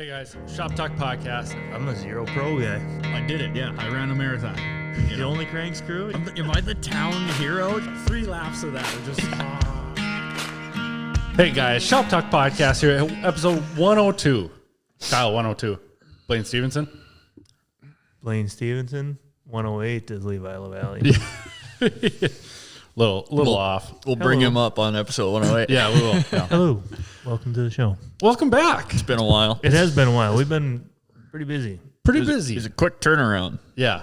Hey guys, Shop Talk Podcast. I'm a zero pro guy. I did it, yeah. I ran a marathon. You only crank screw? Am I the town hero? 3 laps of that are just... Hey guys, Shop Talk Podcast here, episode 102. Kyle, 102. Blaine Stevenson. Blaine Stevenson. 108 is Levi LaValle. Yeah. little off. We'll bring him up on episode 108. Yeah, we will. Yeah. Hello. Welcome to the show. Welcome back. It's been a while. It has been a while. We've been pretty busy. Pretty busy. It's a quick turnaround. Yeah.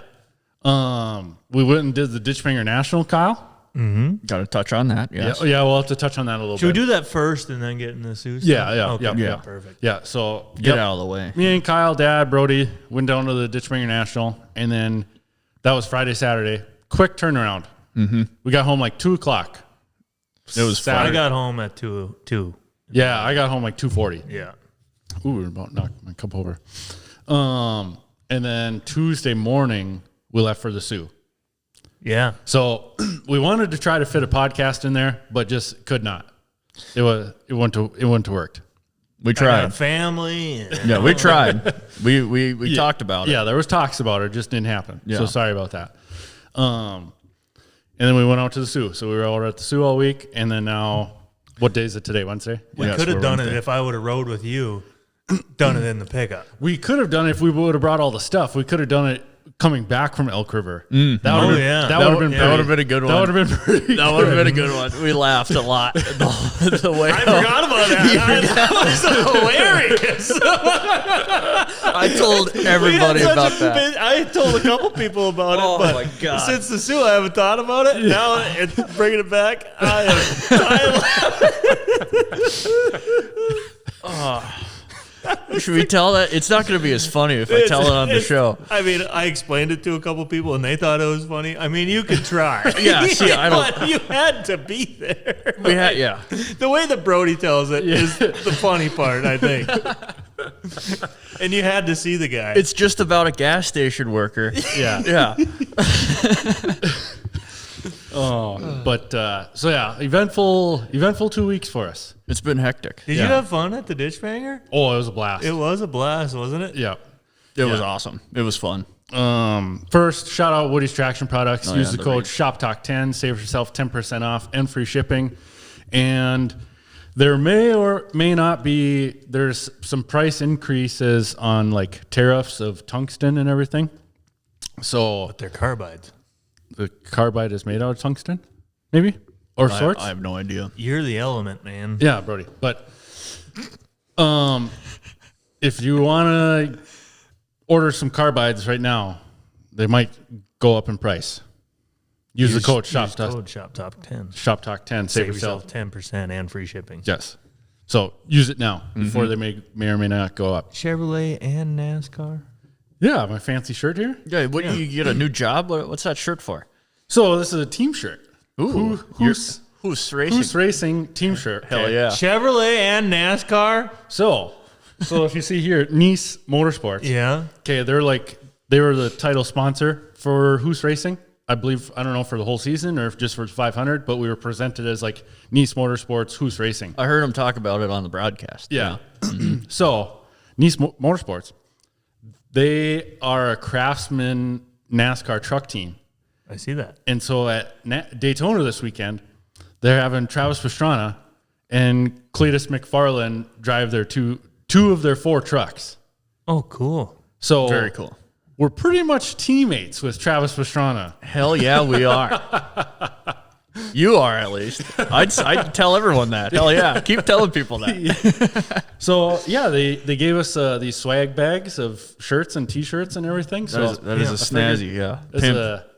We went and did the DitchBanger National, Kyle. Mm-hmm. Got to touch on that, yes. Yeah, we'll have to touch on that a little Should bit. we do that first and then get in the Soo stuff? Yeah. Okay, Yeah. perfect. Yeah, so... Get out of the way. Me and Kyle, Dad, Brody went down to the DitchBanger National, and then that was Friday, Saturday. Quick turnaround. Mm-hmm. We got home like 2 o'clock. It was fun. I got home at 2. Yeah, I got home like 2:40. Yeah. Ooh, we're about to knock my cup over. And then Tuesday morning, we left for the Soo. Yeah. So we wanted to try to fit a podcast in there, but just could not. It wouldn't have worked. We I got a tried. family. And Yeah, we tried. We talked about it. Yeah, there was talks about it. It just didn't happen. Yeah. So sorry about that. And then we went out to the Soo. So we were out at the Soo all week. And then now, what day is it today? Wednesday? We Yes, could have we're done Wednesday. it if I would have rode with you, done it in the pickup. We could have done it if we would have brought all the stuff. We could have done it coming back from Elk River. That would have That would have been a good one. That would have been pretty That would have been a good one. We laughed a lot the way I forgot about that. That was hilarious. I told everybody about that. I told a couple people about Oh, it, but my God. since the Soo, I haven't thought about it. Now it's bringing it back. I am. Should we tell that? It's not going to be as funny if I tell it on the show. I mean, I explained it to a couple people, and they thought it was funny. I mean, you could try. Yeah, see, I don't- But you had to be there. We had, yeah. The way that Brody tells it is the funny part, I think. And you had to see the guy. It's just about a gas station worker. Yeah. Yeah. So yeah, eventful 2 weeks for us. It's been hectic. Did you have fun at the DitchBanger? Oh, it was a blast. It was a blast, wasn't it? Yeah. It was awesome. It was fun. First, shout out Woody's Traction Products. Use the the code ring. SHOPTALK10. Save yourself 10% off and free shipping. And there may or may not be, there's some price increases on like tariffs of tungsten and everything. So They're carbides. the carbide is made out of tungsten, maybe? Or sorts? I have no idea. You're the element, man. Yeah, Brody. But if you want to order some carbides right now, they might go up in price. Use the code SHOPTALK10. SHOPTALK10. Save yourself. 10% and free shipping. Yes. So use it now before they may or may not go up. Chevrolet and NASCAR. Yeah, my fancy shirt here. Yeah, what you get a new job? What's that shirt for? So this is a team shirt. Ooh, Who's racing? racing team shirt? Hell okay? yeah. Chevrolet and NASCAR? So if you see here, Nice Motorsports. Yeah. Okay, they were the title sponsor for Who's Racing. I believe, I don't know for the whole season or if just for 500, but we were presented as like Nice Motorsports, Who's Racing. I heard him talk about it on the broadcast. Yeah. So Nice Motorsports, they are a Craftsman NASCAR truck team. I see that. And so at Daytona this weekend, they're having Travis Pastrana and Cletus McFarland drive their two of their 4 trucks. Oh, cool. So Very cool. We're pretty much teammates with Travis Pastrana. Hell yeah, we are. You are, at least. I'd tell everyone that. Hell yeah. Keep telling people that. So yeah, they gave us these swag bags of shirts and T-shirts and everything. So That is a snazzy, yeah.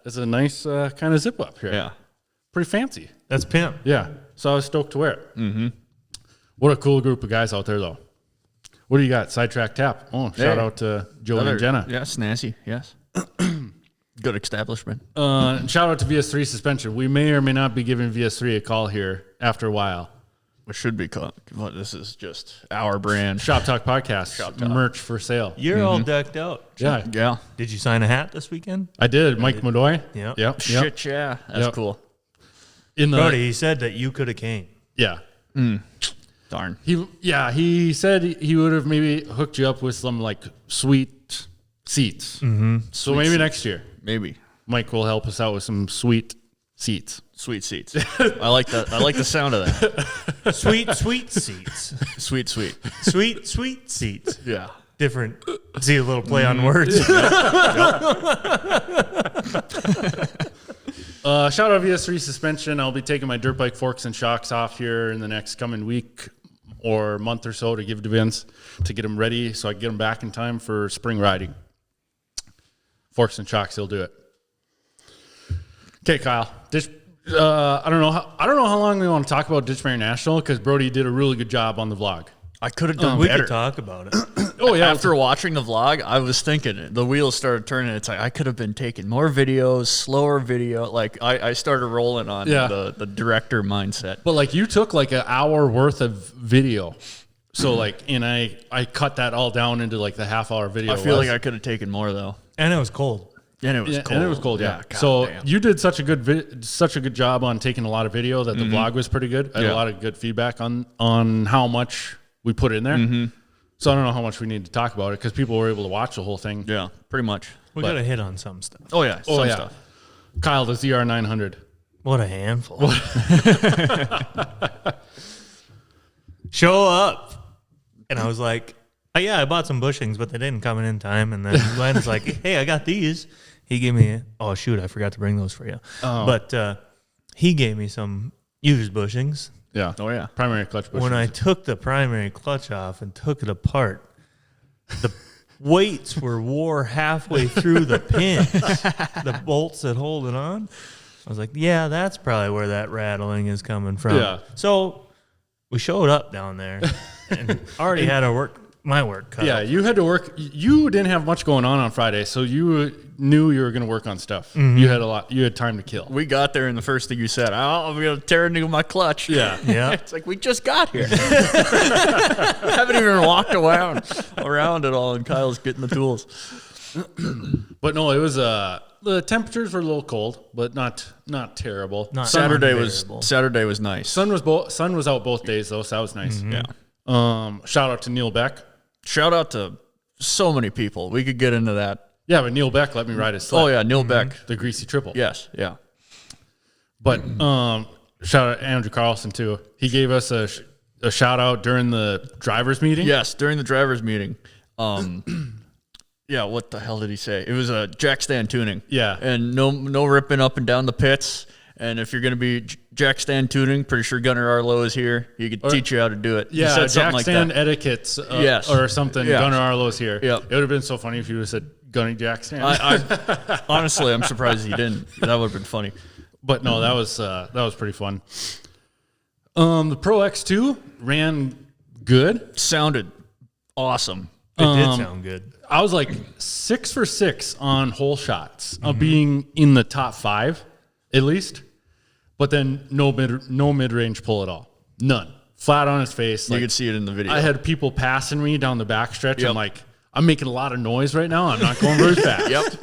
it's a nice kind of zip up here. Yeah. Pretty fancy. That's pimp. Yeah. So I was stoked to wear it. Mm-hmm. What a cool group of guys out there, though. What do you got? Sidetrack Tap. Oh, shout out to Joey and Jenna. Yeah, snazzy, yes. Good establishment. And shout out to VS3 Suspension. We may or may not be giving VS3 a call here after a while. Which should be called. Well, this is just our brand. Shop Talk Podcast. Merch for sale. You're all decked out. Yeah. Yeah. Did you sign a hat this weekend? I did. Mike Madoy. Yeah. Yep. Shit, yeah. That's Yep. cool. In the Brody, he said that you could have came. Yeah. Darn. He said he would have maybe hooked you up with some like sweet seats. Mm-hmm. So maybe next year, Maybe. Mike will help us out with some sweet seats. Sweet seats. I like that. I like the sound of that. Sweet seats. Sweet. Sweet seats. Yeah. Different. See a little play on words. Shout out VS3 Suspension. I'll be taking my dirt bike forks and shocks off here in the next coming week or month or so to give to Vince to get them ready so I can get them back in time for spring riding. Forks and shocks, he'll do it. Okay, Kyle. I don't know how long we want to talk about DitchBanger National because Brody did a really good job on the vlog. I could have done We better. could talk about it. Oh yeah, After watching the vlog, I was thinking the wheels started turning. It's like I could have been taking more videos, slower video. Like I started rolling on the director mindset. but like you took like an hour worth of video, so like and I cut that all down into like the half-hour video. I feel like I could have taken more though. And it was cold. And it was cold. And it was cold, yeah. God So damn. you did such a good job on taking a lot of video that the vlog was pretty good. I had Yeah. a lot of good feedback on how much we put in there. So I don't know how much we need to talk about it because people were able to watch the whole thing. Yeah, pretty much. We got to hit on some stuff. Oh yeah, Oh some yeah, stuff. Kyle, the ZR900. What a handful. Show up. And I was like, oh, yeah, I bought some bushings, but they didn't come in time. And then Glenn's like, hey, I got these. He gave me, oh, shoot, I forgot to bring those for you. Oh. But he gave me some used bushings. Yeah. Oh yeah. Primary clutch bushings. When I took the primary clutch off and took it apart, the weights wore halfway through the pins, the bolts that hold it on. I was like, yeah, that's probably where that rattling is coming from. Yeah. So we showed up down there and already had my work cut. Yeah, you had to work. You didn't have much going on Friday, so you knew you were going to work on stuff. You had a lot. You had time to kill. We got there, and the first thing you said, "Oh, I'm gonna tear into my clutch." Yeah. Yeah. It's like we just got here. Haven't even walked around at all, and Kyle's getting the tools. But no, it was the temperatures were a little cold, but not terrible. Not Saturday unbearable. was nice. Sun was out both days though, so that was nice. Yeah. Shout out to Neil Beck. Shout out to so many people. We could get into that. Yeah, but Neil Beck let me ride his sled. Oh yeah, Neil Beck. The greasy triple. Yes. Yeah. But shout out to Andrew Carlson too. He gave us a shout out during the drivers meeting. Yes, during the drivers meeting. Yeah, what the hell did he say? It was a jack stand tuning. Yeah. And no ripping up and down the pits. And if you're going to be jack stand tuning, pretty sure Gunnar Arlo is here. He could teach you how to do it. He Yeah, said something jack like stand that. etiquettes Yes. or something. Yeah. Gunnar Arlo's here. Yep. It would have been so funny if you would have said Gunny Jack stand. I honestly, I'm surprised he didn't. That would have been funny. But no, that was pretty fun. The Pro X2 ran good. Sounded awesome. It did sound good. I was like 6 for 6 on hole shots of being in the top 5 at least, but then no mid range pull at all. None. Flat on his face. You Like, could see it in the video. I had people passing me down the backstretch. Yep. I'm like, I'm making a lot of noise right now. I'm not going very fast. Yep.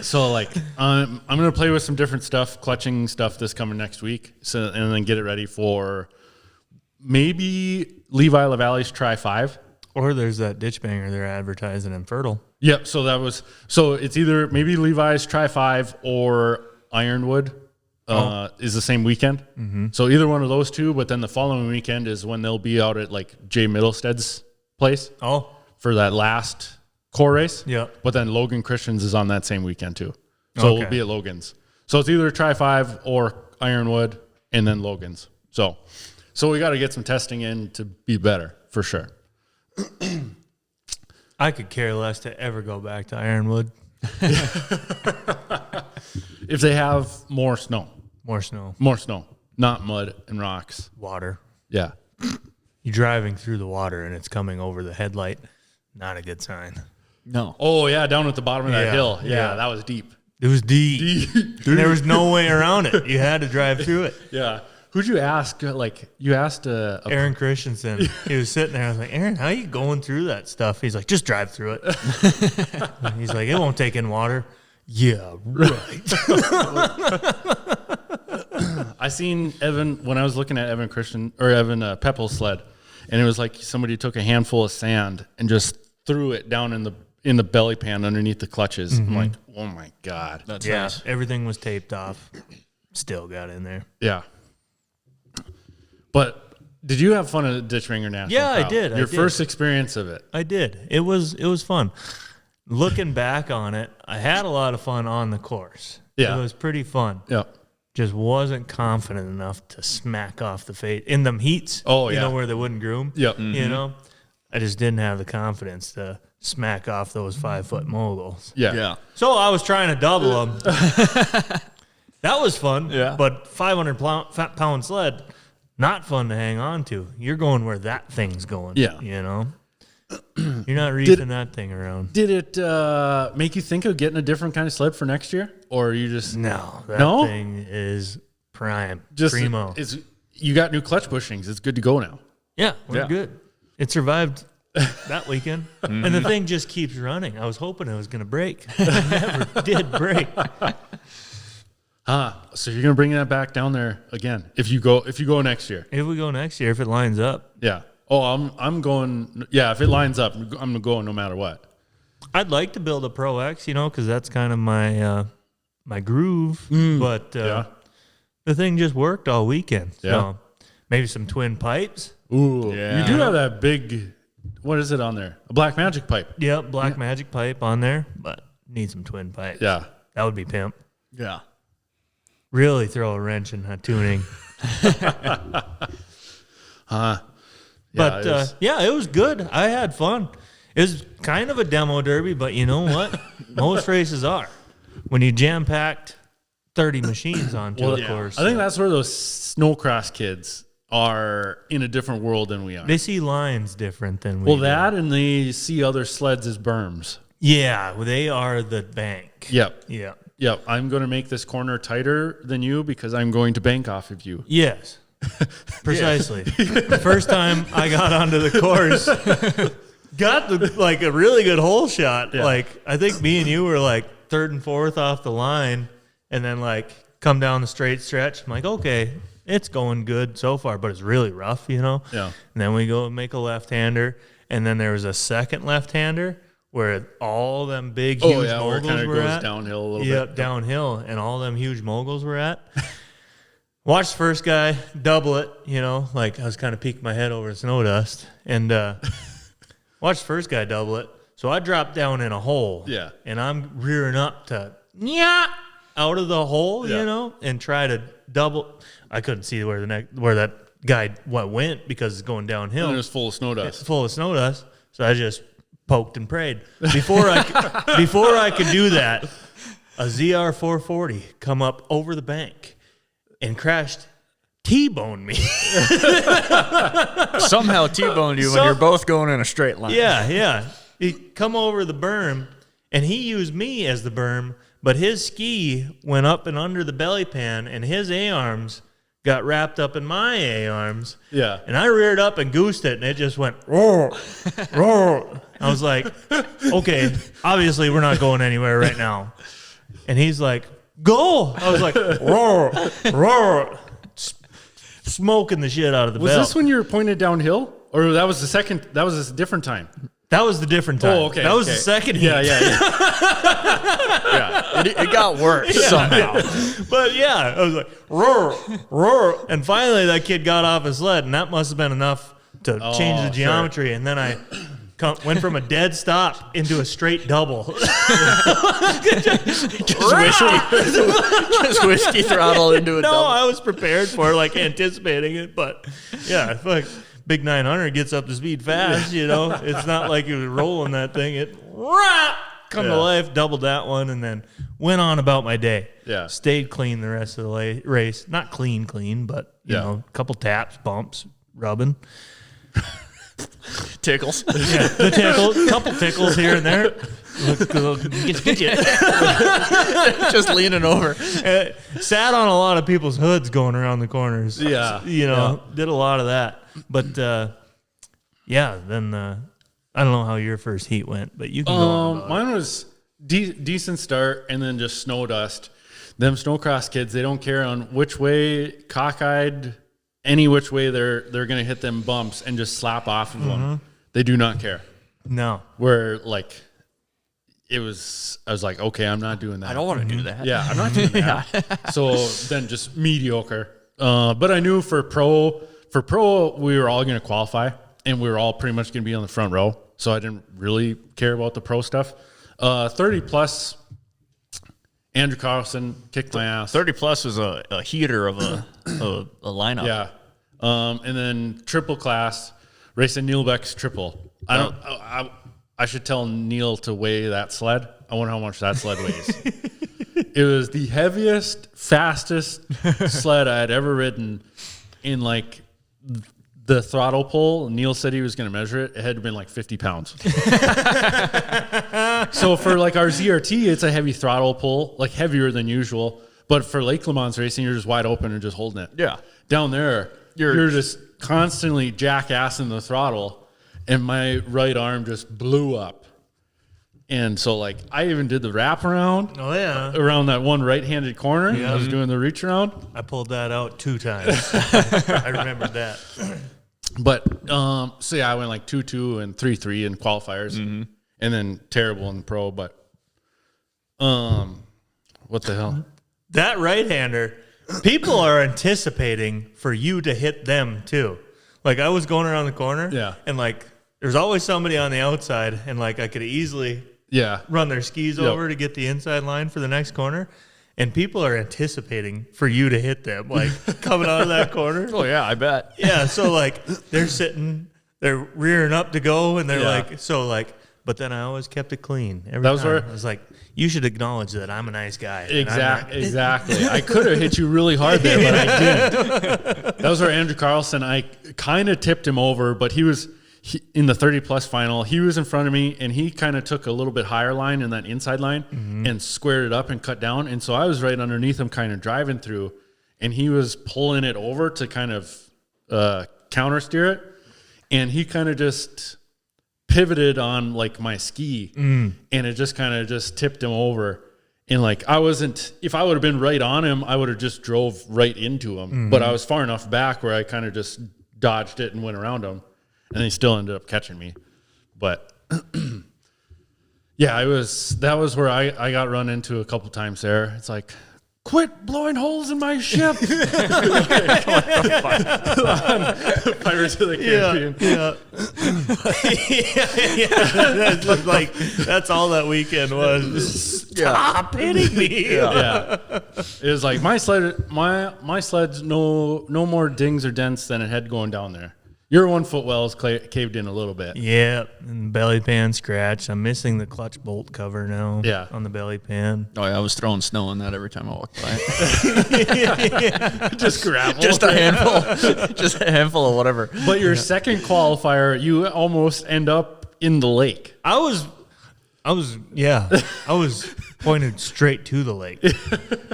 So like, I'm gonna play with some different stuff, clutching stuff this coming next week. So and then get it ready for maybe Levi LaValle's Try 5. Or there's that DitchBanger they're advertising in Fertile. Yep. So it's either maybe Levi's Try 5 or Ironwood is the same weekend. Mm-hmm. So either one of those two. But then the following weekend is when they'll be out at like Jay Middlestead's place Oh, for that last core race. Yep. But then Logan Christians is on that same weekend too. So Okay. it'll be at Logan's. So it's either Try 5 or Ironwood and then Logan's. So we got to get some testing in to be better for sure. I could care less to ever go back to Ironwood. If they have more snow, More snow, not mud and rocks. water. Yeah. You're driving through the water and it's coming over the headlight. Not a good sign. No. Oh yeah, down at the bottom of that Yeah, hill. Yeah, yeah. that was deep. It was deep. And there was no way around it. You had to drive through it. Yeah. Who'd you ask? Like you asked a Aaron Christensen. He was sitting there. I was like, Aaron, how are you going through that stuff? He's like, just drive through it. And he's like, it won't take in water. Yeah, right. I seen Evan when I was looking at Evan Peppel's sled, and it was like somebody took a handful of sand and just threw it down in the belly pan underneath the clutches. I'm like, oh my god, That's Yeah, nice. everything was taped off. Still got in there. yeah. But did you have fun at DitchBanger National? Yeah, I Kyle? did. Your first experience of it. I did. It was fun. Looking back on it, I had a lot of fun on the course. Yeah. It was pretty fun. Yeah. Just wasn't confident enough to smack off the face in them heats. Oh, you yeah. know, where they wouldn't groom. Yep. You know, I just didn't have the confidence to smack off those 5-foot moguls. Yeah. Yeah. So I was trying to double them. That was fun. Yeah. But 500-pound sled, not fun to hang on to. You're going where that thing's going. Yeah. You know, you're not reefing that thing around. Did it make you think of getting a different kind of sled for next year, or are you just No, that No? thing is prime. just Primo. It's you got new clutch bushings? It's good to go now. Yeah, we're Yeah. good. It survived that weekend, and the thing just keeps running. I was hoping it was going to break. It never did break. So you're gonna bring that back down there again if you go next year. If we go next year, if it lines up, Yeah. Oh, I'm going. Yeah, if it lines up, I'm going no matter what. I'd like to build a Pro X, you know, because that's kind of my my groove. But Yeah. the thing just worked all weekend. Yeah. So maybe some twin pipes. Ooh. Yeah. You do have that big. What is it on there? A black magic pipe. Yep, black magic pipe on there, but need some twin pipes. Yeah. That would be pimp. Yeah. Really throw a wrench in that tuning. But it was good. I had fun. It was kind of a demo derby, but you know what? Most races are. When you jam-packed 30 machines onto the course. I think that's where those snowcross kids are in a different world than we are. They see lines different than we Well, do. that and they see other sleds as berms. Yeah, well, they are the bank. Yep. Yeah. Yep. I'm going to make this corner tighter than you because I'm going to bank off of you. Yes. Precisely. The first time I got onto the course, got a really good hole shot. Yeah. Like, I think me and you were like third and fourth off the line, and then like come down the straight stretch. I'm like, okay, it's going good so far, but it's really rough, you know? Yeah. And then we go and make a left-hander, and then there was a second left-hander where all them big, huge Where it moguls kind of were goes at. downhill a little Yep, bit. downhill, and all them huge moguls were at. Watched the first guy double it, you know, like I was kind of peeking my head over the snow dust, and watched the first guy double it. So I dropped down in a hole, Yeah. and I'm rearing up to out of the hole, Yeah. you know, and try to double. I couldn't see where that guy went because it's going downhill. And it was full of snow dust. It's full of snow dust. So I just poked and prayed. Before I could do that, a ZR 440 come up over the bank and crashed, T-boned me. Somehow T-boned you when you're both going in a straight line. Yeah. He come over the berm, and he used me as the berm, but his ski went up and under the belly pan, and his A-arms got wrapped up in my A-arms. Yeah. And I reared up and goosed it, and it just went, roar, roar. I was like, okay, obviously we're not going anywhere right now. And he's like, go. I was like, roar, roar. Smoking the shit out of the Was belt. this when you were pointed downhill? Or that was a different time? That was the different time. Oh, okay. That was okay. the second heat. Yeah. Yeah. It got worse somehow. But yeah, I was like, roar, roar. And finally that kid got off his sled, and that must have been enough to change the sure. geometry. And then I went from a dead stop into a straight double. Just whiskey throttle into a No, double. I was prepared for it, like anticipating it. But yeah, like big 900 gets up to speed fast, you know. It's not like you was rolling that thing. It come to life, doubled that one, and then went on about my day. Yeah. Stayed clean the rest of the race. Not clean, but, you Yeah. know, a couple taps, bumps, rubbing. Tickles. Yeah, the tickle, couple tickles here and there. Get you. Just leaning over. Sat on a lot of people's hoods going around the corners. Yeah. You know, did a lot of that. But, then I don't know how your first heat went, but you can go on about it. Mine was decent start and then just snow dust. them snowcross kids, they don't care on which way, cockeyed, any which way they're going to hit them bumps and just slap off of them. They do not care. No. Where like I was like, okay, I'm not doing that. I don't want to do that. Yeah, I'm not doing that. So then just mediocre. But I knew for pro, we were all going to qualify and we were all pretty much going to be on the front row. So I didn't really care about the pro stuff. 30 plus, Andrew Carlson kicked my ass. 30 plus was a heater of a lineup. Yeah. And then triple class, racing Neil Beck's triple. I should tell Neil to weigh that sled. I wonder how much that sled weighs. It was the heaviest, fastest sled I had ever ridden in like the throttle pull. Neil said he was going to measure it. It had been like 50 pounds. So for like our ZRT, it's a heavy throttle pull, like heavier than usual. But for Lake Le Mans racing, you're just wide open and just holding it. Yeah. Down there, you're just constantly jackassing the throttle, and my right arm just blew up. And so, like, I even did the wraparound. Oh, yeah. Around that one right-handed corner. Yeah. I was doing the reach around. I pulled that out 2 times. I remembered that. But, so yeah, I went like 2-2 and 3-3 in qualifiers. And then terrible in pro. But, what the hell? That right-hander, people are anticipating for you to hit them, too. Like, I was going around the corner. Yeah. And, like, there's always somebody on the outside. And, like, I could easily... Yeah. run their skis over to get the inside line for the next corner. And people are anticipating for you to hit them, like coming out of that corner. Oh, yeah, I bet. Yeah, so like they're sitting, they're rearing up to go, and they're like, so like, but then I always kept it clean. Every That was time. where- I was like, you should acknowledge that I'm a nice guy. Exactly. I could have hit you really hard there, but I didn't. That was where Andrew Carlson, I kind of tipped him over, but he was... in the 30 plus final, he was in front of me and he kind of took a little bit higher line in that inside line and squared it up and cut down. And so I was right underneath him kind of driving through, and he was pulling it over to kind of counter steer it. And he kind of just pivoted on like my ski and it just kind of just tipped him over. And like, if I would have been right on him, I would have just drove right into him. But I was far enough back where I kind of just dodged it and went around him. And he still ended up catching me. But yeah, that was where I got run into a couple times there. It's like, quit blowing holes in my ship. Pirates of the Caribbean. That's like, that's all that weekend was. Stop hitting me. Yeah. It was like my sled's no more dings or dents than it had going down there. Your 1 foot well is caved in a little bit. Yeah, and belly pan scratch. I'm missing the clutch bolt cover now. Yeah. On the belly pan. Oh, yeah, I was throwing snow on that every time I walked by. Just gravel. Just a handful. Just a handful of whatever. But your second qualifier, you almost end up in the lake. I was pointed straight to the lake.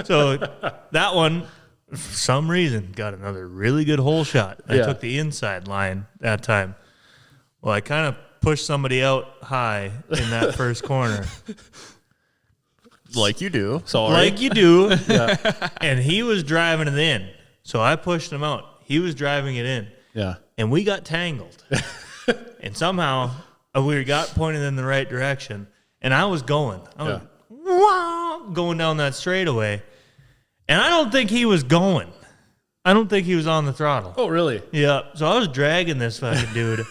So that one, for some reason, got another really good hole shot. I took the inside line that time. Well, I kind of pushed somebody out high in that first corner. Like you do. Sorry. Like you do. And he was driving it in. So I pushed him out. He was driving it in. Yeah. And we got tangled. And somehow we got pointed in the right direction. And I was going. I was going down that straightaway. And I don't think he was going. I don't think he was on the throttle. Oh, really? Yeah. So I was dragging this fucking dude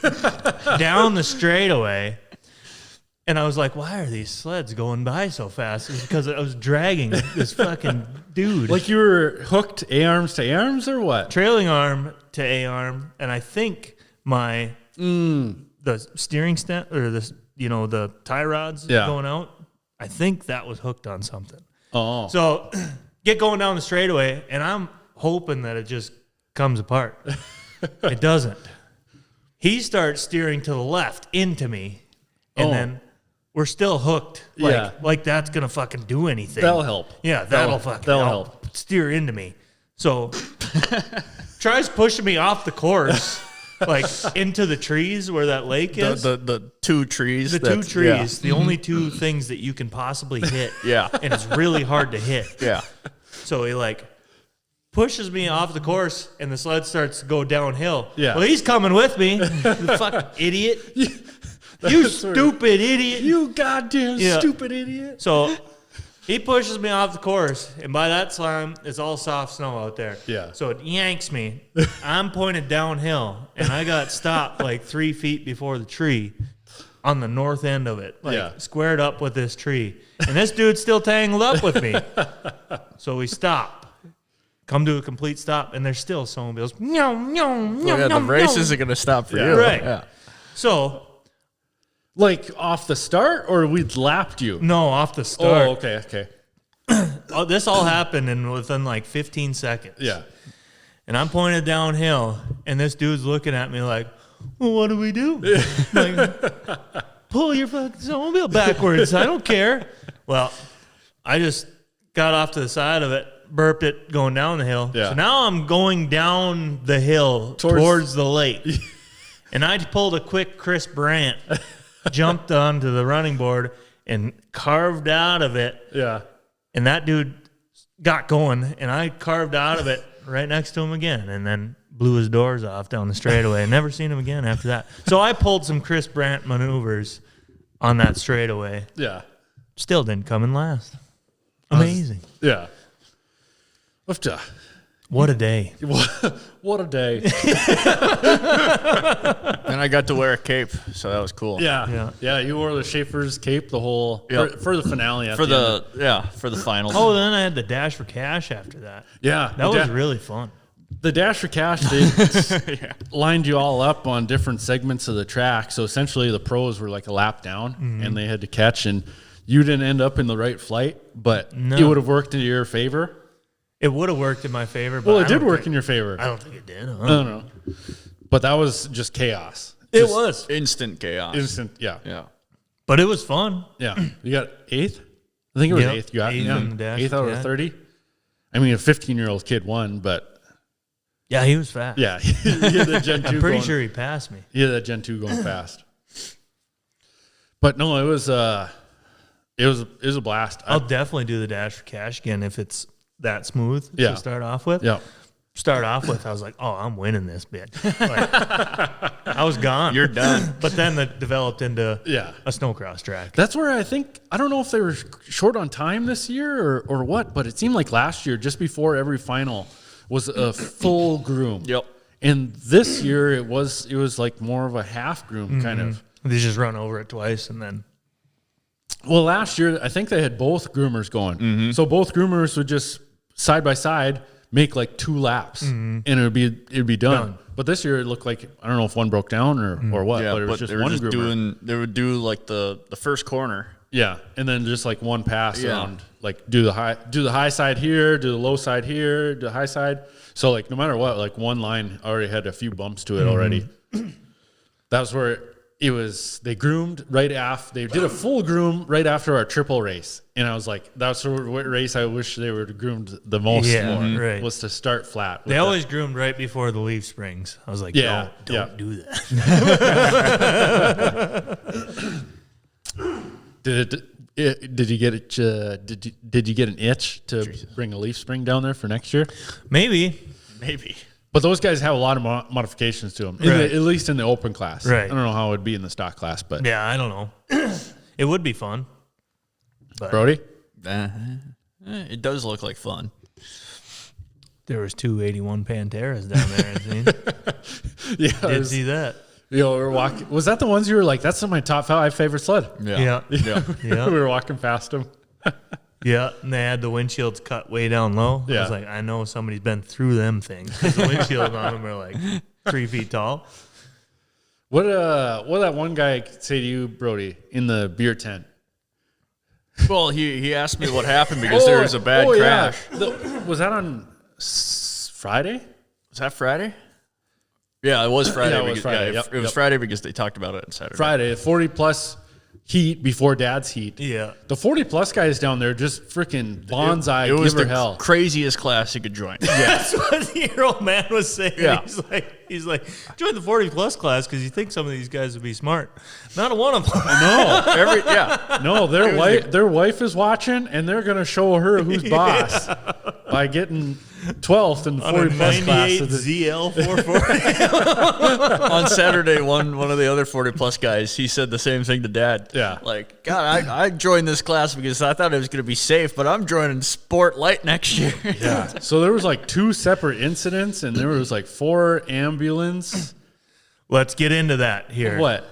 down the straightaway. And I was like, why are these sleds going by so fast? It's because I was dragging this fucking dude. Like you were hooked A-arms to A-arms or what? Trailing arm to A-arm. And I think the steering stem or the tie rods going out, I think that was hooked on something. Oh. So get going down the straightaway, and I'm hoping that it just comes apart. It doesn't. He starts steering to the left into me, and then we're still hooked. Like that's going to fucking do anything. That'll help. Yeah, that'll help. Steer into me. So tries pushing me off the course, like into the trees where that lake is. The two trees. The two trees. The only two things that you can possibly hit. Yeah. And it's really hard to hit. Yeah. So he like pushes me off the course, and the sled starts to go downhill. Yeah. Well, he's coming with me. The fucking idiot. You stupid idiot. You goddamn stupid idiot. So he pushes me off the course, and by that time, it's all soft snow out there. Yeah. So it yanks me. I'm pointed downhill, and I got stopped like 3 feet before the tree on the north end of it, like squared up with this tree. And this dude's still tangled up with me. So we stop. Come to a complete stop, and there's still snowmobiles. The race isn't going to stop for you. Right. Yeah. So, Like off the start, or we lapped you? no, off the start. Oh, okay. Oh, this all happened within like 15 seconds. Yeah. And I'm pointed downhill, and this dude's looking at me like, well, what do we do? Like, pull your fucking snowmobile backwards. I don't care. Well, I just got off to the side of it, burped it going down the hill. Yeah. So now I'm going down the hill towards the lake. And I pulled a quick Chris Brandt, jumped onto the running board, and carved out of it. Yeah. And that dude got going, and I carved out of it right next to him again, and then blew his doors off down the straightaway. And never seen him again after that. So I pulled some Chris Brandt maneuvers on that straightaway. Yeah. Still didn't come in last. Amazing. Yeah. What a day. What a day. And I got to wear a cape, so that was cool. Yeah. You wore the Schaefer's cape the whole for the finale. For the finals. Oh, then I had the Dash for Cash after that. Yeah. That was really fun. The Dash for Cash, they lined you all up on different segments of the track. So essentially the pros were like a lap down and they had to catch, and you didn't end up in the right flight, but it would have worked in your favor. It would have worked in my favor. But Well, it did work in your favor. I don't think it did. I don't know. But that was just chaos. It Just was. Instant chaos. Instant, yeah. Yeah. But it was fun. Yeah. You got eighth? I think it was Yep. eighth. You got Eighth in the Dash eighth for out of Cash. 30. I mean, a 15-year-old kid won, but Yeah, he was fast. yeah, he had that Gen 2 I'm pretty going, sure he passed me. he had that Gen 2 going fast. But no, it was a blast. I'll definitely do the Dash for Cash again if it's that smooth Yeah. to start off with. Yeah. Start off with, I was like, oh, I'm winning this bit. Like, I was gone. You're done. But then that developed into Yeah. a snowcross track. That's where I don't know if they were short on time this year or what, but it seemed like last year, just before every final, was a full groom. Yep. And this year it was like more of a half groom kind of. They just run over it twice and then. Well, last year I think they had both groomers going. So both groomers would just side by side make like 2 laps and it'd be done. But this year it looked like, I don't know if one broke down or what, Yeah, but it was just one groomer. They would do like the first corner. Yeah, and then just like one pass Yeah. around, like do the high side here, do the low side here, do the high side. So like no matter what, like one line already had a few bumps to it already. That was where it was. They groomed right after. They did a full groom right after our triple race, and I was like, that's the race I wish they would have groomed the most. Yeah, right. Was to start flat. They always groomed right before the leaf springs. I was like, Yeah, don't do that. Did you get it? Did you get an itch to bring a leaf spring down there for next year? Maybe. But those guys have a lot of modifications to them, Right. at least in the open class. Right. I don't know how it would be in the stock class, but Yeah, I don't know. It would be fun. But Brody, It does look like fun. there was 281 Panteras down there. I think. yeah, Did see that. we were walking. Was that the ones you were like, that's my top 5 favorite sled? Yeah. Yeah. Yeah. We were walking past them. Yeah, and they had the windshields cut way down low. I Yeah. was like, I know somebody's been through them things. 'Cause the windshields on them are like 3 feet tall. What did that one guy say to you, Brody, in the beer tent? Well, he asked me what happened because there was a bad crash. Yeah. Was that on Friday? Was that Friday? Yeah, it was Friday. Yeah, it was because- Friday. yeah, Yep, it was yep. Friday because they talked about it on Saturday. Friday, 40 plus heat before dad's heat. Yeah. The 40 plus guys down there just freaking bonsai, It was give her the hell. craziest class you could join. That's what your old man was saying. Yeah. He's like, join the 40 plus class because you think some of these guys would be smart. Not a one of them. No, no, their wife is watching, and they're gonna show her who's boss. by getting 12th in the On a 40 plus class. 98 of the- ZL 440. On Saturday, one of the other 40 plus guys, he said the same thing to Dad. Yeah. Like, God, I joined this class because I thought it was going to be safe, but I'm joining Sport Light next year. Yeah. So there was like 2 separate incidents, and there was like 4 ambulance. Let's get into that here. What?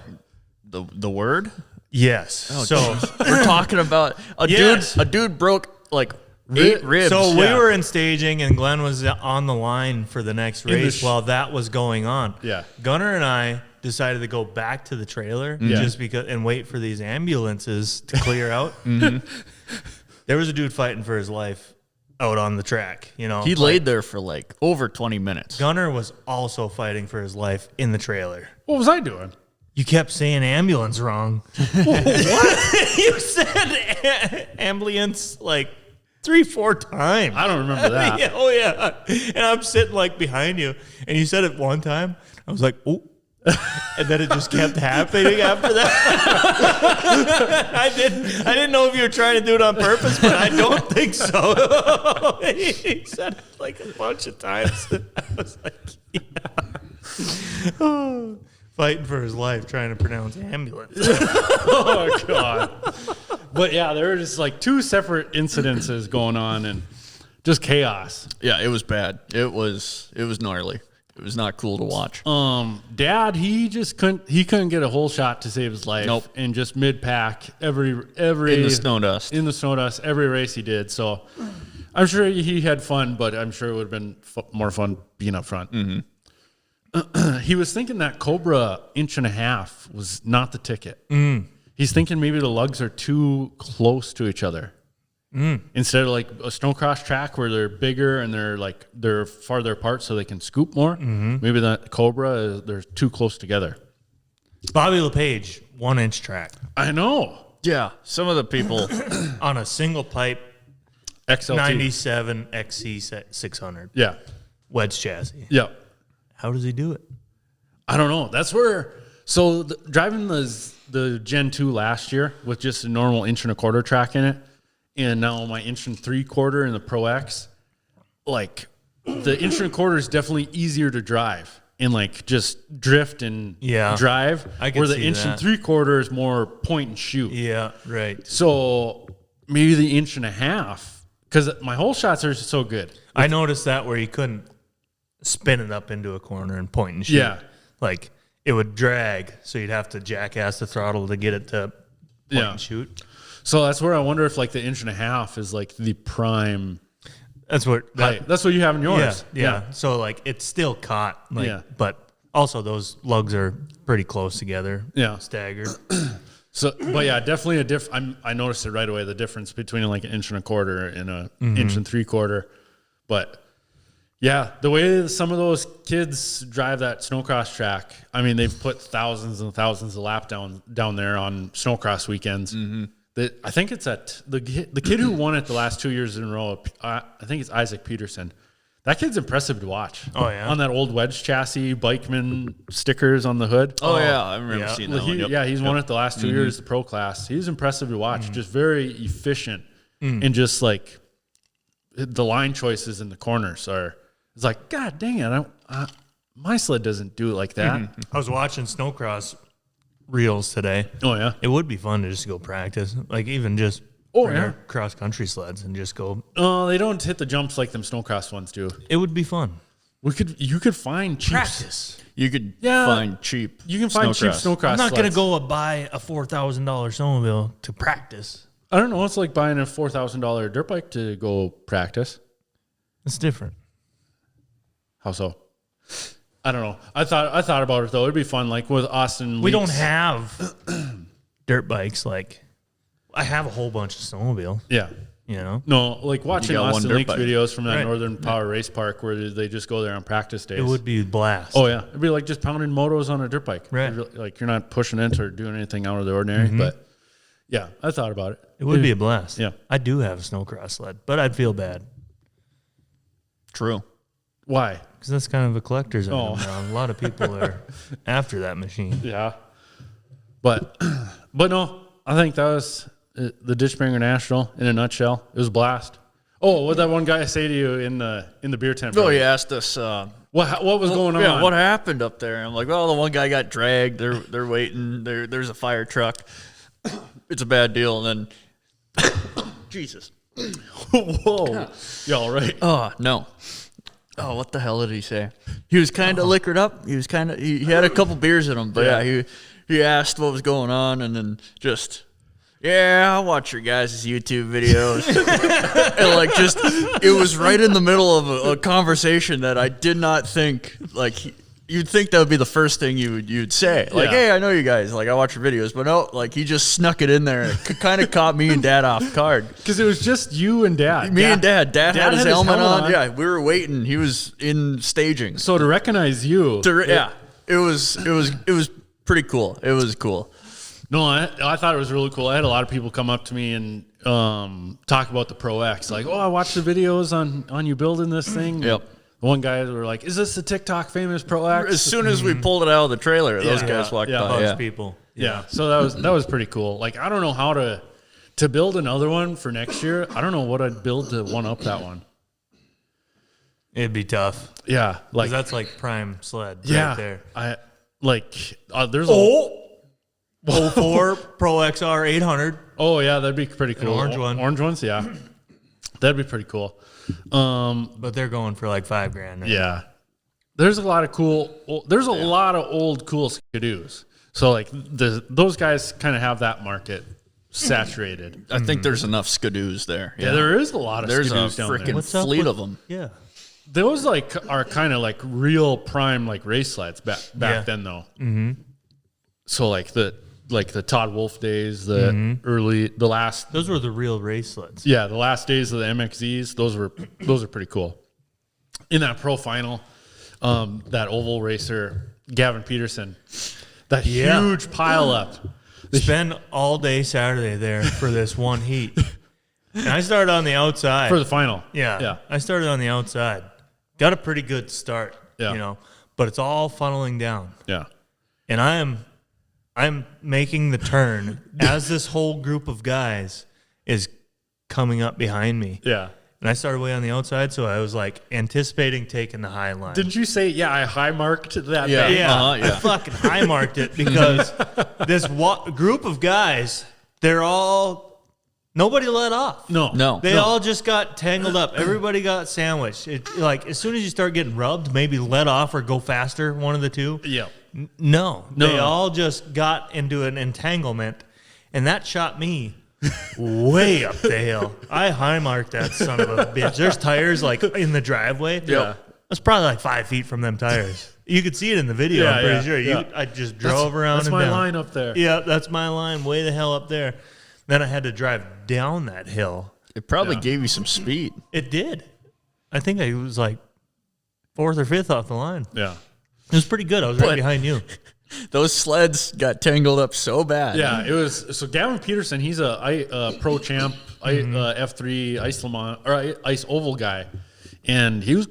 The word? Yes. So We're talking about Yes. a dude broke like 8 ribs. So we Yeah. were in staging, and Glenn was on the line for the next In the race while that was going on. Yeah. Gunnar and I decided to go back to the trailer Yeah. just because and wait for these ambulances to clear out. There was a dude fighting for his life out on the track. You know, He laid there for like over 20 minutes. Gunnar was also fighting for his life in the trailer. What was I doing? You kept saying ambulance wrong. What? You said ambulance like 3-4 times. I don't remember that. Yeah, oh yeah. And I'm sitting like behind you, and you said it one time. I was like, oh. And then it just kept happening after that. I didn't know if you were trying to do it on purpose, but I don't think so. He said it like a bunch of times. I was like, yeah. Oh, fighting for his life, trying to pronounce ambulance. Oh God. But yeah, there were just like 2 separate incidences going on, and just chaos. Yeah, it was bad. It was gnarly. It was not cool to watch. Dad, he couldn't get a whole shot to save his life. Nope. And just mid pack every In the snow dust. in the snow dust every race he did. So I'm sure he had fun, but I'm sure it would have been more fun being up front. Mm-hmm. He was thinking that Cobra 1.5 was not the ticket. He's thinking maybe the lugs are too close to each other. Instead of like a snowcross track where they're bigger and they're farther apart so they can scoop more. Maybe that Cobra they're too close together. Bobby LePage, 1-inch track I know. Yeah, some of the people. on a single pipe XLT. 97 XC 600 Yeah. wedge chassis. Yeah. How does he do it? I don't know. That's where. So driving the Gen 2 last year with just a normal 1.25 track in it, and now my 1.75 in the Pro X, like the 1.25 is definitely easier to drive and like just drift and drive. I can where the see that. 1.75 is more point and shoot. Yeah, right. So maybe the 1.5, because my whole shots are so good. I noticed that where he couldn't spin it up into a corner and point and shoot. Yeah. Like it would drag, so you'd have to jackass the throttle to get it to point and shoot. So that's where I wonder if like the 1.5 is like the prime. That's what That's what you have in yours. Yeah. So like it's still caught. Like, Yeah. but also those lugs are pretty close together. Yeah. Staggered. So, but yeah, definitely I noticed it right away, the difference between like an 1.25 and a 1.75. But yeah, the way some of those kids drive that snowcross track, I mean, they've put thousands and thousands of lap down there on snowcross weekends. I think it's at the kid who won it the last 2 years in a row. I think it's Isaac Peterson. That kid's impressive to watch. Oh, yeah? On that old wedge chassis, Bikeman stickers on the hood. Oh, yeah, I remember yeah. seeing that one. Yep. Yeah, he's won it the last 2 years, the pro class. He's impressive to watch. Just very efficient, and just like the line choices in the corners are. It's like, God dang it! My sled doesn't do it like that. I was watching snowcross reels today. Oh yeah. It would be fun to just go practice, like even just bring our cross country sleds and just go. Oh, they don't hit the jumps like them snowcross ones do. It would be fun. You could find cheap Practice. You could find cheap. You can find cheap snowcross. snowcross. I'm not going to sleds. go buy a $4,000 snowmobile to practice. I don't know. It's like buying a $4,000 dirt bike to go practice. It's different. How so? I don't know. I thought about it though. It'd be fun, like with Austin. We don't Leaks. have dirt bikes. Like I have a whole bunch of snowmobile. Yeah. You know. No, like watching got one Austin dirt Leaks bike. videos from that Right. Northern Power Race Park where they just go there on practice days. It would be a blast. Oh yeah, it'd be like just pounding motos on a dirt bike. Right. Like you're not pushing it or doing anything out of the ordinary. But yeah, I thought about it. It would be a blast. Yeah. I do have a snowcross sled, but I'd feel bad True. Why? because that's kind of a collector's item Oh. now. A lot of people are after that machine. Yeah. But no, I think that was the DitchBanger National in a nutshell. It was a blast. Oh, what did that one guy say to you in the beer tent? Oh, he asked us. What was going on? Yeah, what happened up there? I'm like, well, the one guy got dragged. They're waiting. There's a fire truck. It's a bad deal. And then, Jesus. Whoa. You all right? Oh, no. Oh, what the hell did he say? He was kind of liquored up. He was he had a couple beers in him. But yeah, he asked what was going on, and then just, yeah, I'll watch your guys' YouTube videos. And like, just, it was right in the middle of a conversation that I did not think, like, you'd think that would be the first thing you'd say. Like, hey, I know you guys. Like, I watch your videos. But no, like, he just snuck it in there. It kind of caught me and Dad off guard. Because it was just you and Dad. Me and Dad. Dad had his helmet on. Yeah, we were waiting. He was in staging. So to recognize you. It was pretty cool. It was cool. No, I thought it was really cool. I had a lot of people come up to me and talk about the Pro X. Like, oh, I watched the videos on you building this thing. Yep. One guy were like, "Is this the TikTok famous Pro X?" As soon as we pulled it out of the trailer, those guys walked by. Those people. Yeah. So that was pretty cool. Like, I don't know how to build another one for next year. I don't know what I'd build to one up that one. It'd be tough. Yeah, like that's like prime sled. Yeah, right there. There's 04 Pro XR 800. Oh yeah, that'd be pretty cool. An orange one. Orange ones, yeah. That'd be pretty cool. But they're going for like $5,000. Right? Yeah. There's a lot of lot of old cool Skidoos. So like those guys kind of have that market saturated. I think there's enough Skidoos there. Yeah, there is a lot of There's Skidoos a down there. freaking fleet of them. Yeah. Those like are kind of like real prime like race sleds back then though. Mm-hmm. So like the Todd Wolf days, the last. Those were the real race sleds. Yeah, the last days of the MXZs. Those are pretty cool. In that pro final, that oval racer Gavin Peterson, that huge pile up. Spend all day Saturday there for this one heat. And I started on the outside. For the final. Yeah. I started on the outside. Got a pretty good start, but it's all funneling down. Yeah. And I'm making the turn as this whole group of guys is coming up behind me. Yeah. And I started way on the outside, so I was like anticipating taking the high line. Didn't you say, I high marked that? Yeah, thing? I fucking high marked it because this group of guys, nobody let off. No. They all just got tangled up. Everybody got sandwiched. Like as soon as you start getting rubbed, maybe let off or go faster, one of the two. Yeah. No. They all just got into an entanglement, and that shot me way up the hill. I high marked that son of a bitch. There's tires like in the driveway. Yeah. That's probably like 5 feet from them tires. You could see it in the video, I'm pretty sure. Yeah. I just drove around That's and my down. line up there. Yeah, that's my line way the hell up there. Then I had to drive down that hill. It probably gave you some speed. It did. I think I was like 4th or 5th off the line. Yeah. It was pretty good. I was right behind you. Those sleds got tangled up so bad. Yeah, it was. So Gavin Peterson, he's a pro champ, F3 Ice Le Mans or Ice Oval guy, and he was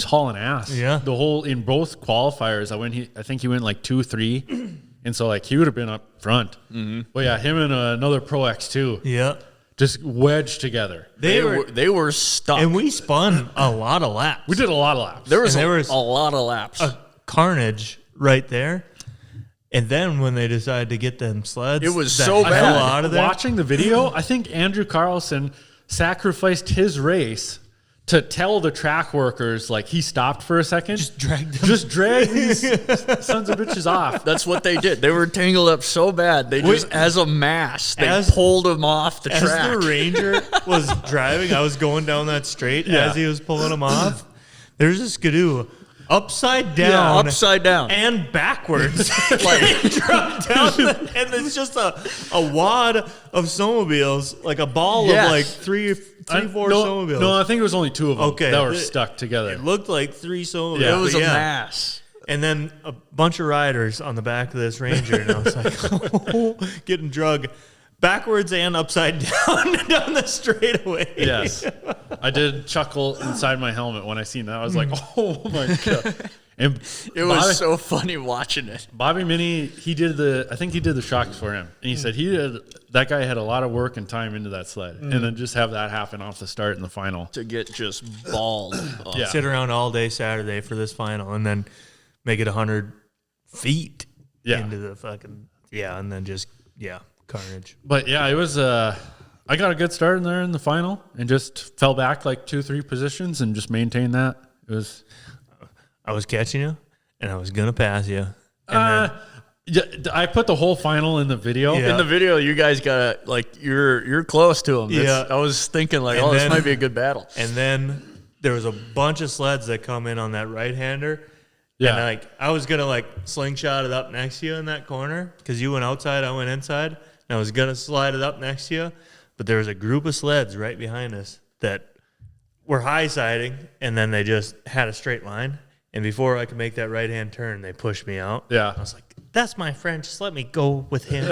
hauling ass. Yeah, in both qualifiers. I think he went like 2-3, and so like he would have been up front. Mm-hmm. But yeah, him and another Pro X2. Yeah, just wedged together. They were stuck, and we spun a lot of laps. We did a lot of laps. There was a lot of laps. A carnage right there. And then when they decided to get them sleds, it was so bad. Out of there. Watching the video, I think Andrew Carlson sacrificed his race to tell the track workers, like, he stopped for a second. Just drag these sons of bitches off. That's what they did. They were tangled up so bad. They just, as a mass, they pulled them off the track. As the Ranger was driving, I was going down that straight as he was pulling them off. There's a Skidoo upside down, and backwards, like dropped down, and it's just a wad of snowmobiles, like a ball of like three, four snowmobiles. No, I think it was only 2 of them that were stuck together. It looked like 3 snowmobiles. Yeah, it was a mass. And then a bunch of riders on the back of this Ranger, and I was like, getting drug backwards and upside down down the straightaway. Yes. I did chuckle inside my helmet when I seen that. I was like, oh my God. And It was so funny watching it. Bobby Mini, I think he did the shocks for him. And he said that guy had a lot of work and time into that sled. And then just have that happen off the start in the final. To get just balled. Oh, Yeah. Sit around all day Saturday for this final and then make it 100 feet into the fucking, and then just, carnage. But yeah, it was, I got a good start in there in the final and just fell back like 2-3 positions and just maintained that. It was... I was catching you, and I was gonna pass you. I put the whole final in the video. Yeah. In the video, you guys got you're close to him. Yeah. I was thinking And this then- might be a good battle. And then there was a bunch of sleds that come in on that right-hander. Yeah. And I was gonna slingshot it up next to you in that corner because you went outside, I went inside, and I was gonna slide it up next to you, but there was a group of sleds right behind us that were high-siding, and then they just had a straight line. And before I could make that right-hand turn, they pushed me out. Yeah. I was like, that's my friend. Just let me go with him.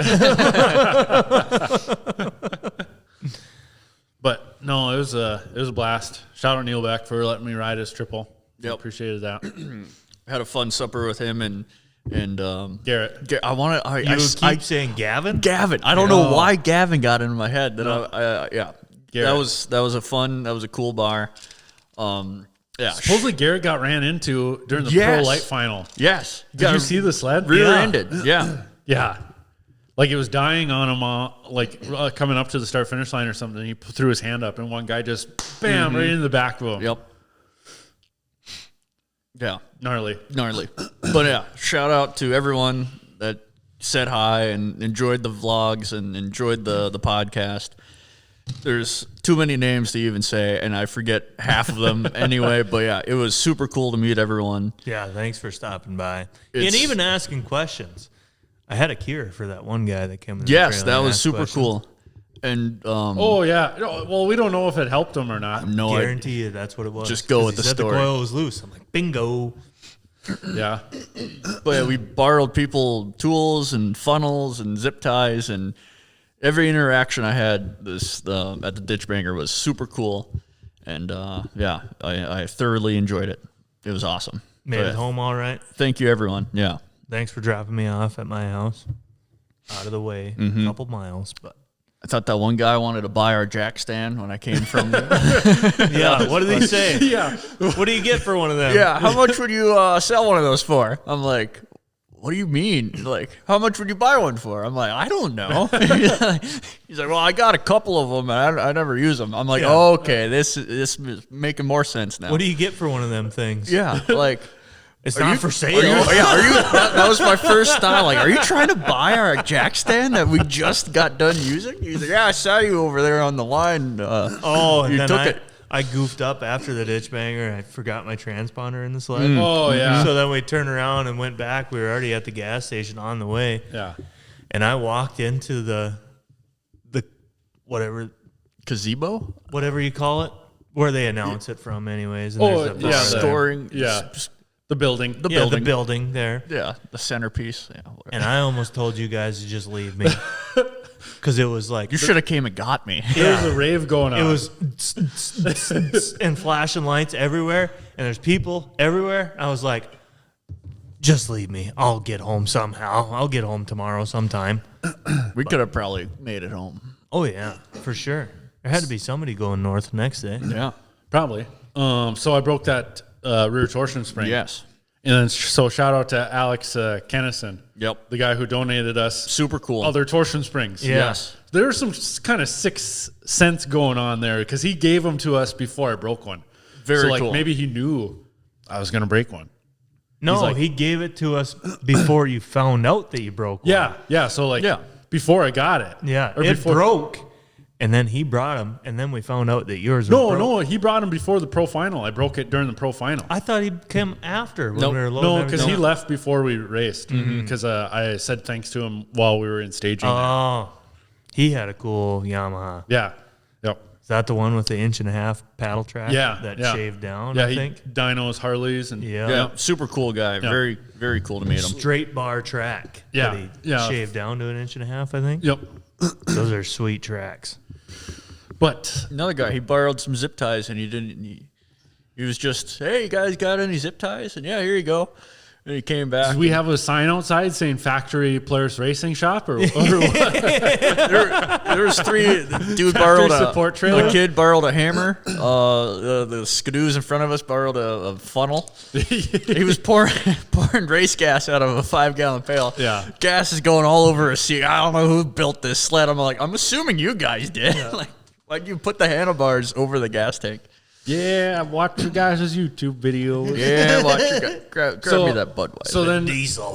But no, it was a blast. Shout out Neil Beck for letting me ride his triple. Yep. Appreciated that. Had a fun supper with him and Garrett. I want to. You keep saying Gavin? Gavin. I don't know why Gavin got into my head. Garrett. That was a cool bar. Supposedly Garrett got ran into during the Yes. pro light final. Yes. Did you see the sled? Rear-ended. Yeah. Yeah. Like it was dying on him, coming up to the start finish line or something. He threw his hand up, and one guy just bam right into the back of him. Yep. Yeah. Gnarly. But yeah, shout out to everyone that said hi and enjoyed the vlogs and enjoyed the podcast. There's too many names to even say, and I forget half of them anyway. But yeah, it was super cool to meet everyone. Yeah, thanks for stopping by. It's- And even asking questions. I had a cure for that one guy that came in the Yes, trailer that and was asked super questions. cool. And Oh yeah. No, well, we don't know if it helped him or not. no, Guarantee you that's what it was. Just go 'Cause with he the said story. The coil was loose. I'm like, bingo. Yeah. but yeah, we borrowed people tools and funnels and zip ties, and every interaction I had at the DitchBanger was super cool. And I thoroughly enjoyed it. It was awesome. Made But it home all right. Thank you, everyone. Yeah. Thanks for dropping me off at my house. Out of the way, a couple miles, but I thought that one guy wanted to buy our jack stand when I came from. yeah. What did he say? Yeah. What do you get for one of them? Yeah, how much would you sell one of those for? I'm like, what do you mean? Like, how much would you buy one for? I'm like, I don't know. He's like, well, I got a couple of them, and I never use them. I'm like, Yeah. oh, okay, this is making more sense now. What do you get for one of them things? Yeah, like. It's Are not you- for Are sale. you, that was my first thought. Like, are you trying to buy our jack stand that we just got done using? He's like, yeah, I saw you over there on the line. Oh, and you then took it. I goofed up after the DitchBanger. I forgot my transponder in the sled. Oh yeah. So then we turned around and went back. We were already at the gas station on the way. Yeah. And I walked into the whatever Gazebo? you call it, where they announce it from anyways. And Oh, there's a- yeah, the- Storing. Yeah. The building. The yeah, building. the building there. Yeah, the centerpiece. Yeah, whatever. And I almost told you guys to just leave me. Because it was like, You should have came and got me. There was a rave going on. it was and flashing lights everywhere, and there's people everywhere. I was like, just leave me. I'll get home somehow. I'll get home tomorrow sometime. We could have probably made it home. Oh, yeah, for sure. There had to be somebody going north next day. Yeah. probably. So I broke that rear torsion spring. Yes. And then, so shout out to Alex Kennison. Yep. The guy who donated us Super cool. other torsion springs. Yeah. Yes. There's some kind of sixth sense going on there because he gave them to us before I broke one. Very so like cool. maybe he knew I was going to break one. No, He's like- he gave it to us before you found out that you broke one. Yeah. Yeah. So like Yeah. before I got it. Yeah, Or it before, broke, and then he brought them, and then we found out that yours was No, broke. no. He brought him before the pro final. I broke it during the pro final. I thought he came after when Nope. we were loading No, because he everything. left before we raced. Because I said thanks to him while we were in staging. there. Oh, he had a cool Yamaha. Yeah. Yep. Is that the one with the 1.5-inch paddle track? Yeah. that yeah. shaved down. Yeah. I He think dynos, Harleys, and Yeah. Yeah. Super cool guy. Very, very cool to meet him. straight bar track. Yeah, that he yeah. shaved down to 1.5 inches. I think. Yep. Those are sweet tracks. But Another guy, he borrowed some zip ties, and he was just, hey, you guys got any zip ties? And yeah, here you go. And he came back. do we have a sign outside saying Factory Players Racing Shop or what? There was three. The dude borrowed support trailer? The kid borrowed a hammer. The skidoos in front of us borrowed a funnel. He was pouring race gas out of a 5-gallon pail. Yeah. Gas is going all over a seat. I don't know who built this sled. I'm assuming you guys did. Like, why'd you put the handlebars over the gas tank? Yeah, I watched your guys' YouTube videos. Yeah, watch your guy. Grab me that Budweiser. So then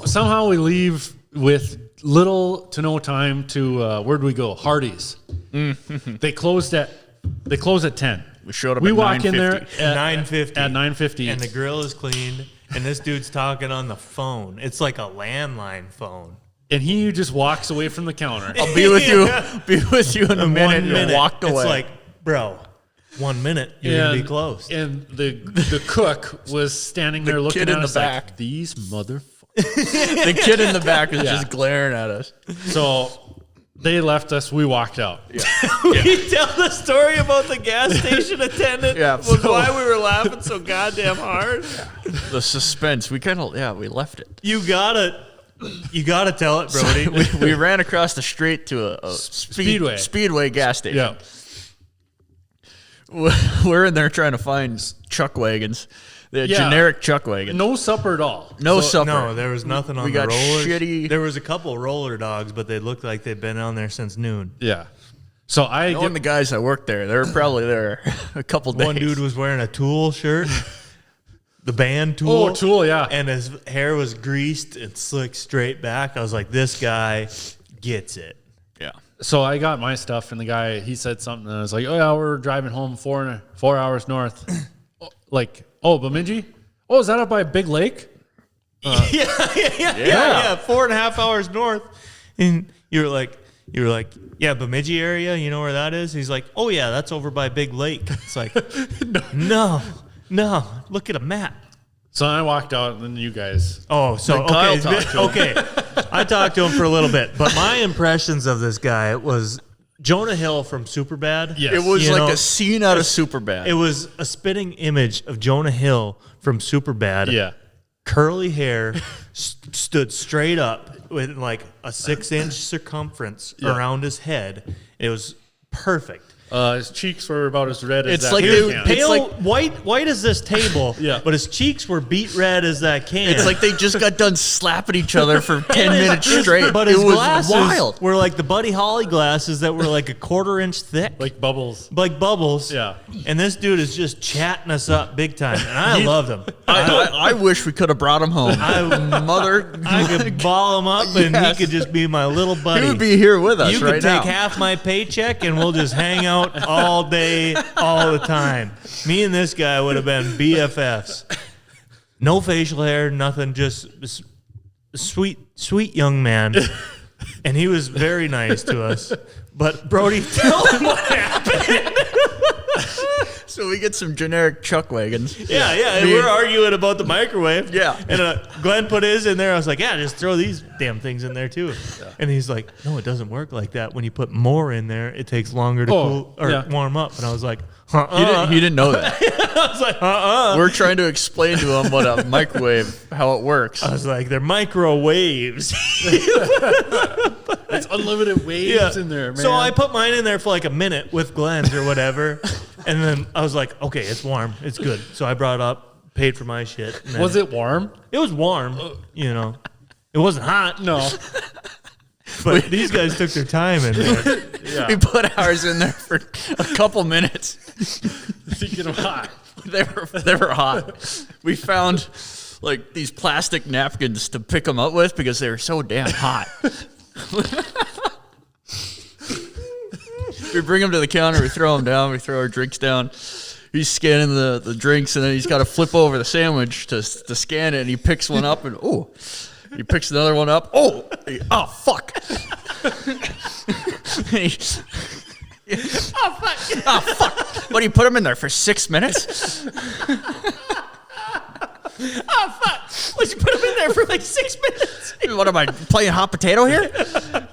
somehow we leave with little to no time to where'd we go? Hardee's. They close at 10. we showed up. We at walk in there 9:50. at 9:50. At 9:50. And the grill is cleaned, and this dude's talking on the phone. It's like a landline phone. And he just walks away from the counter. I'll be with you. Be with you in a minute. 1 minute. And walked away. It's like, bro, 1 minute, you're going to be close. And the cook was standing there looking kid at in us the like, back. these motherfuckers. The kid in the back was just glaring at us. So they left us. We walked out. You tell the story about the gas station attendant Yeah, was so- why we were laughing so goddamn hard. The suspense. We we left it. You gotta tell it, Brody. We ran across the street to a Speedway gas station. Yeah. We're in there trying to find chuck wagons. The generic chuck wagons. No supper at all. No supper. No, there was nothing on We the got rollers. shitty- There was a couple roller dogs, but they looked like they'd been on there since noon. Yeah. So I Knowing the guys that worked there, they were probably there a couple days. One dude was wearing a Tool shirt, the band Tool. Oh, Tool, yeah. And his hair was greased and slicked straight back. I was like, this guy gets it. Yeah. So I got my stuff, and the guy, he said something, and I was like, oh, yeah, we're driving home 4 hours north. Bemidji? Oh, is that up by Big Lake? Yeah. 4.5 hours north. And you were like, yeah, Bemidji area, you know where that is? He's like, oh, yeah, that's over by Big Lake. It's like, no, look at a map. So I walked out, and then you guys. Oh, so, Then Kyle okay. talked to him. Okay. I talked to him for a little bit, but my impressions of this guy was Jonah Hill from Superbad. Yes. It was You like know, a scene out of Superbad. It was a spitting image of Jonah Hill from Superbad. Yeah. Curly hair, stood straight up with like a 6-inch circumference around his head. It was perfect. His cheeks were about as red as It's that like beer they- can. It's Pale, like- white as this table, Yeah. but his cheeks were beat red as that can. It's like they just got done slapping each other for 10 minutes straight. But it his was glasses wild. were like the Buddy Holly glasses that were like a 1/4 inch thick. Like bubbles. Like bubbles. Yeah. And this dude is just chatting us up big time. And I loved him. I wish we could have brought him home. I could ball him up and Yes. he could just be my little buddy. He would be here with us You right could take now. half my paycheck and we'll just hang out all day, all the time. Me and this guy would have been BFFs. No facial hair, nothing, just sweet young man. And he was very nice to us. But Brody, tell him what happened. So we get some generic chuck wagons. Yeah. And we're arguing about the microwave. Yeah. And Glenn put his in there. I was like, yeah, just throw these damn things in there too. And he's like, no, it doesn't work like that. When you put more in there, it takes longer to cool or warm up. And I was like, He didn't know that. I was like, We're trying to explain to him what a microwave, how it works. I was like, they're microwaves. It's unlimited waves in there, man. So I put mine in there for like a minute with Glenn's or whatever. And then I was like, okay, it's warm. It's good. So I brought it up, paid for my shit. And then Was it warm? It was warm, you know. It wasn't hot. No. But these guys took their time in there. Yeah. We put ours in there for a couple minutes. Thinking of hot. They were hot. We found like these plastic napkins to pick them up with because they were so damn hot. We bring them to the counter, we throw them down, we throw our drinks down. He's scanning the drinks, and then he's got to flip over the sandwich to scan it, and he picks one up, and he picks another one up. Fuck. Fuck. What, do you put them in there for 6 minutes? What, you put them in there for like 6 minutes? What am I, playing hot potato here?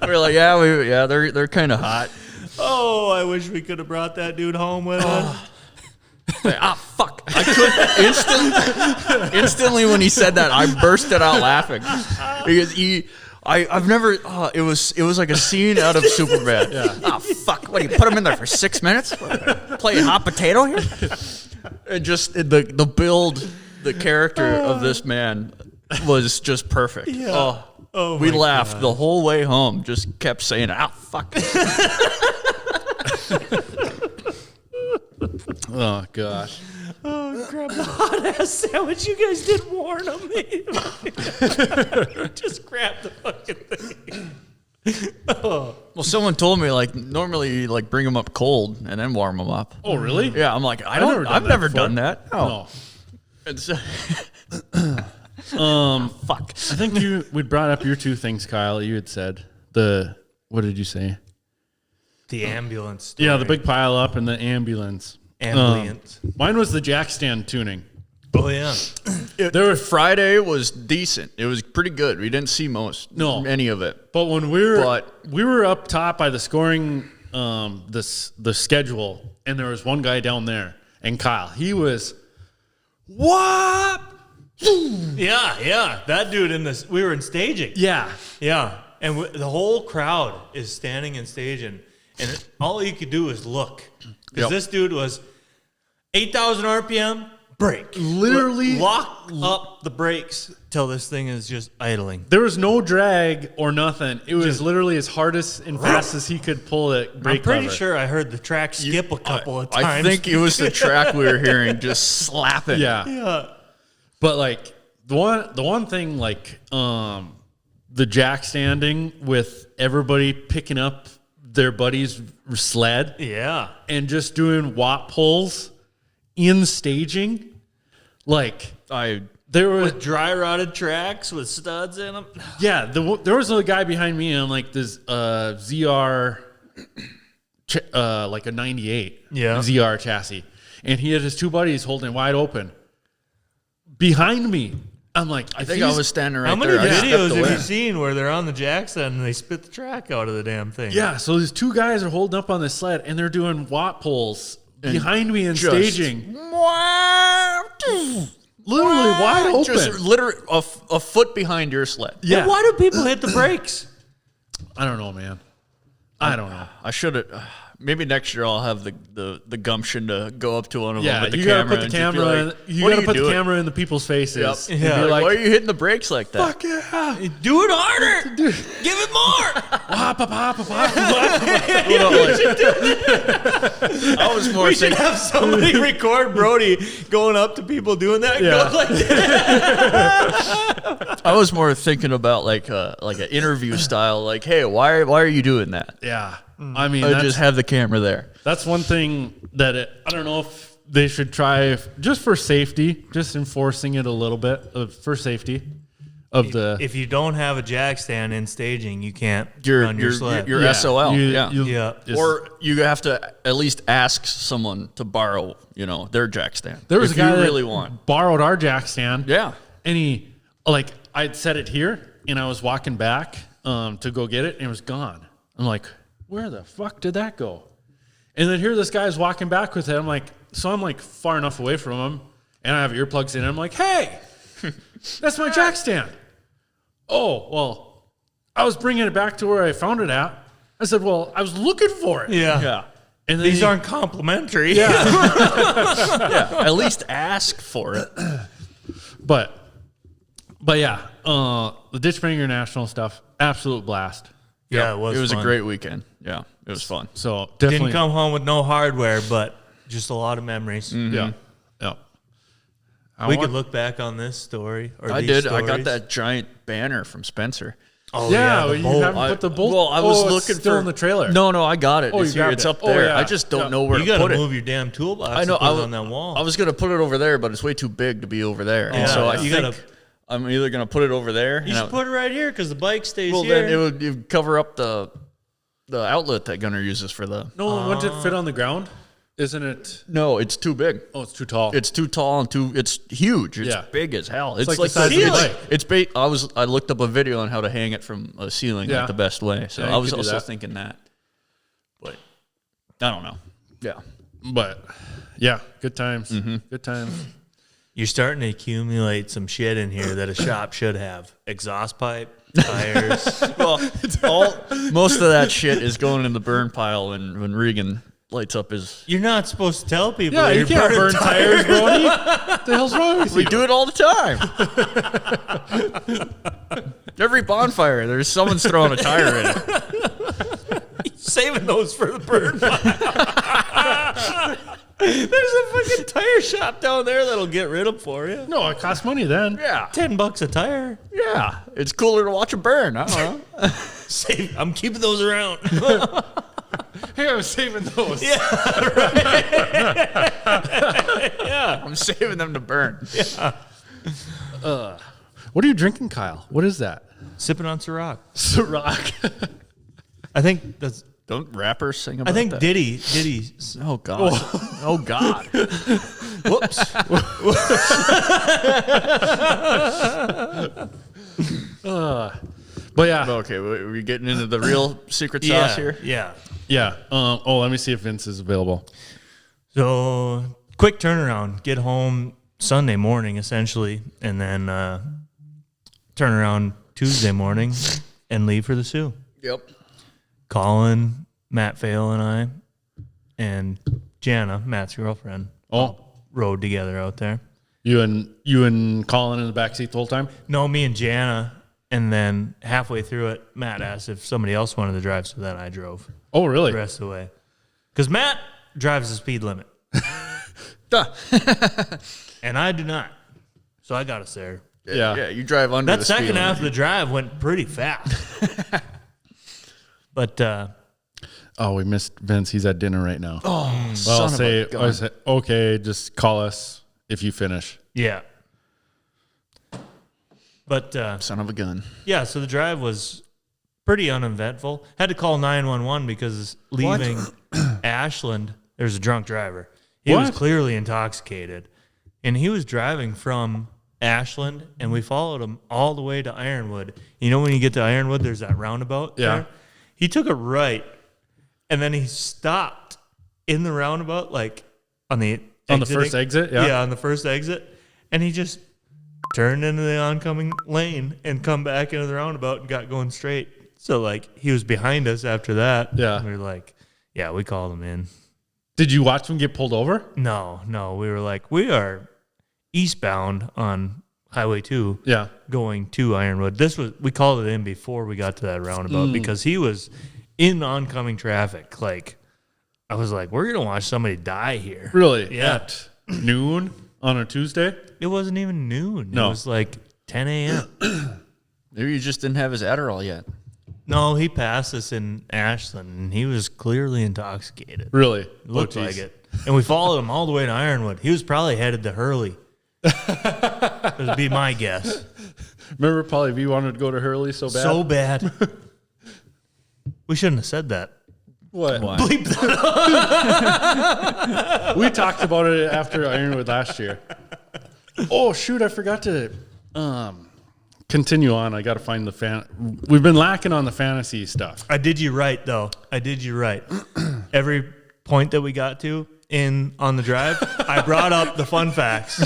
We're like, yeah, they're kind of hot. Oh, I wish we could have brought that dude home with us. Like, fuck! I couldn't instantly when he said that, I bursted out laughing because I've never. It was like a scene out of Superman. Yeah. Fuck! What do you put him in there for 6 minutes? Playing hot potato here? And just the build, the character of this man was just perfect. Yeah. Oh, we my laughed God. the whole way home. Just kept saying, fuck. Oh gosh. Oh, grab the hot ass sandwich. You guys didn't warn him. Just grab the fucking thing. Well, someone told me like normally you like bring them up cold and then warm them up. Oh really? Yeah, I'm like I've that never before. done that. No. And so, Fuck. I think we'd brought up your two things, Kyle. You had said what did you say? The ambulance. Story. Yeah, the big pile up and the ambulance. ambulance. Mine was the jack stand tuning. Oh yeah. Friday was decent. It was pretty good. We didn't see any of it. But when we were up top by the scoring the schedule, and there was one guy down there, and Kyle, he was what? Yeah. That dude we were in staging. Yeah. Yeah. And the whole crowd is standing and staging, and all you could do is look. Because this dude was 8,000 RPM, brake. Literally lock up the brakes till this thing is just idling. There was no drag or nothing. It was literally as hard and fast as he could pull it. I'm pretty sure I heard the track skip a couple of times. I think it was the track we were hearing just slapping. Yeah. But like the one thing, like the jack standing with everybody picking up their buddy's sled, and just doing watt pulls in staging, like there were with dry rotted tracks with studs in them. Yeah, there was a guy behind me on like this ZR, like a '98 ZR chassis, and he had his two buddies holding it wide open behind me. I'm like, I think I was standing right there. How many I videos stepped have away. you seen where they're on the jackson and they spit the track out of the damn thing? Yeah, so these two guys are holding up on this sled and they're doing watt pulls behind me and staging. Literally wide open. Just literally a foot behind your sled. Yeah. And why do people hit the brakes? I don't know, man. I don't know. I should have. Maybe next year I'll have the gumption to go up to one of them with the you camera. gotta put the camera. You gotta put the camera in the people's faces. Yep. And be like, why are you hitting the brakes like that? fuck yeah. Do it harder. Give it more. I was more We should thinking. have somebody record Brody going up to people doing that. And Yeah. go like that. I was more thinking about like an interview style. Like, hey, why are you doing that? Yeah. I mean, I just have the camera there. that's one thing that I don't know if they should try just for safety, just enforcing it a little bit for safety of the. If you don't have a jack stand in staging, you can't run your sled. You're SOL. You- Yeah. Or you have to at least ask someone to borrow, their jack stand. There was if a guy you that really want. borrowed our jack stand. Yeah. And he, like, I'd set it here and I was walking back to go get it and it was gone. I'm like, where the fuck did that go? And then here this guy's walking back with it. I'm like far enough away from him and I have earplugs in and I'm like, hey, that's my jack stand. Oh, well, I was bringing it back to where I found it at. I said, well, I was looking for it. Yeah. And then These aren't complimentary. Yeah. At least ask for it. But yeah, the DitchBanger National stuff, absolute blast. Yeah, It was fun. a great weekend. Yeah, it was fun. So definitely. Didn't come home with no hardware, but just a lot of memories. Yeah. Yeah. We could look back on this story. Or I these did. I got stories. that giant banner from Spencer. Oh, Yeah, the you bolt. haven't put the bolt. Well, I was it's looking still for in the trailer. No, I got it. Oh, It's you here. grabbed It's it. up Oh, there. yeah. I just don't Yeah. know where You to got put to it. move your damn toolbox. I know. And put it on that wall. I was gonna put it over there, but it's way too big to be over there. Yeah, And so I you think gotta- I'm either gonna put it over there. You should put it right here because the bike stays Well, here. then it would cover up the outlet that Gunner uses for the. No, wouldn't it fit on the ground? Isn't it? No, it's too big. Oh, it's too tall. It's too tall and it's huge. It's big as hell. It's like like the size of the bike. It's big. I looked up a video on how to hang it from a ceiling like the best way. So Yeah, you I was could do also that. thinking that, but I don't know. Yeah. But yeah, good times. Good times. You're starting to accumulate some shit in here that a shop should have. Exhaust pipe, tires. Well, most of that shit is going in the burn pile when Regan lights up his. You're not supposed to tell people Yeah, that you you're can't burn burning tires, Brody. What the hell's wrong with We you? do it all the time. Every bonfire, there's someone's throwing a tire in it. Saving those for the burn pile. There's a fucking tire shop down there that'll get rid of them for you. No, it costs money then. Yeah, $10 a tire. yeah. It's cooler to watch a burn. I don't know. I'm keeping those around. Hey, I'm saving those. I'm saving them to burn. What are you drinking, Kyle? What is that? Sipping on Ciroc. Ciroc. I think that's. Don't rappers sing about I think that? Diddy. Oh God. Oh God. Whoops. But yeah, Okay, we're getting into the real secret sauce here. Yeah. yeah. Let me see if Vince is available. So quick turnaround. Get home Sunday morning, essentially, and then turn around Tuesday morning and leave for the Sioux. Yep. Colin, Matt Fail, and I, and Jana, Matt's girlfriend, Oh, rode together out there. you and Colin in the backseat the whole time? No, me and Jana, and then halfway through it, Matt asked if somebody else wanted to drive, so then I drove Oh, really? the rest of the way. Because Matt drives the speed limit, Duh. and I do not. So I got us there. Yeah. Yeah, you drive under That the speed second half of limit. the drive went pretty fast. But Oh, we missed Vince. He's at dinner right now. Oh, well, son I'll of a say, gun. okay, just call us if you finish. yeah. But Son of a gun. yeah, so the drive was pretty uneventful. Had to call 911 because leaving Ashland, there's a drunk driver. He was What? clearly intoxicated. And he was driving from Ashland, and we followed him all the way to Ironwood. You know when you get to Ironwood, there's that roundabout Yeah. there? He took a right, and then he stopped in the roundabout, like on the first exit? Yeah. Yeah, on the first exit. And he just turned into the oncoming lane and come back into the roundabout and got going straight. So, like, he was behind us after that. Yeah. We were like, yeah, we called him in. Did you watch him get pulled over? No. We were like, we are eastbound on Highway 2 Yeah. going to Ironwood. We called it in before we got to that roundabout because he was in oncoming traffic. Like, I was like, we're going to watch somebody die here. Really? Yeah. At noon on a Tuesday? It wasn't even noon. No. It was like 10 a.m. Maybe you just didn't have his Adderall yet. No, he passed us in Ashland, and he was clearly intoxicated. Really? Looked Oh, like geez. it. And we followed him all the way to Ironwood. He was probably headed to Hurley. That would be my guess. Remember, probably if you wanted to go to Hurley so bad? So bad. We shouldn't have said that. What? Bleep that. We talked about it after Ironwood last year. Oh, shoot. I forgot to continue on. I got to find the We've been lacking on the fantasy stuff. I did you right, though. I did you right. Every point that we got to on the drive, I brought up the fun facts.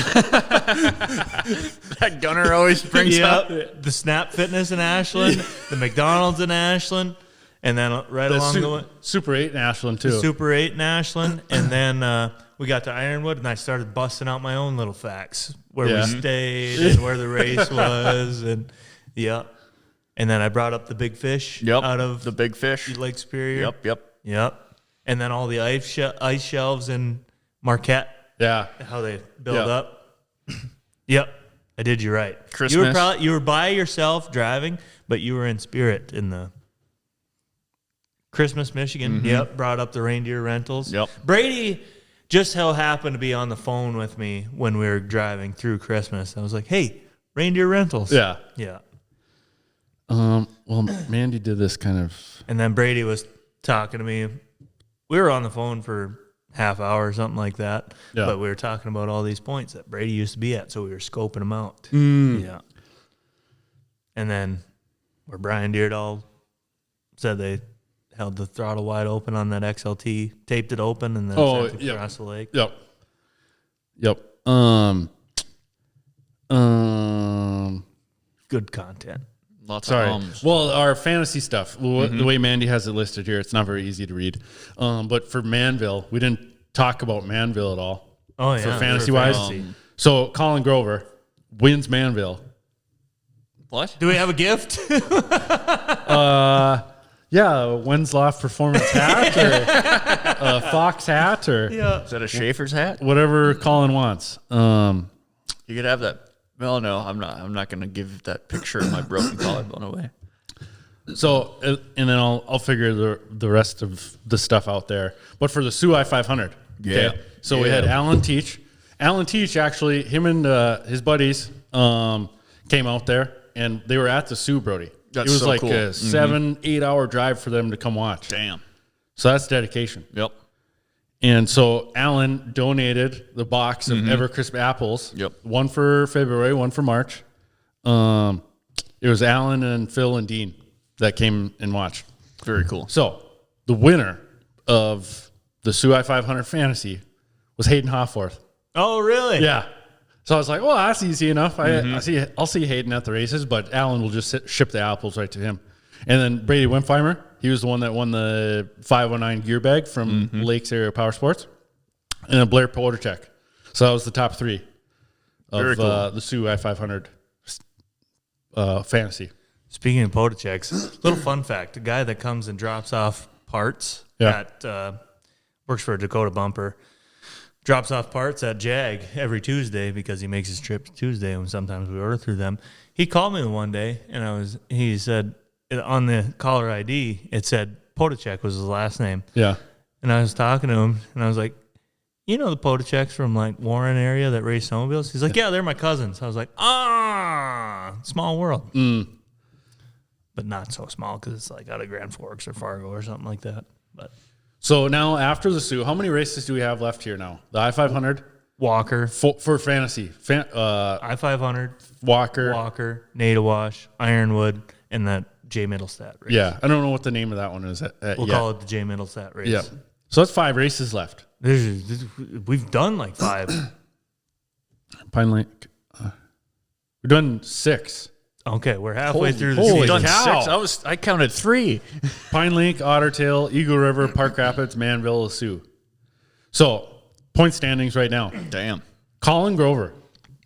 That Gunner always brings up. Yep. The Snap Fitness in Ashland, the McDonald's in Ashland, and then right along the way, Super 8 in Ashland, too. Super 8 in Ashland, and then we got to Ironwood, and I started busting out my own little facts, where Yeah. we stayed and where the race was, and and then I brought up the big fish out of the big fish. Lake Superior. Yep. And then all the ice shelves in Marquette, Yeah. how they build Yeah. up. Yep, I did you right. Christmas. You were by yourself driving, but you were in spirit in the Christmas, Michigan. Yep, brought up the reindeer rentals. Yep. Brady just so happened to be on the phone with me when we were driving through Christmas. I was like, hey, reindeer rentals. Yeah. Yeah. Well, Mandy did this kind of. And then Brady was talking to me. We were on the phone for half hour or something like that. Yeah. But we were talking about all these points that Brady used to be at, so we were scoping them out. Yeah. And then where Brian Deerdahl said they held the throttle wide open on that XLT, taped it open, and then sent it across the lake. Yep. Good content. Lots Sorry. of ums. Well, our fantasy stuff, the way Mandy has it listed here, it's not very easy to read. But for Manville, we didn't talk about Manville at all. Oh, yeah. For fantasy-wise. So Colin Grover wins Manville. What? Do we have a gift? Yeah, a Wensloff Performance hat or a Fox hat or Is that a Schaefer's hat? whatever Colin wants. You could have that. Well, no, I'm not. I'm not going to give that picture of my broken collarbone away. So, and then I'll figure the rest of the stuff out there. But for the Soo I-500, Yeah. So we had Alan Teach. Alan Teach, actually, him and his buddies came out there, and they were at the Soo, Brody. That's it was so like cool. a 7-8 hour drive for them to come watch. Damn. So that's dedication. Yep. And so Alan donated the box of Evercrisp apples. Yep. One for February, one for March. It was Alan and Phil and Dean that came and watched. Very cool. So the winner of the Soo I-500 Fantasy was Hayden Hawforth. Oh, really? Yeah. So I was like, well, that's easy enough. I'll see Hayden at the races, but Alan will just ship the apples right to him. And then Brady Wimpheimer, he was the one that won the 509 gear bag from Lakes Area Power Sports. And then Blair Poderchek. So that was the top three of the Soo I-500 Fantasy. Speaking of Podacheks, little fun fact: the guy that comes and drops off parts at works for a Dakota Bumper, drops off parts at Jag every Tuesday because he makes his trip Tuesday, and sometimes we order through them. He called me one day, and he said on the caller ID it said Podachek was his last name. Yeah. And I was talking to him, and I was like, "You know the Podacheks from like Warren area that race snowmobiles?" He's like, "Yeah, they're my cousins." I was like, small world." But not so small because it's like out of Grand Forks or Fargo or something like that. But So now after the Soo, how many races do we have left here now? The I-500 Walker, for fantasy. I-500, Walker. Nadawash, Ironwood, and that J Middlestat race. Yeah. I don't know what the name of that one is. We'll call it the J Middlestat race. Yeah. So that's 5 races left. We've done like 5. Pine Lake. We've done 6. Okay, we're halfway through the holy season. Done cow. 6. I counted 3. Pine Lake, Otter Tail, Eagle River, Park Rapids, Manville, Soo. So, point standings right now. Damn. Colin Grover.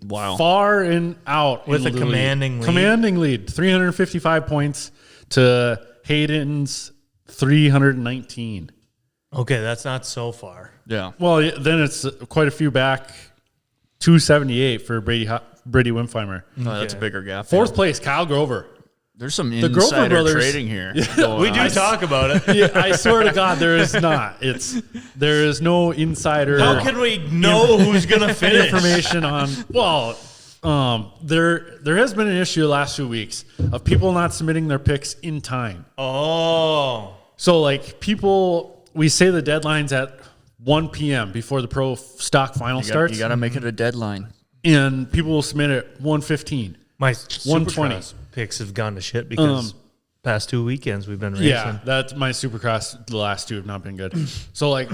Wow. Far and out. With in a the commanding lead. Commanding lead. 355 points to Hayden's 319. Okay, that's not so far. Yeah. Well, then it's quite a few back. 278 for Brady Wimpheimer. No, that's a bigger gap. Fourth place, Kyle Grover. There's some Grover insider brothers- trading here. We do talk about it. Yeah, I swear to God, there is not. There is no insider. How can we know who's going to finish? information on? Well, there has been an issue the last few weeks of people not submitting their picks in time. Oh. So like we say the deadline's at 1 p.m. before the pro stock final starts, You got to make it a deadline. and people will submit at 1:15. My 120. Supercross picks have gone to shit because past 2 weekends we've been racing. Yeah, that's my Supercross. The last 2 have not been good. So like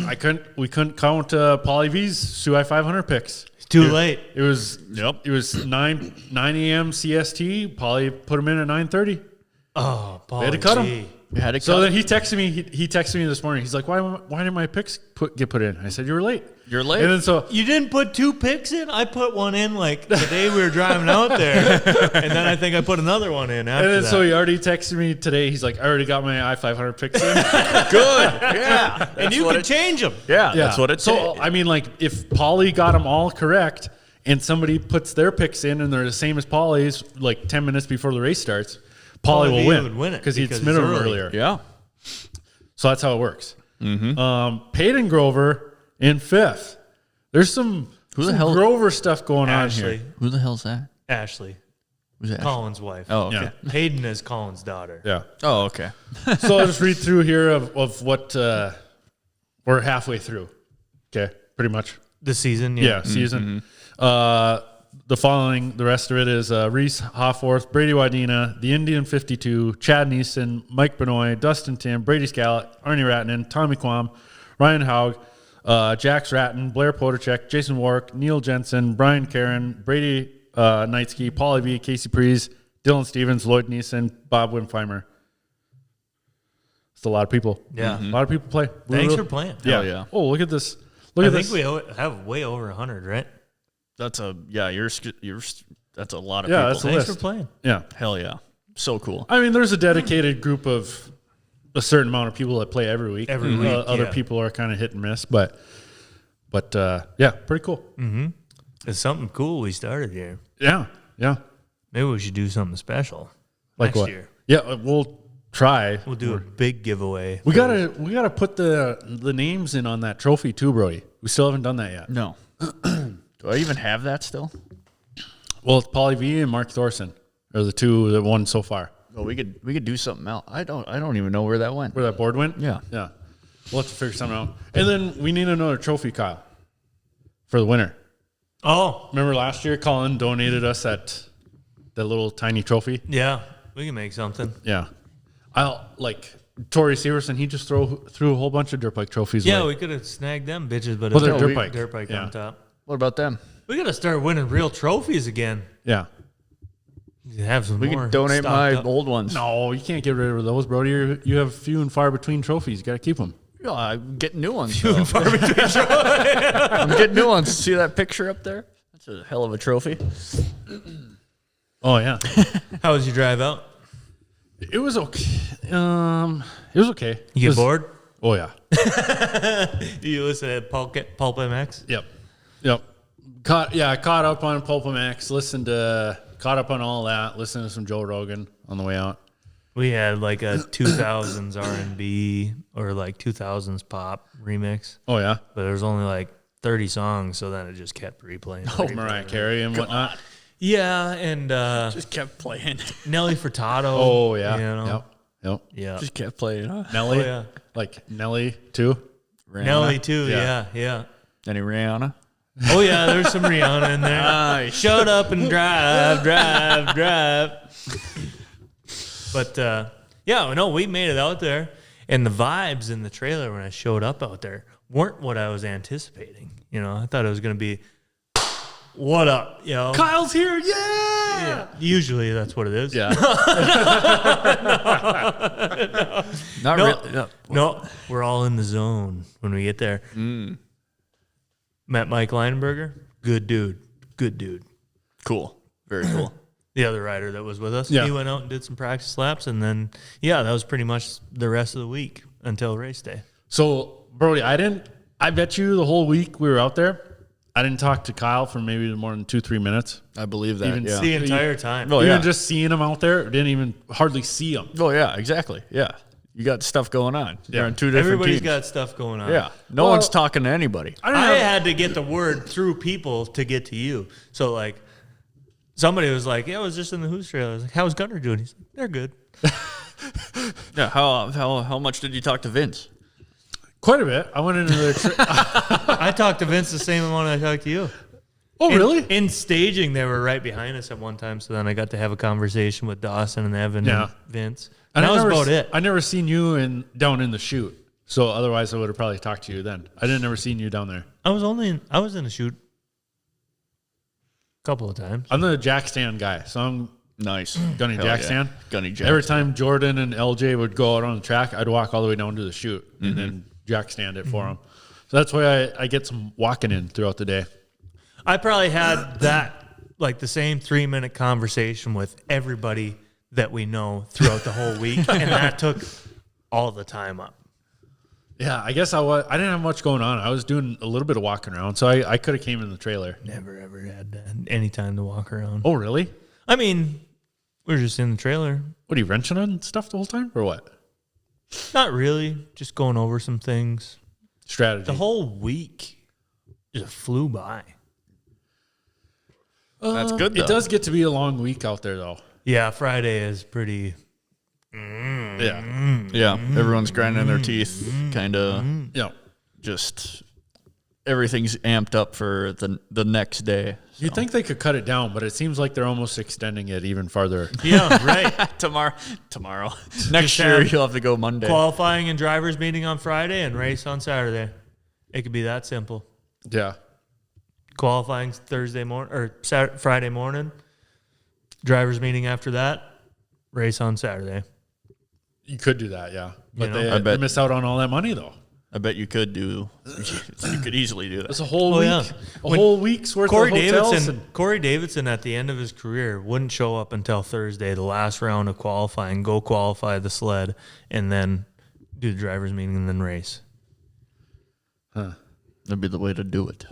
we couldn't count Pauly V's Soo I-500 picks. It's too late. It was 9 a.m. CST. Pauly put him in at 9:30. Oh, Paul. They had to cut him. You had to So cut. then he texted me. He texted me this morning. He's like, "Why didn't my picks get put in?" I said, "You were late." You're late. And then so You didn't put 2 picks in? I put one in like the day we were driving out there. And then I think I put another one in after and then that. so he already texted me today. He's like, "I already got my I-500 picks in." Good. Yeah. and you can change them. Yeah. That's what it's. So I mean, like, if Pauly got them all correct, and somebody puts their picks in, and they're the same as Pauly's, like 10 minutes before the race starts, Pauly will would win it because he'd because submitted it's them early. earlier. Yeah. So that's how it works. Peyton Grover in 5th. There's some Grover stuff going on Ashley. here. Who the hell's that? Ashley. Who's that? Colin's wife. Oh, okay. Yeah. Hayden is Colin's daughter. Yeah. Oh, okay. So I'll just read through here of what we're halfway through. Okay, pretty much. The season, Yeah, season. The rest of it is Reese Hoffworth, Brady Wadena, the Indian 52, Chad Neeson, Mike Benoit, Dustin Tim, Brady Scallett, Arnie Ratnan, Tommy Quam, Ryan Haug, Jax Ratton, Blair Pottercheck, Jason Warwick, Neil Jensen, Brian Karen, Brady Knightsky, Paulie V, Casey Prees, Dylan Stevens, Lloyd Neeson, Bob Winfeimer. It's a lot of people. Yeah. A lot of people play. Thanks for playing. Yeah. Hell yeah. Oh, look at this. Look I at think this. we have way over 100, right? That's a that's a lot of Yeah, people. that's a Thanks list. for playing. Yeah. Hell yeah. So cool. I mean, there's a dedicated group of a certain amount of people that play every week. Every week, Other yeah. people are kind of hit and miss, but yeah, pretty cool. It's something cool we started here. Yeah. Yeah. Maybe we should do something special Like next what? year. Yeah, we'll try. We'll do a big giveaway. We gotta put the names in on that trophy too, Brody. We still haven't done that yet. No. Do I even have that still? Well, it's Paulie V and Mark Thorson are the two that won so far. Well, we could do something else. I don't even know where that went. Where that board went? Yeah. Yeah. We'll have to figure something out. And then we need another trophy, Kyle, for the winner. Oh, Remember last year, Colin donated us that little tiny trophy? yeah. We can make something. Yeah. Tori Severson, he just threw a whole bunch of dirt bike trophies Yeah, away. we could have snagged them bitches, but Well, they're it's dirt bike. Dirt bike Yeah. on top. What about them? We got to start winning real trophies again. Yeah. You have some We more. could donate stocked my up. old ones. No, you can't get rid of those, Brody. You have few and far between trophies. You got to keep them. Yeah, I'm getting new ones. I'm getting new ones. See that picture up there? That's a hell of a trophy. Oh, yeah. How was your drive out? It was okay. It was okay. You get bored? Oh, yeah. You listen to Pulp MX? Yep. I caught up on Pulpamax, caught up on all that, listened to some Joe Rogan on the way out. We had like a 2000s R&B or like 2000s pop remix, Oh, yeah. but there was only like 30 songs, so then it just kept replaying. Oh, Mariah Carey and whatnot. Yeah, and Just kept playing. Nelly Furtado. Oh, yeah. You know? Yep. Yeah. Just kept playing. Huh? Nelly. Oh, yeah. Like Nelly, too. Rihanna. Nelly too, Yeah. yeah. Any Rihanna? Oh yeah, there's some Rihanna in there. Nice. Shut up and drive. But yeah, no, we made it out there, and the vibes in the trailer when I showed up out there weren't what I was anticipating. You know, I thought it was gonna be, what up, yo? Kyle's here. Yeah. Usually that's what it is. Yeah. Not No. really. No. No, we're all in the zone when we get there. Met Mike Leinenberger. Good dude. Cool. Very cool. The other rider that was with us. Yeah. He went out and did some practice laps, and then, yeah, that was pretty much the rest of the week until race day. So, Brody, I bet you the whole week we were out there, I didn't talk to Kyle for maybe more than 2-3 minutes. I believe that. Even Yeah. The entire time. Oh, Even yeah. just seeing him out there, didn't even hardly see him. Oh, yeah, exactly. Yeah. You got stuff going on. You're on two different Everybody's teams. got stuff going on. Yeah. No Well- one's talking to anybody. I had to get the word through people to get to you. So, like, somebody was like, yeah, I was just in the Who's trailer. I was like, how's Gunner doing? He's like, they're good. Yeah. How much did you talk to Vince? Quite a bit. I went into the I talked to Vince the same amount I talked to you. Oh, really? In staging, they were right behind us at one time. So then I got to have a conversation with Dawson and Evan Yeah. and Vince. And that was never about s- it. I never seen you down in the chute. So otherwise I would have probably talked to you then. I didn't ever seen you down there. I was in a shoot a couple of times. I'm the jack stand guy. So I'm Nice. gunny Hell jack yeah. stand. Gunny jack. Every time Jordan and LJ would go out on the track, I'd walk all the way down to the chute and then jack stand it for them. So that's why I get some walking in throughout the day. I probably had that, like, the same 3-minute conversation with everybody that we know throughout the whole week. And that took all the time up. Yeah, I guess I didn't have much going on. I was doing a little bit of walking around, so I could have came in the trailer. Never, ever had any time to walk around. Oh, really? I mean, we were just in the trailer. What, are you wrenching on stuff the whole time or what? Not really. Just going over some things. Strategy. The whole week just flew by. That's good, though. It does get to be a long week out there, though. Yeah, Friday is pretty. Yeah. Yeah. Everyone's grinding their teeth. Kind of Yeah. just everything's amped up for the next day. You'd think they could cut it down, but it seems like they're almost extending it even farther. Yeah, right. Tomorrow. Next year you'll have to go Monday. Qualifying and drivers meeting on Friday and race on Saturday. It could be that simple. Yeah. Qualifying Thursday morning or Friday morning. Drivers meeting after that. Race on Saturday. You could do that, yeah. But You know, they miss out on all that money, though. I bet you could easily do that. It's a whole week. yeah. A whole week's worth Corey of hotels. Davidson, Corey Davidson at the end of his career wouldn't show up until Thursday, the last round of qualifying, go qualify the sled, and then do the drivers meeting and then race. That'd be the way to do it.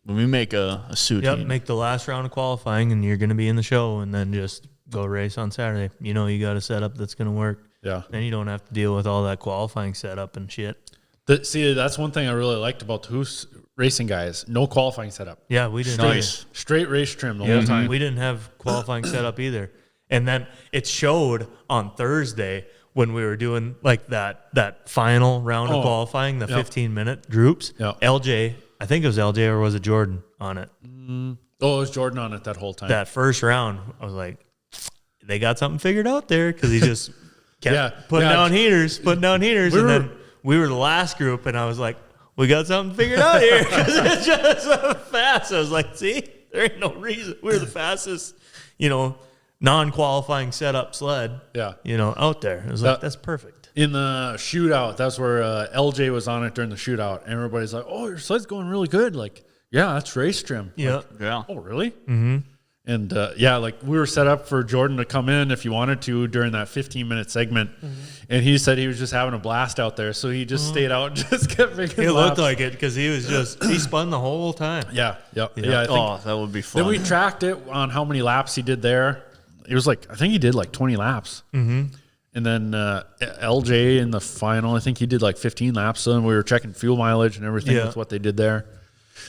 When we make a suit team. Make the last round of qualifying, and you're going to be in the show, and then just go race on Saturday. You know you got a setup that's going to work. Yeah. Then you don't have to deal with all that qualifying setup and shit. See, that's one thing I really liked about the Hoos racing guys. No qualifying setup. Yeah, we didn't. Nice. Straight race trim the whole time. We didn't have qualifying setup either. And then it showed on Thursday when we were doing like that final round of qualifying, the 15-minute groups. Yeah. LJ, I think it was LJ or was it Jordan on it? Oh, it was Jordan on it that whole time. That first round, I was like, they got something figured out there because he just kept putting down heaters. And then we were the last group, and I was like, we got something figured out here because it's just so fast. I was like, see, there ain't no reason. We're the fastest, non-qualifying setup sled, out there. It was like, that's perfect. In the shootout, that's where LJ was on it during the shootout. And everybody's like, oh, your sled's going really good. Like, yeah, that's race trim. Yeah. Like, Yeah. oh, really? Mm-hmm. And, like we were set up for Jordan to come in if you wanted to during that 15-minute segment. Mm-hmm. And he said he was just having a blast out there. So he just stayed out and just kept making It laps. looked like it because he spun the whole time. Yeah. I think That would be fun. then we tracked it on how many laps he did there. It was like, I think he did like 20 laps. Mm-hmm. And then LJ in the final, I think he did like 15 laps. So then we were checking fuel mileage and everything with what they did there.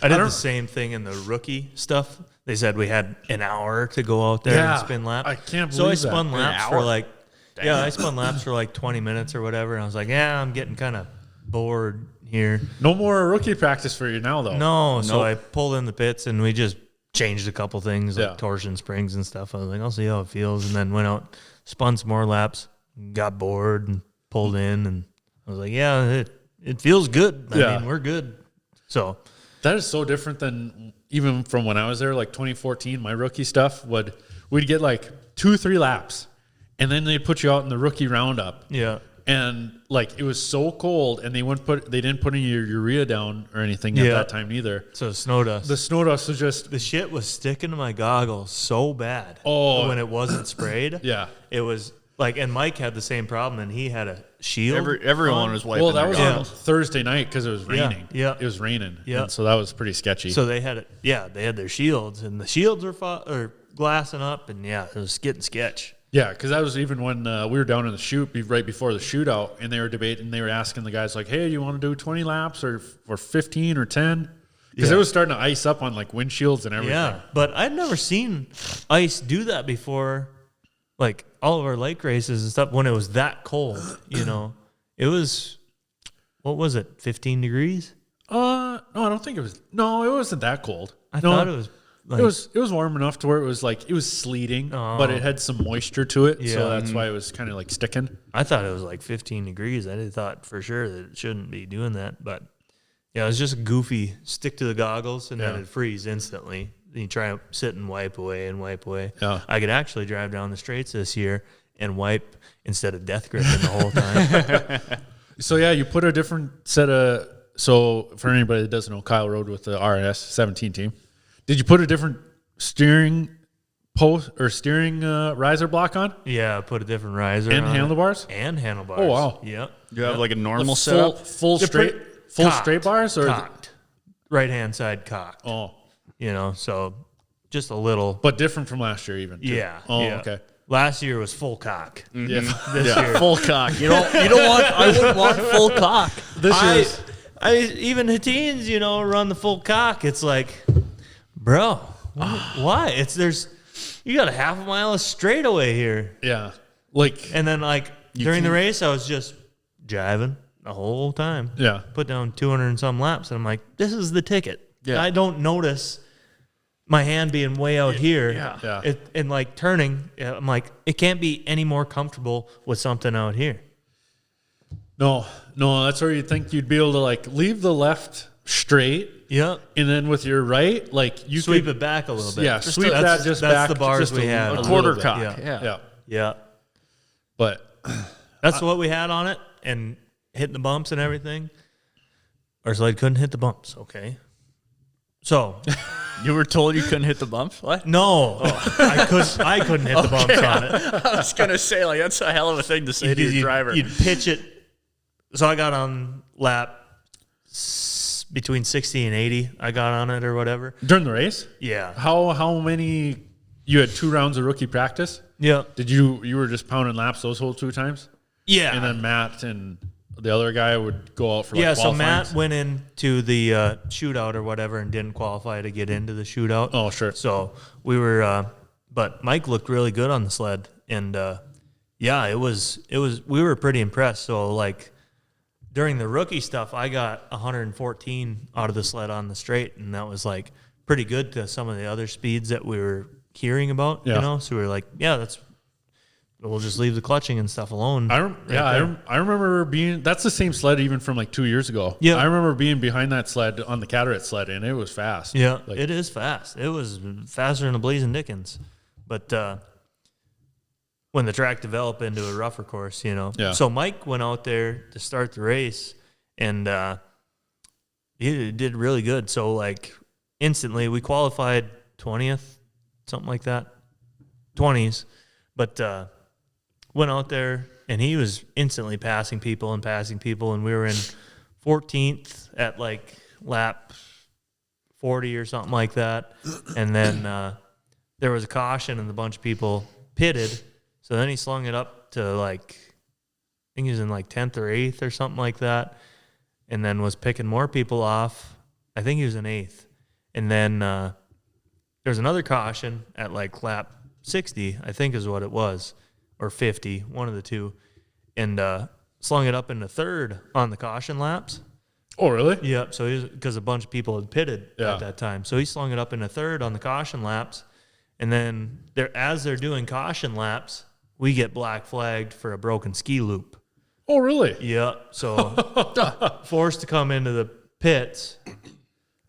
I did the same thing in the rookie stuff. They said we had an hour to go out there and spin laps. I can't believe So I that. spun An laps hour? for like, I spun laps for like 20 minutes or whatever. And I was like, I'm getting kind of bored here. No more rookie practice for you now, though. No, so I pulled in the pits and we just changed a couple things like Yeah. torsion springs and stuff. I was like, I'll see how it feels. And then went out, spun some more laps, got bored and pulled in. And I was like, it feels good. I mean, we're good. So That is so different than even from when I was there, like 2014, my rookie stuff we'd get like 2-3 laps and then they'd put you out in the rookie roundup. yeah. And like it was so cold and they didn't put any urea down or anything at that time either. So snow dust. The snow dust was just The shit was sticking to my goggles so bad. Oh. When it wasn't sprayed. Yeah. It was like, and Mike had the same problem, and he had a shield. Everyone was wiping well, that their was goggles. on Thursday night because it was raining. Yeah. It was raining. Yeah. And so that was pretty sketchy. So they had it. Yeah, they had their shields, and the shields were glassing up, and it was getting sketch. Yeah, because that was even when we were down in the chute right before the shootout, and they were debating. They were asking the guys like, "Hey, do you want to do 20 laps or 15 or 10?" Because it was starting to ice up on like windshields and everything. Yeah, but I'd never seen ice do that before. Like all of our lake races and stuff when it was that cold. It was, what was it, 15 degrees? No, I don't think it was. No, it wasn't that cold. I thought it was. Like, It was warm enough to where it was like it was sleeting, but it had some moisture to it, so that's why it was kind of like sticking. I thought it was like 15 degrees. I thought for sure that it shouldn't be doing that, but yeah, it was just goofy. Stick to the goggles and then it'd freeze instantly. Then you try to sit and wipe away. Yeah. I could actually drive down the straights this year and wipe instead of death gripping the whole time. So yeah, you put a different set of. So for anybody that doesn't know, Kyle rode with the RS 17 team. Did you put a different steering post or steering riser block on? Yeah, put a different riser And on handlebars? it. And handlebars. Oh, wow. Yep. You have like a normal full setup? full straight straight bars or cocked. Right hand side cocked. oh, So just a little. but different from last year even. Too. Yeah. Oh, yeah. okay. Last year was full cock. Yeah. This year. Full cock. You don't want. I wouldn't want full cock. This year's Even the teens, run the full cock. It's like, bro, why? You got a half a mile of straightaway here. yeah. Like And then during the race, I was just jiving. the whole time. Yeah. Put down 200 and some laps, and I'm like, this is the ticket. Yeah. I don't notice my hand being way out here. Yeah. And like turning, I'm like, it can't be any more comfortable with something out here. No, that's where you'd think you'd be able to like leave the left straight. Yep. And then with your right, like you Sweep could, it back a little bit. Yeah, sweep that's, that just that's back. the bars just we had. A little quarter bit. cock. Yeah. Yeah. Yeah. But That's what we had on it, and hitting the bumps and everything. Our sled couldn't hit the bumps. Okay. So You were told you couldn't hit the bumps? What? no, I couldn't hit the bumps on it. I was going to say, like, that's a hell of a thing to say to your driver. You'd pitch it. So I got on lap between 60 and 80. I got on it or whatever. during the race, Yeah. how many? You had 2 rounds of rookie practice. Yeah. Did you were just pounding laps those whole 2 times? Yeah. And then Matt and the other guy would go out for like yeah, so qualifying? Matt went into the shootout or whatever and didn't qualify to get into the shootout. Oh, sure. So we were, but Mike looked really good on the sled, and yeah, it was. We were pretty impressed. So like during the rookie stuff, I got 114 out of the sled on the straight, and that was like pretty good to some of the other speeds that we were hearing about. Yeah. You know, so we were like, yeah, we'll just leave the clutching and stuff alone. I remember being. That's the same sled even from like 2 years ago. Yeah. I remember being behind that sled on the Cataract sled, and it was fast. Yeah, Like, it is fast. It was faster than a blazing Dickens. But when the track developed into a rougher course, you know. Yeah. So Mike went out there to start the race, and he did really good. So, like, instantly we qualified 20th, something like that, 20s. But went out there, and he was instantly passing people, and we were in 14th at, like, lap 40 or something like that. And then there was a caution, and a bunch of people pitted. So then he slung it up to, like, I think he was in, like, 10th or 8th or something like that, and then was picking more people off. I think he was in 8th. And then there's another caution at, like, lap 60, I think is what it was, or 50, one of the two, and slung it up into 3rd on the caution laps. oh, really? Yep. So because a bunch of people had pitted at that time, so he slung it up into 3rd on the caution laps, and then as they're doing caution laps, we get black flagged for a broken ski loop. Oh, really? Yep. So forced to come into the pits.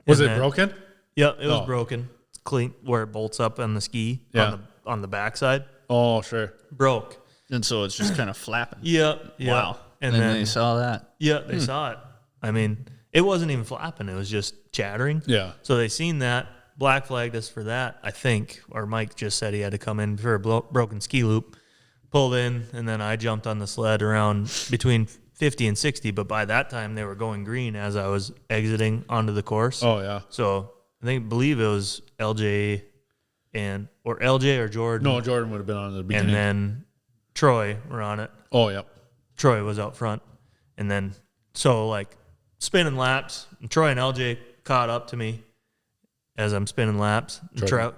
Was And it then- broken? Yep, it was Oh. broken. It's clean where it bolts up on the ski Yeah. on the backside. Oh, sure. Broke. And so it's just kind of flapping. Yep. Wow. And And then then they saw that. yeah, they saw it. I mean, it wasn't even flapping. It was just chattering. Yeah. So they seen that, black flagged us for that, I think. Or Mike just said he had to come in for a broken ski loop. Pulled in, and then I jumped on the sled around between 50 and 60. But by that time, they were going green as I was exiting onto the course. Oh, yeah. So believe it was LJ or Jordan. No, Jordan would have been on the beginning. And then Troy were on it. oh, yeah. Troy was out front. And then, so like spinning laps, and Troy and LJ caught up to me as I'm spinning laps. The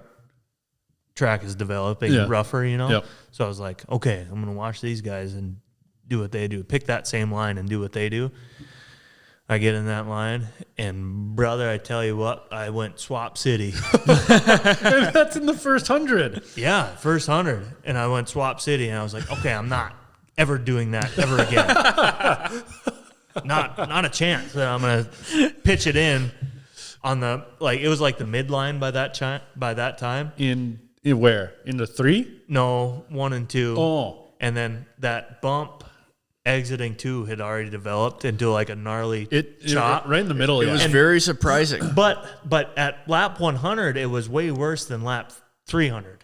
track is developing rougher, you know? Yep. So I was like, okay, I'm going to watch these guys and do what they do. Pick that same line and do what they do. I get in that line, and brother, I tell you what, I went swap city. That's in the first 100. Yeah, first 100. And I went swap city, and I was like, okay, I'm not ever doing that ever again. Not a chance that I'm going to pitch it in on the, like, it was like the midline by that time. In where? In the 3? No, 1 and 2. Oh. And then that bump exiting 2 had already developed into like a gnarly chop. Right in the middle. It was very surprising. But at lap 100, it was way worse than lap 300.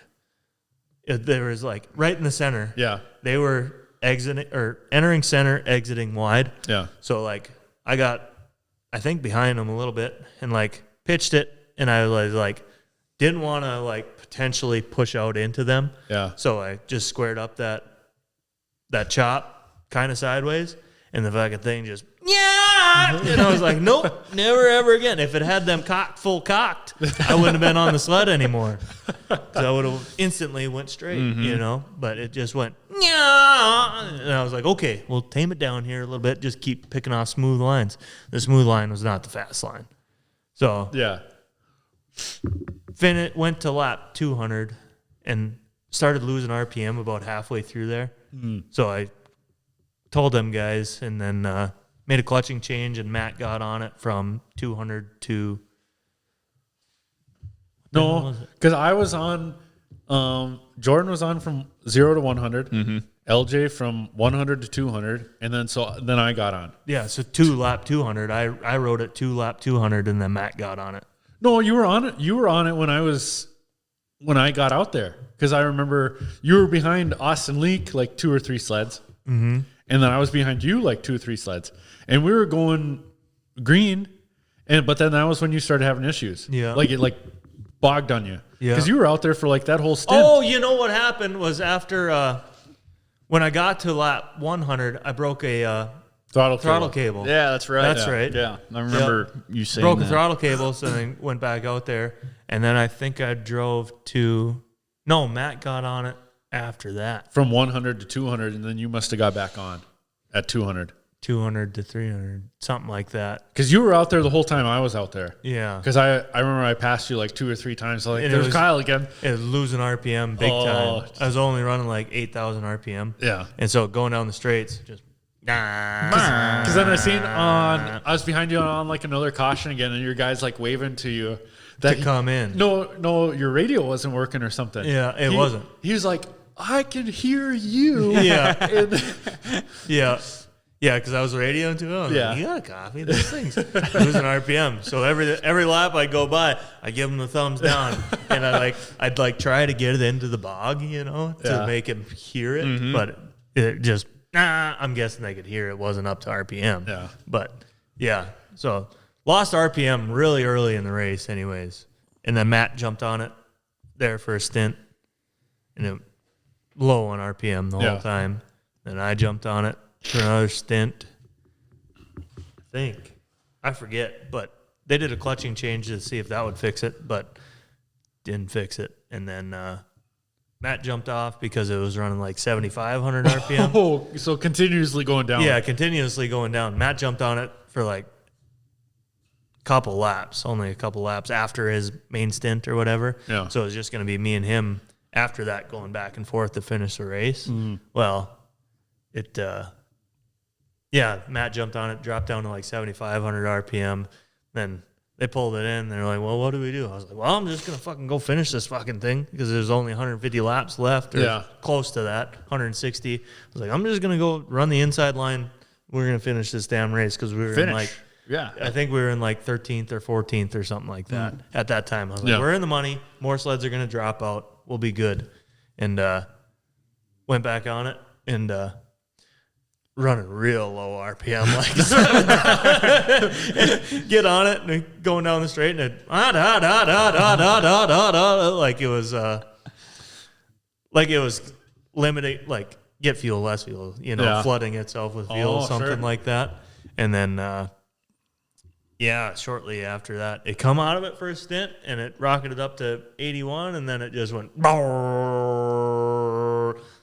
There was like right in the center. Yeah. They were entering center, exiting wide. Yeah. So like I got, I think, behind them a little bit and like pitched it, and I was like didn't want to like potentially push out into them. Yeah. So I just squared up that chop kind of sideways, and the fucking thing just And I was like, nope, never ever again. If it had them full cocked, I wouldn't have been on the sled anymore. So I would have instantly went straight, you know. But it just went, yeah. And I was like, okay, we'll tame it down here a little bit. Just keep picking off smooth lines. The smooth line was not the fast line. So Yeah. went to lap 200 and started losing RPM about halfway through there. So I told them guys and then made a clutching change, and Matt got on it from 200 to... No, because I was on... Jordan was on from 0 to 100. LJ from 100 to 200. And then I got on. Yeah, so 2 lap 200. I rode it 2 lap 200, and then Matt got on it. No, you were on it. You were on it when I got out there. Because I remember you were behind Austin Leak like 2 or 3 sleds. And then I was behind you like 2 or 3 sleds. And we were going green. But then that was when you started having issues. Yeah. Like it bogged on you. Yeah. Because you were out there for like that whole stint. Oh, you know what happened was after... when I got to lap 100, I broke a throttle cable. Yeah, that's right. That's right. Yeah, I remember you saying Broke that. a throttle cable, so then went back out there. And then I think I drove to... No, Matt got on it after that. From 100 to 200, and then you must have got back on at 200. 200 to 300, something like that. Because you were out there the whole time I was out there. Yeah. Because I remember I passed you like 2 or 3 times. Like, And there's Kyle again. It was losing RPM big time. I was only running like 8,000 RPM. Yeah. And so going down the straights, just... Because then I was behind you on like another caution again, and your guy's like waving to you. to come in. No, your radio wasn't working or something. Yeah, it wasn't. He was like, I can hear you. Yeah. And- Yeah. Yeah, because I was radioing to him. I was Yeah. like, you got a coffee? Those things losing RPM. So every lap I go by, I give him the thumbs down, and I'd try to get it into the bog, you know, to make him hear it, but it just I'm guessing they could hear it wasn't up to RPM. Yeah. But yeah, so lost RPM really early in the race, anyways, and then Matt jumped on it there for a stint, and it low on RPM the whole time. Then I jumped on it for another stint. I forget, but they did a clutching change to see if that would fix it, but didn't fix it. And then Matt jumped off because it was running like 7,500 RPM. Oh, so continuously going down. Yeah, continuously going down. Matt jumped on it for like only a couple laps after his main stint or whatever. Yeah. So it was just going to be me and him after that going back and forth to finish the race. Well, Matt jumped on it, dropped down to like 7,500 RPM. Then they pulled it in. They're like, well, what do we do? I was like, well, I'm just going to fucking go finish this fucking thing because there's only 150 laps left or close to that, 160. I was like, I'm just going to go run the inside line. We're going to finish this damn race because we were in like, I think we were in like 13th or 14th or something like that at that time. I was like, we're in the money. More sleds are going to drop out. We'll be good. And went back on it and running real low RPM, like get on it and going down the straight and it like it was limiting, like get fuel, less fuel, you know, flooding itself with fuel, something like that. And then shortly after that, it come out of it for a stint and it rocketed up to 81 and then it just went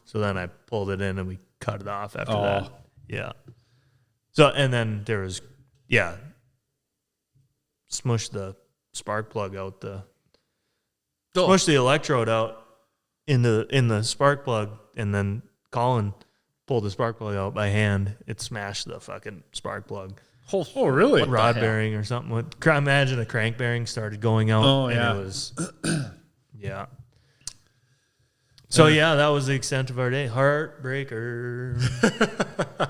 so then I pulled it in and we cut it off after that. Yeah. So, and then there was, smush the spark plug out, smush the electrode out in the spark plug, and then Colin pulled the spark plug out by hand. It smashed the fucking spark plug. Oh, really? Rod bearing or something. Imagine a crank bearing started going out. Oh, and yeah. It was, So, that was the extent of our day. Heartbreaker.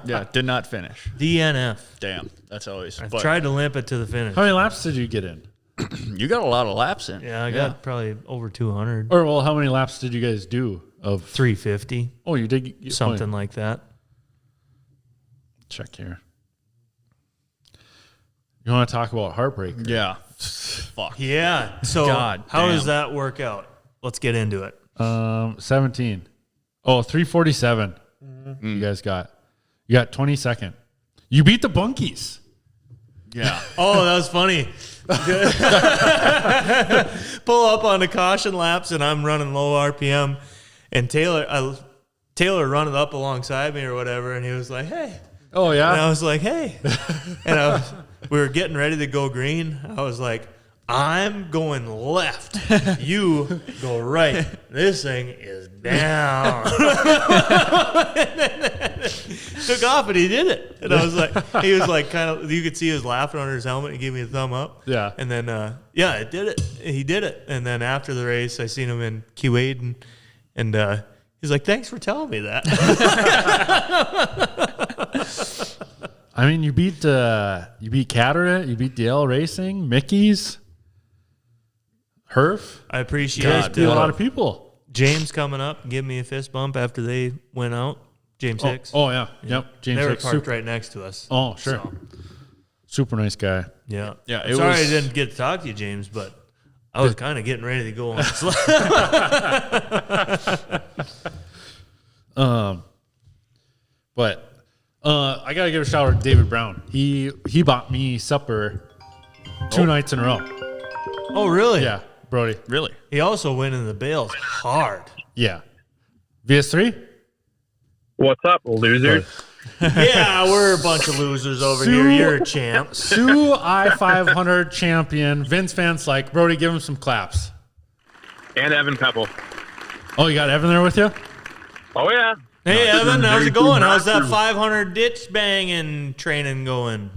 Yeah, did not finish. DNF. Damn, that's always. I but tried to limp it to the finish. How many laps did you get in? you got a lot of laps in. Yeah, I got probably over 200. Or, well, how many laps did you guys do of 350. Oh, you did something like that. Check here. You want to talk about Heartbreaker? Yeah. Fuck. Yeah. So how does that work out? Let's get into it. 17. Oh, 347. You guys got. You got 22nd. You beat the Bunkies. Yeah. Oh, that was funny. Pull up on the caution laps, and I'm running low RPM, and Taylor running up alongside me or whatever, and he was like, "Hey." Oh, And I yeah? was like, "Hey," and we were getting ready to go green. I was like, "I'm going left. You go right. This thing is down." Took off and he did it. And I was like, he was like kind of, you could see he was laughing under his helmet and gave me a thumb up. Yeah. And then, it did it. He did it. And then after the race, I seen him in Q8 and he's like, "Thanks for telling me that." I mean, you beat Cataract, you beat DL Racing, Mickey's, Herf. I You appreciate guys beat a lot of people. James coming up and giving me a fist bump after they went out. James Hicks. Oh, yeah. Yep. James they were Hicks. parked right next to us. Oh, sure. So, Super nice guy. yeah. Yeah, I'm it sorry was- I didn't get to talk to you, James, but I was kind of getting ready to go on the slide. But I gotta give a shout out to David Brown. He bought me supper 2 nights in a row. Oh, really? Yeah, Brody. Really? He also went in the bales hard. Yeah. VS3? What's up, losers? Yeah, we're a bunch of losers over Soo- here. You're a champ. Soo I-500 champion. Vince Vance like, Brody, give him some claps. And Evan Pepple. Oh, you got Evan there with you? Oh, yeah. Hey, Evan, how's it going? How's that Master. 500 ditch banging training going?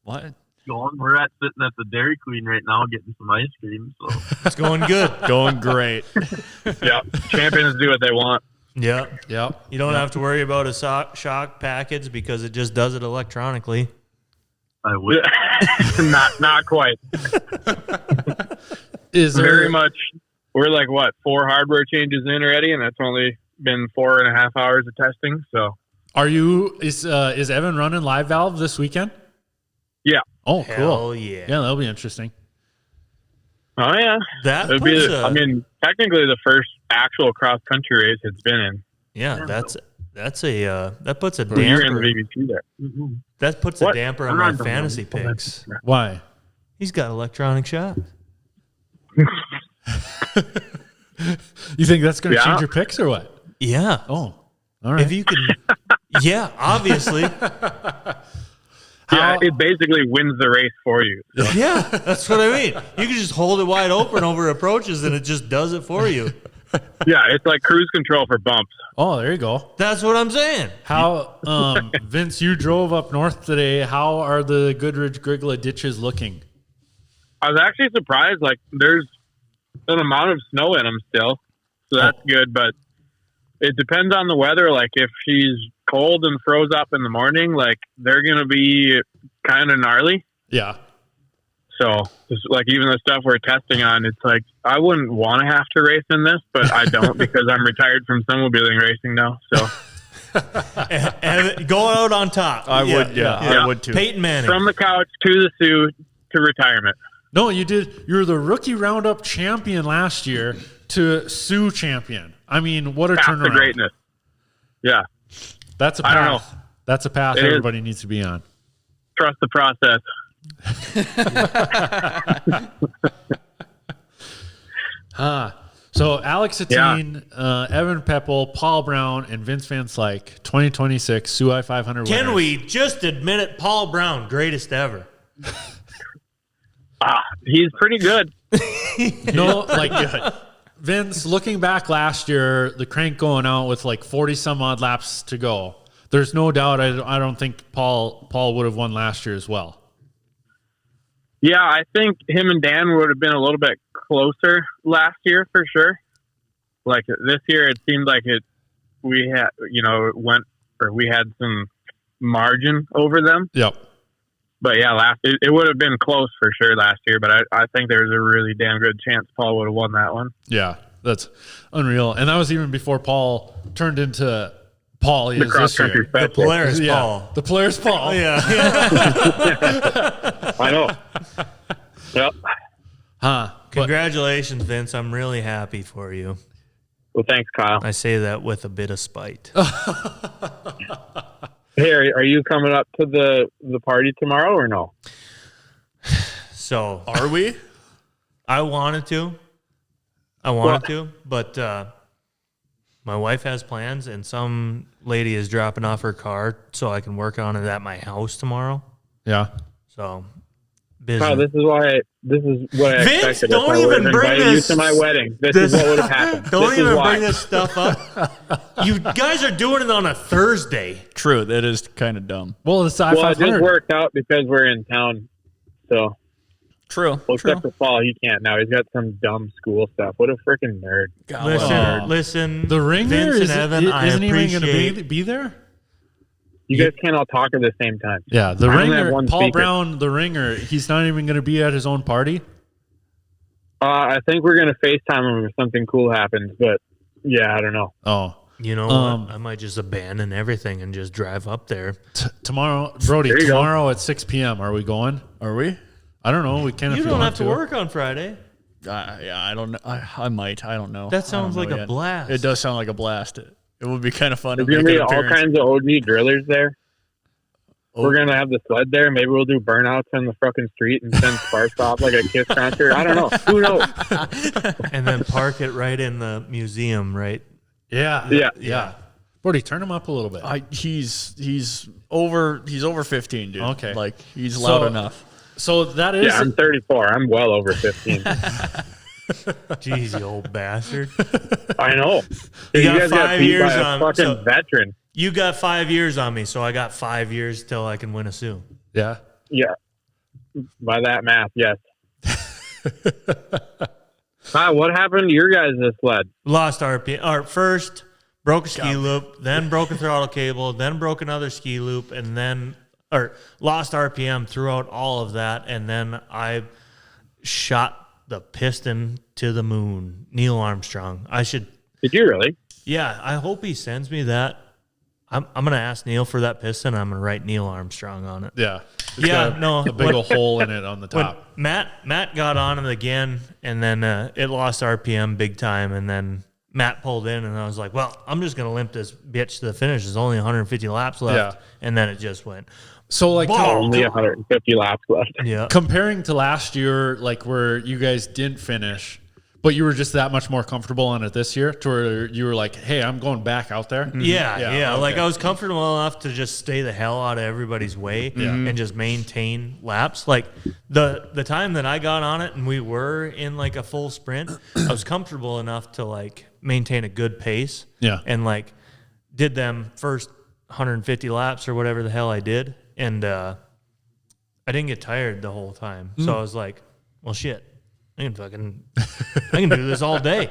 What? Going. We're sitting at the Dairy Queen right now getting some ice cream. So It's going good. Going great. Yeah. Champions do what they want. Yeah. Yep. You don't have to worry about a shock package because it just does it electronically. I would. Not quite. Is there Very much. We're like, 4 hardware changes in already, and that's only been 4.5 hours of testing. So, is Evan running live valve this weekend? yeah. Oh, Hell cool. yeah. Yeah, that'll be interesting. Oh, yeah. That It'd puts be, a, technically the first actual cross-country race it's been in. yeah, that puts a You're in damper. the BBC there. That puts a What? damper on I'm my not fantasy done. picks. Why? He's got electronic shock. You think that's going to Yeah. change your picks or what? Yeah. Oh, all right. If you can, yeah, obviously. Yeah, it basically wins the race for you. So. Yeah, that's what I mean. You can just hold it wide open over approaches and it just does it for you. Yeah, it's like cruise control for bumps. Oh, there you go. That's what I'm saying. How, Vince, you drove up north today. How are the Goodrich Grigla ditches looking? I was actually surprised. Like, there's an amount of snow in them still, so that's good. But it depends on the weather. Like, if she's cold and froze up in the morning, like, they're gonna be kind of gnarly. Yeah. So, just like even the stuff we're testing on, it's like I wouldn't want to have to race in this, but I don't because I'm retired from snowmobiling racing now. So, And going out on top. I would, Yeah. I would too. Peyton Manning. from the couch to the Sioux to retirement. No, you did. You were the rookie roundup champion last year to Sioux champion. I mean, what a Path to turnaround. greatness. Yeah, That's a I don't path. That's a path It is. everybody needs to be on. trust the process. So Alex Satine, Evan Pepple, Paul Brown, and Vince Van Slyke, 2026 Soo I-500 Can winners. we just admit it? Paul Brown, greatest ever. He's pretty good. No, like Vince, looking back last year, the crank going out with like 40 some odd laps to go. There's no doubt. I don't think Paul would have won last year as well. Yeah, I think him and Dan would have been a little bit closer last year for sure. Like this year, it seemed like we had some margin over them. Yep. But yeah, it would have been close for sure last year. But I think there's a really damn good chance Paul would have won that one. Yeah, that's unreal. And that was even before Paul turned into Paul he The is cross this year. country The specialist. Polaris Yeah, Paul. the player's Paul. Yeah. I know. Yep. Huh. But Congratulations, Vince. I'm really happy for you. Well, thanks, Kyle. I say that with a bit of spite. Hey, are you coming up to the party tomorrow or no? So Are we? I wanted to, but my wife has plans, and some lady is dropping off her car so I can work on it at my house tomorrow. Yeah. So Kyle, busy. this is what I Vince, expected. don't if I would even have bring invited you this- to my wedding. This is what would have happened. Don't this even is why. bring this stuff up. You guys are doing it on a Thursday. True. That is kind of dumb. Well, it's Well, it just I-500. worked out because we're in town. So, True. well, True. except for fall, he can't now. He's got some dumb school stuff. What a freaking nerd. God, Listen, listen. The Ringer Vince and is, Evan, I isn't even going appreciate. to be there? You guys can't all talk at the same time. Yeah, the I only have Ringer, one Paul speaker. Brown, the Ringer, he's not even going to be at his own party? I think we're going to FaceTime him if something cool happens, but yeah, I don't know. Oh. You know what? I might just abandon everything and just drive up there. Tomorrow, Brody, There you go. tomorrow at 6 p.m. Are we going? Are we? I don't know. We can if You you don't want have to work on Friday. Yeah, I don't know. I might. I don't know. That sounds I don't like know a yet. blast. It does sound like a blast. It would be kind of fun to There's going make to be an all appearance. kinds of OG drillers there. Oh. We're going to have the sled there. Maybe we'll do burnouts on the fucking street and send sparks off like a Kiss concert. I don't know. Who knows? And then park it right in the museum, right? Yeah. Yeah. Brody, turn him up a little bit. He's over 15, dude. Okay. Like he's loud enough. So that is Yeah, I'm 34. I'm well over 15. Jeez, you old bastard. I know. You Dude, got guys 5 beat years by a on- fucking so- veteran. You got 5 years on me, so I got 5 years till I can win a Soo. yeah. Yeah. By that math, yes. What happened to your guys' sled? Lost RPM. Or first, broke a ski loop, then broke a throttle cable, then broke another ski loop, and then lost RPM throughout all of that, and then I shot the piston to the moon. Neil Armstrong. Did you really? Yeah, I hope he sends me that. I'm gonna ask Neil for that piston. I'm gonna write Neil Armstrong on it. Yeah. It's Yeah, got no, a big when- old hole in it on the When top. Matt got on it again, and then it lost RPM big time, and then Matt pulled in, and I was like, well, I'm just going to limp this bitch to the finish. There's only 150 laps left. Yeah. And then it just went. So, like, Only 150 laps left. Yeah. comparing to last year, like where you guys didn't finish, but you were just that much more comfortable on it this year to where you were like, hey, I'm going back out there. Yeah, Yeah, Like okay. I was comfortable enough to just stay the hell out of everybody's way and just maintain laps. Like the time that I got on it and we were in like a full sprint, I was comfortable enough to like maintain a good pace. Yeah. And like did them first 150 laps or whatever the hell I did. And I didn't get tired the whole time. So I was like, well, shit, I can do this all day.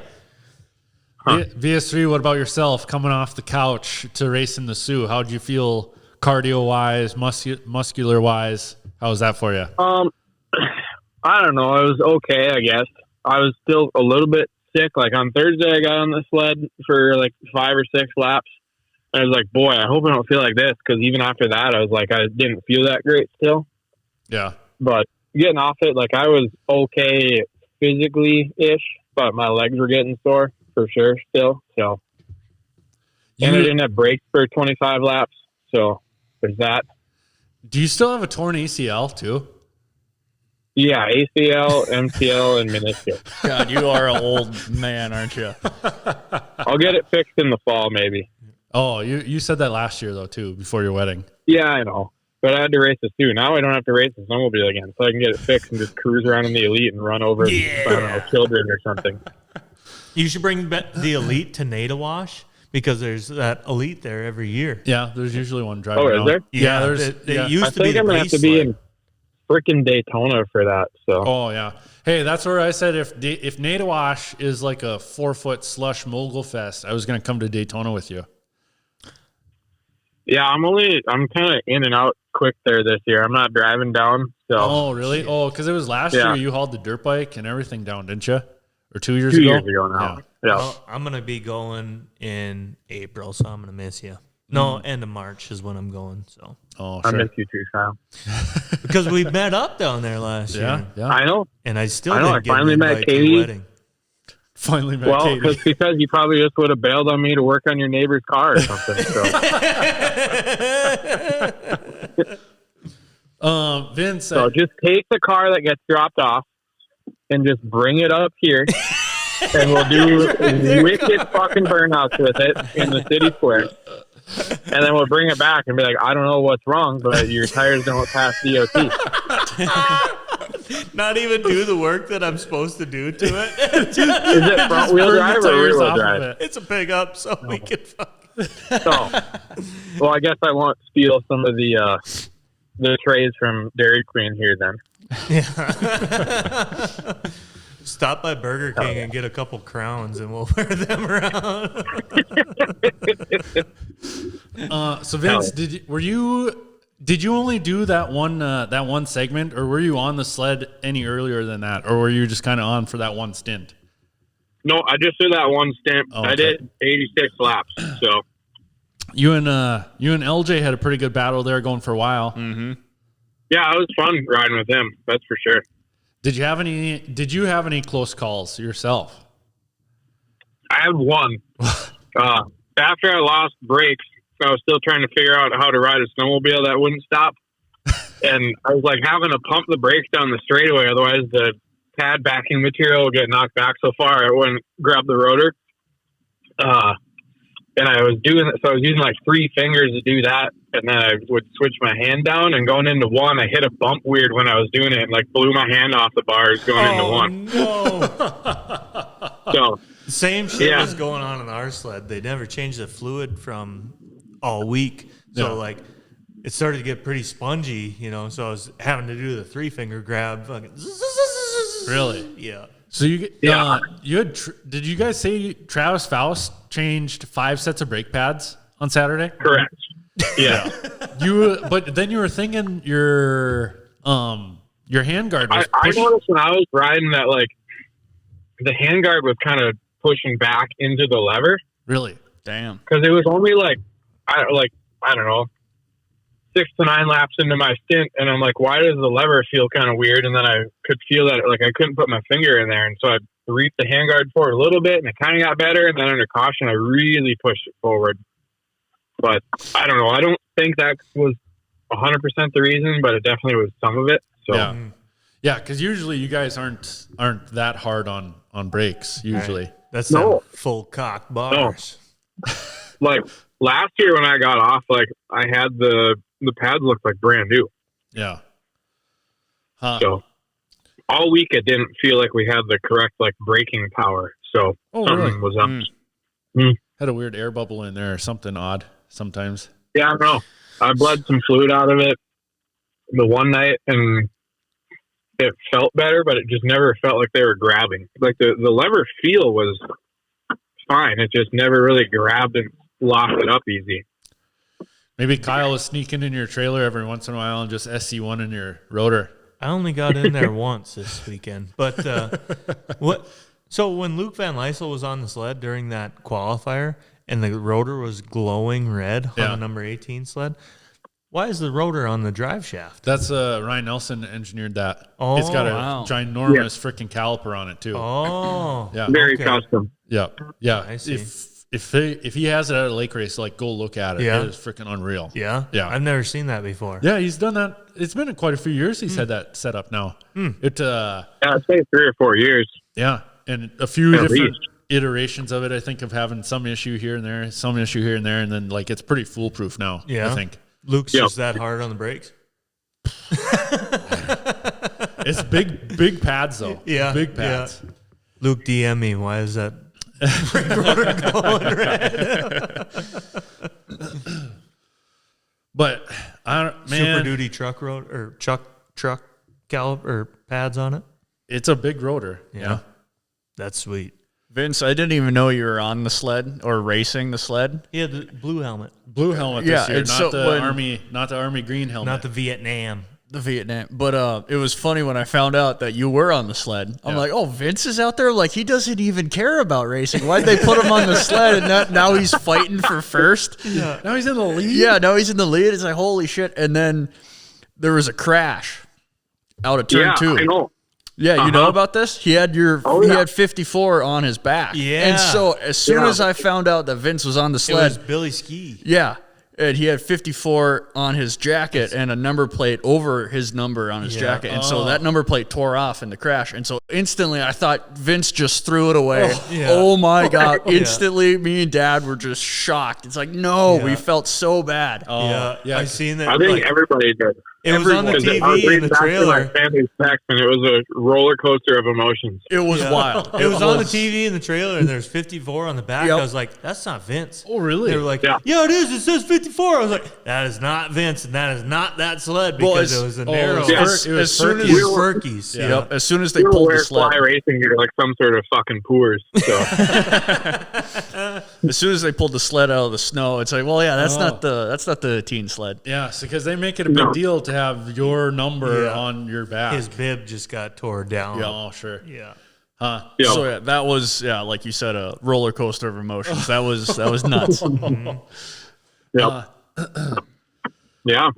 VS3, what about yourself coming off the couch to racing the Soo? How'd you feel cardio wise, muscular wise? How was that for you? I don't know. It was okay, I guess. I was still a little bit sick. Like on Thursday, I got on the sled for like 5 or 6 laps. And I was like, boy, I hope I don't feel like this. Because even after that, I was like, I didn't feel that great still. Yeah. But getting off it, like I was okay physically-ish, but my legs were getting sore for sure still. So, and I didn't have brakes for 25 laps. So there's that. Do you still have a torn ACL too? Yeah, ACL, MCL, and meniscus. God, you are an old man, aren't you? I'll get it fixed in the fall, maybe. Oh, you said that last year though too, before your wedding. Yeah, I know. But I had to race the Soo. Now I don't have to race the snowmobile again, so I can get it fixed and just cruise around in the Elite and run over, I don't know, children or something. You should bring the Elite to Nadawash because there's that Elite there every year. Yeah, there's usually one driving. Oh, is around. there? Yeah, there's. They yeah. used I to be think the I'm going to have base to be sled. in freaking Daytona for that. So Oh yeah. Hey, that's where I said if Nadawash is like a 4-foot slush mogul fest, I was going to come to Daytona with you. yeah, I'm kind of in and out quick there this year. I'm not driving down. So Oh really? Oh, because it was last Yeah. year you hauled the dirt bike and everything down, didn't you? Or 2 years 2 ago? years ago now. Yeah. Well, I'm going to be going in April, so I'm going to miss you. No, end of March is when I'm going. So Oh, I sure. miss you too, Kyle. because we met up down there last Yeah, year, yeah. I know. and I still I know, didn't I get finally an met invite to the Katie. wedding. Finally met Well, Katie. because you probably just would have bailed on me to work on your neighbor's car or something. So Vince, So just take the car that gets dropped off and just bring it up here, and we'll do wicked fucking burnouts with it in the city square. And then we'll bring it back and be like, I don't know what's wrong, but your tires don't pass DOT. Not even do the work that I'm supposed to do to it. Is it front wheel drive or rear wheel drive? It's a big up, so we can fuck. So, well, I guess I won't steal some of the trays from Dairy Queen here then. Yeah. Stop by Burger King and get a couple crowns, and we'll wear them around. So Vince, did you only do that one segment, or were you on the sled any earlier than that, or were you just kind of on for that one stint? No, I just did that one stint. Oh, okay. I did 86 laps. So you and LJ had a pretty good battle there, going for a while. Mm-hmm. yeah, it was fun riding with him. That's for sure. Did you have any close calls yourself? I had one. After I lost brakes, I was still trying to figure out how to ride a snowmobile that wouldn't stop. And I was like having to pump the brakes down the straightaway, otherwise the pad backing material would get knocked back so far it wouldn't grab the rotor. And I was doing it, so I was using like 3 fingers to do that, and then I would switch my hand down, and going into one, I hit a bump weird when I was doing it, and like blew my hand off the bars going into one. No. So Same shit was going on in our sled. They never changed the fluid from all week. So like it started to get pretty spongy, so I was having to do the 3-finger grab. Fucking Really? Yeah. So did you guys say Travis Faust changed 5 sets of brake pads on Saturday? correct. Yeah. But then you were thinking your handguard was I noticed when I was riding that like the handguard was kind of pushing back into the lever. Really? Damn. Because it was only like I don't know, 6 to 9 laps into my stint, and I'm like, why does the lever feel kind of weird? And then I could feel that like I couldn't put my finger in there, and so I reached the handguard forward a little bit, and it kind of got better. And then under caution, I really pushed it forward. But I don't know. I don't think that was 100% the reason, but it definitely was some of it. So yeah, because usually you guys aren't that hard on brakes usually. Right. That's No. full cock bars. like last year when I got off, like I had the pads looked like brand new. Yeah. Huh. So all week it didn't feel like we had the correct like braking power. So something really? was up. Had a weird air bubble in there or something odd sometimes. Yeah, I know. I bled some fluid out of it the one night, and it felt better, but it just never felt like they were grabbing. Like the lever feel was fine. It just never really grabbed and locked it up easy. Maybe Kyle was sneaking in your trailer every once in a while and just SC1 in your rotor. I only got in there once this weekend. But what? So when Luke Van Lysel was on the sled during that qualifier and the rotor was glowing red on the number 18 sled, why is the rotor on the drive shaft? That's Ryan Nelson engineered that. Oh, it's got a wow. ginormous freaking caliper on it too. Oh, Yeah. Very okay. custom. Yeah. I see. If he has it at a lake race, like go look at it. Yeah. It is freaking unreal. Yeah? Yeah. I've never seen that before. Yeah, he's done that. It's been quite a few years he's had that set up now. It Yeah, I'd say 3 or 4 years. yeah, and a few At different least. iterations of it, I think, of having some issue here and there, and then like it's pretty foolproof now. Yeah. I think Luke's Yep. just that hard on the brakes? it's big pads though. Yeah. Big pads. Yeah. Luke, DM me. Why is that brake rotor glowing red? But I don't, man, Super Duty truck rotor or truck caliper or pads on it? it's a big rotor. Yeah. That's sweet. Vince, I didn't even know you were on the sled or racing the sled. He had the blue helmet, Blue helmet Yeah, this year, and not so the when- army green helmet. not the Vietnam. The Vietnam. But it was funny when I found out that you were on the sled. I'm Yeah. like, oh, Vince is out there? Like, he doesn't even care about racing. Why'd they put him on the sled and now he's fighting for first? Yeah. Now he's in the lead. Yeah, now he's in the lead. It's like, holy shit. And then there was a crash out of turn 2. I know. Yeah, you know about this? He had he had 54 on his back. Yeah. And so as soon as I found out that Vince was on the It sled, was Billy Ski. yeah, And he had 54 on his jacket and a number plate over his number on his jacket. And so that number plate tore off in the crash. And so instantly I thought Vince just threw it away. Oh my God. Instantly, me and Dad were just shocked. It's like, no, we felt so bad. Yeah, I seen that. I think everybody did. It was on the TV in the trailer. My family's text, and it was a roller coaster of emotions. It was wild. It was on the TV in the trailer, and there's 54 on the back. Yep. I was like, that's not Vince. Oh, really? They were like, yeah, it is. It says 54. I was like, that is not Vince, and that is not that sled because it was a narrow. It was as soon as Furkies. Yeah. Yep. As soon as they We pulled wear the sled, fly racing gear like some sort of fucking poors. So as soon as they pulled the sled out of the snow, it's like, well, yeah, that's not the teen sled. Yeah, so because they make it a big deal to have your number on your back. His bib just got tore down. Oh, sure. Yeah. Huh. yeah. So that was like you said, a roller coaster of emotions. That was nuts. yeah. Yeah.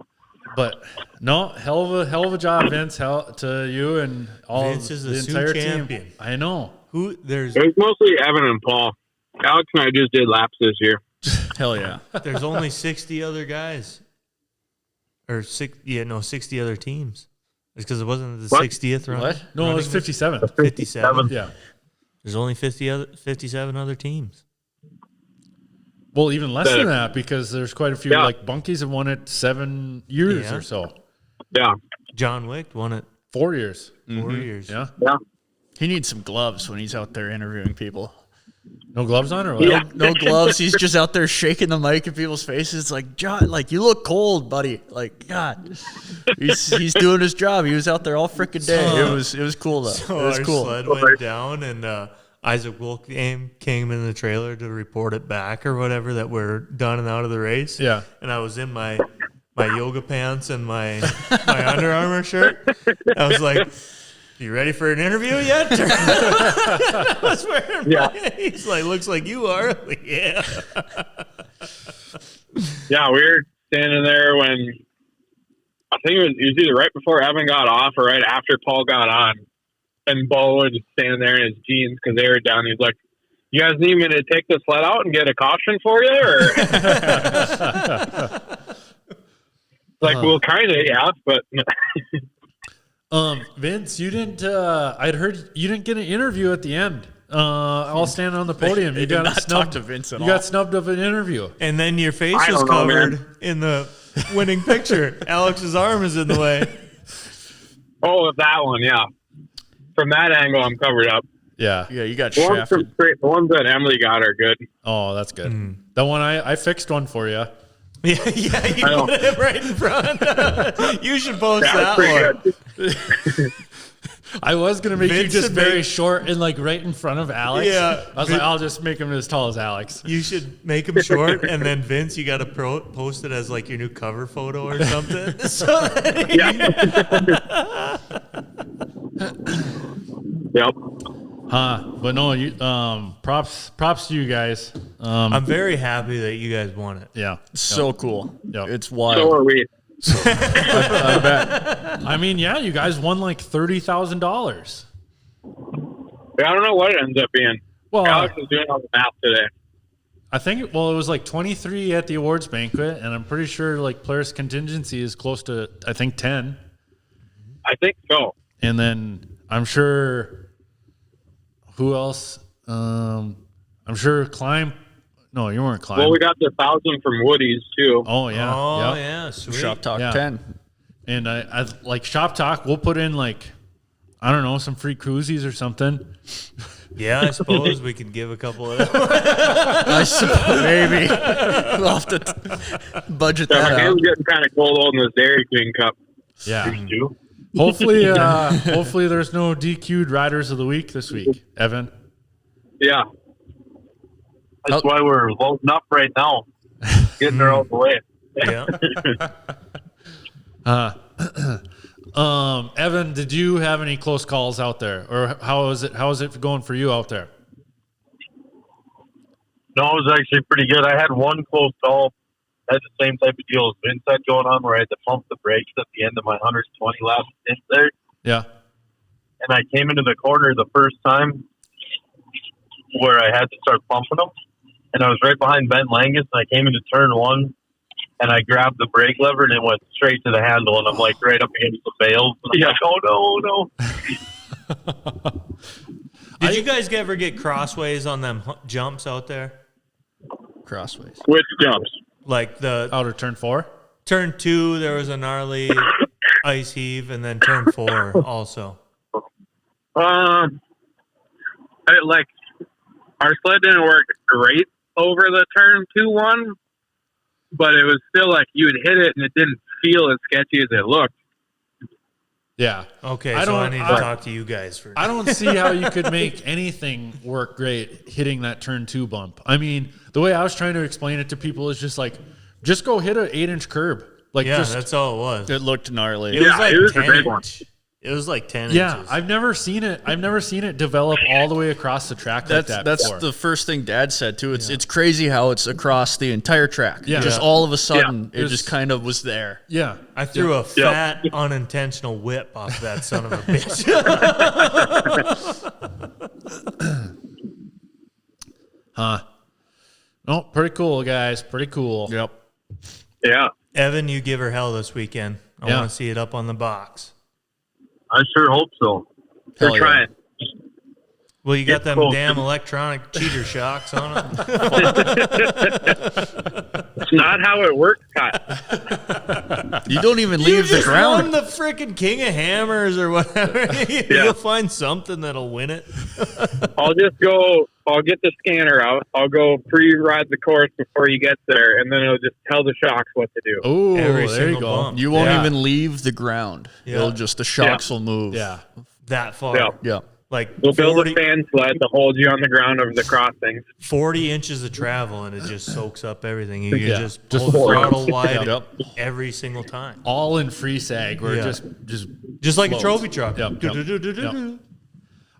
But no, hell of a job, Vince. Hell to you and all Vince is the the Sioux entire champion. team. I know. There's It was mostly Evan and Paul. Alex and I just did laps this year. Hell yeah. there's only 60 other guys. Or 60 other teams. It's because it wasn't the What? 60th run. What? No, it was 57. 57. Yeah. There's only 57 other teams. Well, even less than that because there's quite a few. Yeah. Like Bunkies have won it 7 years Yeah. or so. Yeah. John Wick won it 4 years. 4 years. Yeah. Yeah. He needs some gloves when he's out there interviewing people. No gloves on or what? Yeah. No gloves. He's just out there shaking the mic in people's faces. It's like, John, like, you look cold, buddy. Like, God, he's doing his job. He was out there all freaking day. It was cool though. So It was our cool. sled went down, and Isaac Wolk came in the trailer to report it back or whatever that we're done and out of the race. Yeah. And I was in my yoga pants and my Under Armour shirt. I was like, "You ready for an interview yet?" I was wearing he's like, "Looks like you are." I'm like, yeah. Yeah, we were standing there when I think it was either right before Evan got off or right after Paul got on. And Bo was just standing there in his jeans because they were down. He's like, "You guys need me to take the sled out and get a caution for you?" Or like, well, kind of, yeah, but Vince, you didn't. I'd heard you didn't get an interview at the end. All standing on the podium. They You did got not snubbed. talk to Vince at You all. got snubbed of an interview. And then your face I was don't know, covered man. in the winning picture. Alex's arm is in the way. oh, that one, yeah. From that angle, I'm covered up. Yeah. Yeah, you got The ones, shafted. the ones that Emily got are good. Oh, that's good. That one I fixed one for you. Yeah, you I know. put it right in front. You should post Yeah, that it's one. pretty good. I was gonna make you Vince just would very make- short and like right in front of Alex. Yeah. I was like, I'll just make him as tall as Alex. You should make them short, and then Vince, you got to post it as like your new cover photo or something. So that Yep. But no, you props to you guys. I'm very happy that you guys won it. Yeah. So cool. Yep. It's So wild. are we. I bet. I mean, yeah, you guys won like $30,000. I don't know what it ends up being. Well, Alex is doing all the math today. I think it was like 23 at the awards banquet, and I'm pretty sure like players contingency is close to 10. I think so. And then I'm sure who else? I'm sure Climb. No, you weren't Climb. Well, we got the 1,000 from Woody's too. Oh yeah. Oh Yep. yeah, sweet. Shop Talk Yeah. 10. And I like Shop Talk. We'll put in like, I don't know, some free koozies or something. Yeah, I suppose we could give a couple of them. I suppose maybe. We'll have to budget So that my out. hand's getting kind of cold holding this Dairy Queen cup. Yeah. Too. Hopefully there's no DQ'd riders of the week this week, Evan. Yeah. That's why we're loading up right now, getting her out the way. Yeah. Evan, did you have any close calls out there, or how is it going for you out there? No, it was actually pretty good. I had one close call. Had the same type of deal as Vince had going on, where I had to pump the brakes at the end of my 120 lap stint there. Yeah. And I came into the corner the first time where I had to start pumping them. And I was right behind Ben Langus, and I came into turn one, and I grabbed the brake lever, and it went straight to the handle, and I'm like right up against the bales. And I'm like, oh no. Did you guys ever get crossways on them jumps out there? Crossways. Which jumps? Like the Outer turn 4. turn 2, there was a gnarly ice heave, and then turn 4 also. Like our sled didn't work great over the turn 2 one, but it was still like you would hit it and it didn't feel as sketchy as it looked. Yeah. Okay, I so I don't- need to I- talk to you guys for. I don't see how you could make anything work great hitting that turn 2 bump. I mean, the way I was trying to explain it to people is just like, just go hit an 8-inch curb. Like, Yeah, just, that's all it was. It looked gnarly. It was like it was a 10 big one. inch. It was like 10 yeah, inches. I've never seen it develop all the way across the track like that That's before. the first thing Dad said too. It's crazy how it's across the entire track. Yeah. Just Yeah. all of a sudden, Yeah. it just kind of was there. yeah. I threw a fat, unintentional whip off that son of a bitch. No, pretty cool, guys. Pretty cool. Yep. Yeah. Evan, you give her hell this weekend. I Yeah. want to see it up on the box. I sure hope so. We're Hell yeah. trying. Well, you got them cool. damn electronic cheater shocks on it. It's not how it works, Kyle. You don't even You leave the just ground. won the freaking King of Hammers or whatever. You'll find something that'll win it. I'll get the scanner out. I'll go pre-ride the course before you get there, and then it'll just tell the shocks what to do. Oh, Every there you single go. bump. You won't Yeah. even leave the ground. Yeah. It'll just, the shocks will move. Yeah. That far. Yeah. Yeah. Like We'll build 40, a fan sled to hold you on the ground over the crossings. 40 inches of travel, and it just soaks up everything. You Yeah. just Just pull the forward. throttle wide Yep. every single time. All in free sag where Yeah. it just Just like floats. a trophy truck. Yep, yep, Do-do-do-do-do-do. yep.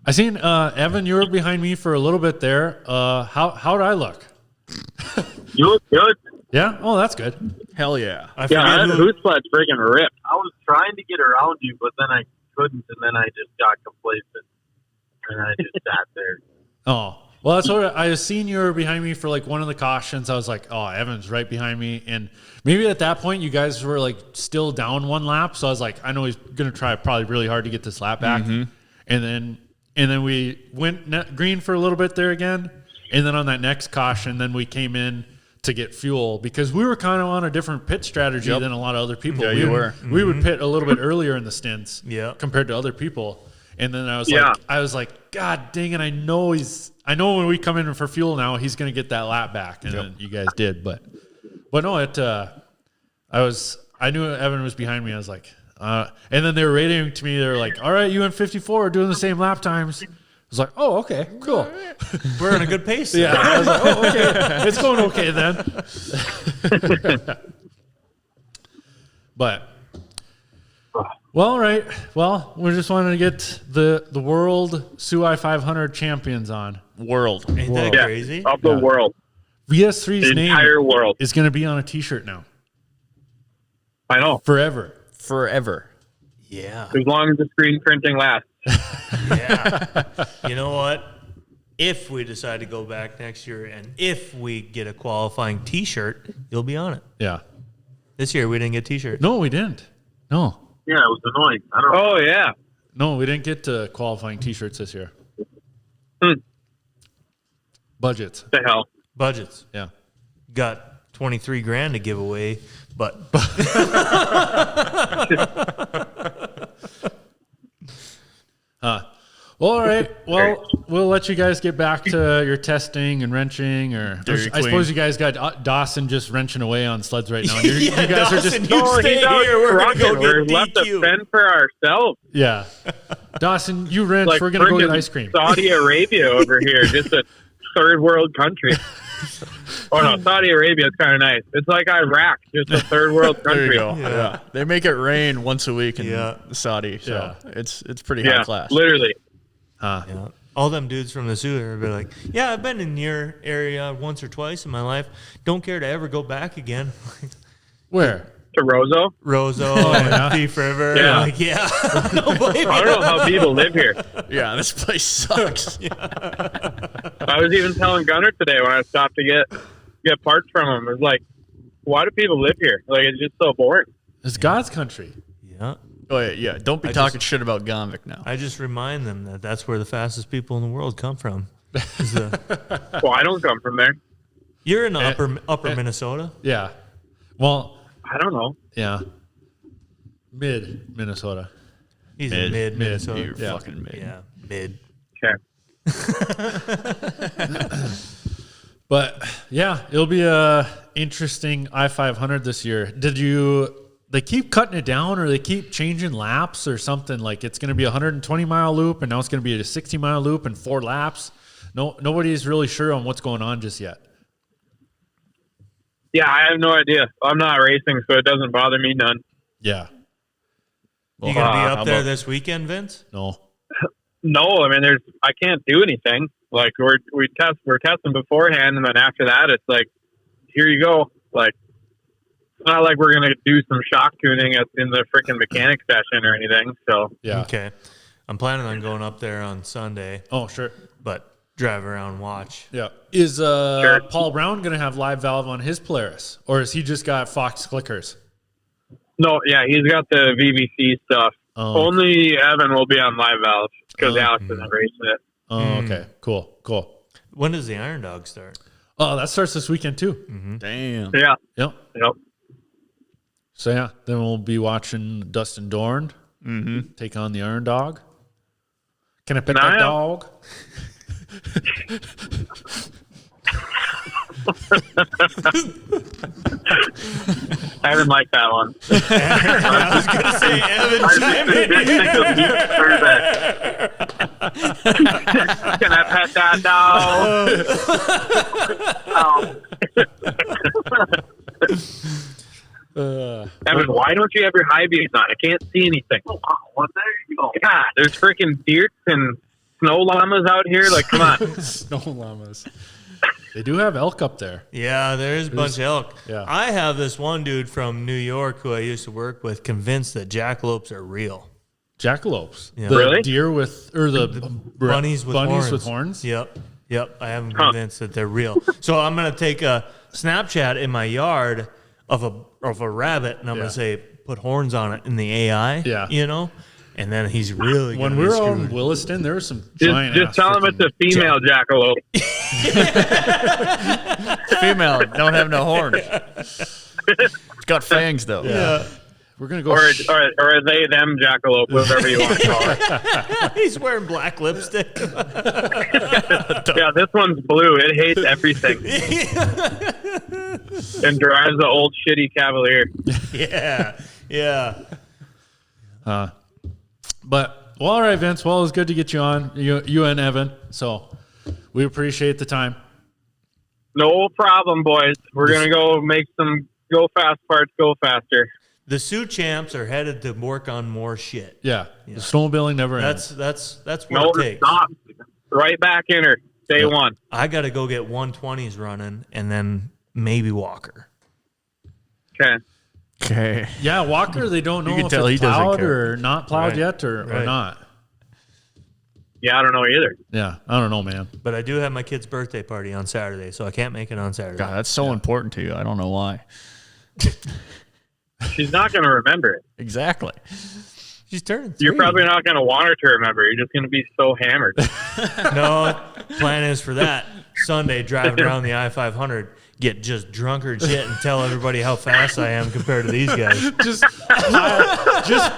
I seen Evan, you were behind me for a little bit there. How did I look? You look good. Yeah? Oh, that's good. Hell yeah. I Yeah, forget that who, hoot sled's freaking ripped. I was trying to get around you, but then I couldn't, and then I just got complacent, and I just sat there. Oh, well, that's what I seen you were behind me for like one of the cautions. I was like, oh, Evan's right behind me. And maybe at that point you guys were like still down one lap. So I was like, I know he's going to try probably really hard to get this lap back. And then we went green for a little bit there again. And then on that next caution, then we came in to get fuel because we were kind of on a different pit strategy than a lot of other people. Yeah, we you would- were. We would pit a little bit earlier in the stints Yeah. compared to other people. And then I was Yeah. like, God dang it! I know when we come in for fuel now, he's going to get that lap back, and then you guys did. But no, I knew Evan was behind me. I was like, and then they were radioing to me. They were like, all right, you and 54 are doing the same lap times. I was like, oh, okay, cool. we're in a good pace. Yeah, I was like, oh, okay, it's going okay then. But. Well, all right. Well, we just wanted to get the world Soo I-500 champions on. World. Ain't that Yeah, crazy? of the world. VS3's The name entire world. is going to be on a T-shirt now, I know. forever. Forever. Yeah. As long as the screen printing lasts. Yeah. You know what? If we decide to go back next year and if we get a qualifying T-shirt, you'll be on it. Yeah. This year we didn't get T-shirts. No, we didn't. No, Yeah, it was annoying. I don't know. Oh, yeah. no, we didn't get qualifying T-shirts this year. Budgets. The hell. Budgets. Yeah. Got 23 grand to give away, but Well, all right. Well, we'll let you guys get back to your testing and wrenching, or Dairy I Queen. suppose you guys got Dawson just wrenching away on sleds right now. You Yeah, guys are Dawson, just you Oh, stay he's out here. We're gonna go trucking. We're get left to DQ. fend for ourselves. yeah. Dawson, you wrench. Like We're gonna go get friggin' ice cream. Saudi Arabia over here, just a third world country. Oh no, Saudi Arabia is kind of nice. It's like Iraq, just a third world There country. you go. Yeah. They make it rain once a week in Yeah. Saudi, so Yeah. it's pretty Yeah, high class. literally. Yeah. All them dudes from the Sioux are be like, yeah, I've been in your area once or twice in my life. Don't care to ever go back again. Where? To Roseau. Roseau and Thief River. Yeah. Like, yeah. Don't blame I me. don't know how people live here. Yeah, this place sucks. I was even telling Gunner today when I stopped to get parts from him. It was like why do people live here? Like, it's just so boring. It's God's country. Yeah. Oh yeah. Don't be talking shit about Gonvick now. I just remind them that that's where the fastest people in the world come from. Well, I don't come from there. You're in upper Minnesota. Yeah. Well, I don't know. yeah. Mid Minnesota. He's in mid Minnesota. You're fucking mid. Yeah, mid. Okay. But yeah, it'll be a interesting I-500 this year. They keep cutting it down, or they keep changing laps or something? Like it's going to be a 120-mile loop, and now it's going to be a 60-mile loop and 4 laps. Nobody's really sure on what's going on just yet. Yeah, I have no idea. I'm not racing, so it doesn't bother me none. Yeah. You gonna be up there this weekend, Vince? No. No, I mean, I can't do anything. Like we're testing beforehand, and then after that, it's like, here you go. Like, it's not like we're gonna do some shock tuning in the freaking mechanic session or anything. So Yeah. Okay. I'm planning on going up there on Sunday, Oh, sure. but drive around and watch. Yeah. Is Paul Brown going to have live valve on his Polaris, or has he just got Fox clickers? no, yeah, he's got the VVC stuff. Oh, Only Evan will be on live valve because Alex isn't racing it. Oh, okay. Cool. When does the Iron Dog start? Oh, that starts this weekend too. Damn. Yeah. Yep. So yeah, then we'll be watching Dustin Dorn take on the Iron Dog. Can I pet that dog? I didn't like that one. I was going to say Evan Can I pet that dog? Evan, why don't you have your high beams on? I can't see anything. Well, there you go. God, there's freaking deer and snow llamas out here. Like, come on. Snow llamas. They do have elk up there. Yeah, there is a bunch of elk. Yeah. I have this one dude from New York who I used to work with convinced that jackalopes are real. Jackalopes. Yeah. The Really? deer the Bunnies with horns. with horns. Yep. I have them convinced that they're real. So I'm going to take a Snapchat in my yard of a rabbit, and I'm going to say, put horns on it in the AI. Yeah. You know? And then he's really When gonna we be were on screwed. Williston, there were some giant. Just tell him it's a female jackalope. Female, don't have no horns. It's got fangs though. Yeah. We're gonna go. Or are they them jackalope, whatever you want to call it. He's wearing black lipstick. Yeah, this one's blue. It hates everything. And drives the old shitty Cavalier. Yeah. But well, all right, Vince. Well, it was good to get you on, you and Evan. So we appreciate the time. No problem, boys. We're going to go make some go fast parts go faster. The Sioux champs are headed to work on more shit. Yeah. The snowmobiling never ends. That's what No, it takes. stop. Right back in her. Day one. I got to go get 120s running and then maybe Walker. Okay. Okay. Yeah, Walker. They don't know can if tell it's he doesn't plowed care. or not plowed Right. yet or Right. not. Yeah, I don't know either. Yeah, I don't know, man. But I do have my kid's birthday party on Saturday, so I can't make it on Saturday. God, that's so important to you. I don't know why. She's not going to remember it. Exactly. She's turning 3. You're probably not going to want her to remember. You're just going to be so hammered. No, plan is for that Sunday, drive around the I-500, get just drunker and shit, and tell everybody how fast I am compared to these guys. Just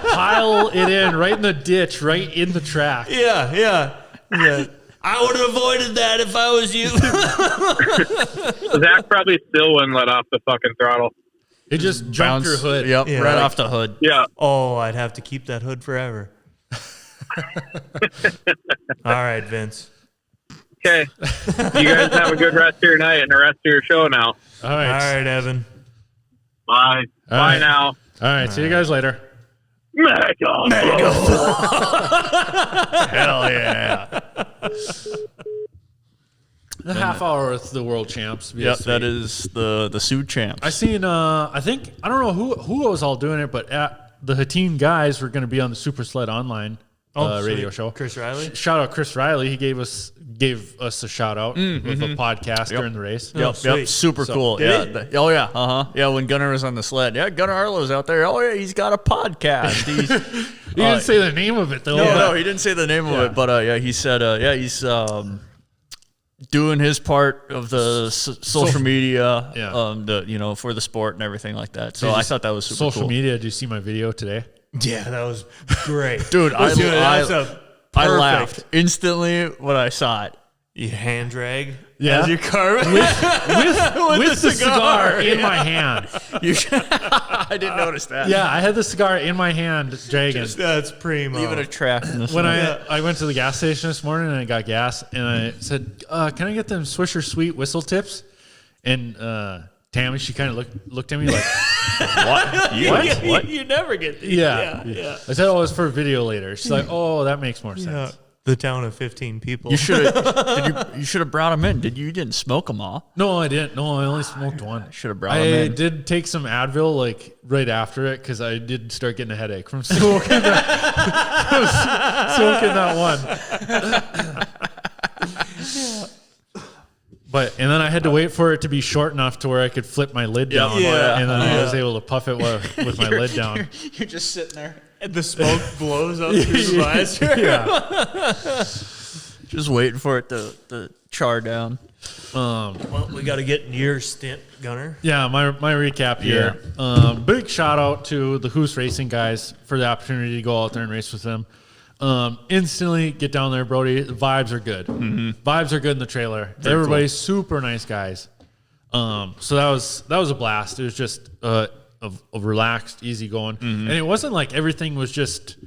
pile it in right in the ditch, right in the track. Yeah. I would have avoided that if I was you. Zach probably still wouldn't let off the fucking throttle. It just jumped your hood. Yep, Yeah. right off the hood. Yeah. Oh, I'd have to keep that hood forever. All right, Vince. Okay. You guys have a good rest of your night and the rest of your show now. All right. All right, Evan. Bye. All Bye right. now. All right. See you guys later. Hell yeah. A half hour with the world champs. Yep, VS3. that is the Sioux champs. I seen. I think I don't know who was all doing it, but the Hatteen guys were going to be on the Super Sled Online radio sweet. show. Chris Riley? Shout out Chris Riley. He gave us gave us a shout out with a podcast during the race. Yep, sweet. super cool. Did Yeah. Oh yeah. Yeah, when Gunnar was on the sled. Yeah, Gunnar Arlo's out there. Oh yeah, he's got a podcast. He's He didn't say the name of it though. no, he didn't say the name of it, but yeah, he said he's doing his part of the social media, for the sport and everything like that. So I thought that was super social cool. media. Did you see my video today? Yeah, that was great. Dude, I perfect. laughed instantly when I saw it. You hand drag Yeah. as you carve it. With the cigar in my hand. I didn't notice that. Yeah, I had the cigar in my hand, dragging. That's primo. Leaving a track in the When snow. I went to the gas station this morning and I got gas, and I said, "Can I get them Swisher Sweet whistle tips?" And Tammy, she kind of looked at me like, "What? What?" You never get these. Yeah. Yeah. I said, "Oh, it's for video later." She's like, "Oh, that makes more sense." The town of 15 people. You should have brought them in. You didn't smoke them all. No, I didn't. No, I only smoked one. Should have brought them I in. did take some Advil like right after it because I did start getting a headache from smoking that one. But and then I had to wait for it to be short enough to where I could flip my lid down, Yeah. and then I was able to puff it with my lid down. You're just sitting there. And the smoke blows up through the visor. Yeah. Just waiting for it to char down. Well, we got to get in your stint, Gunner. Yeah, my recap here. Big shout out to the Hoos Racing guys for the opportunity to go out there and race with them. Instantly get down there, Brody. The vibes are good. Vibes are good in the trailer. Everybody's super nice guys. So that was a blast. It was just a relaxed, easy going, and it wasn't like everything was just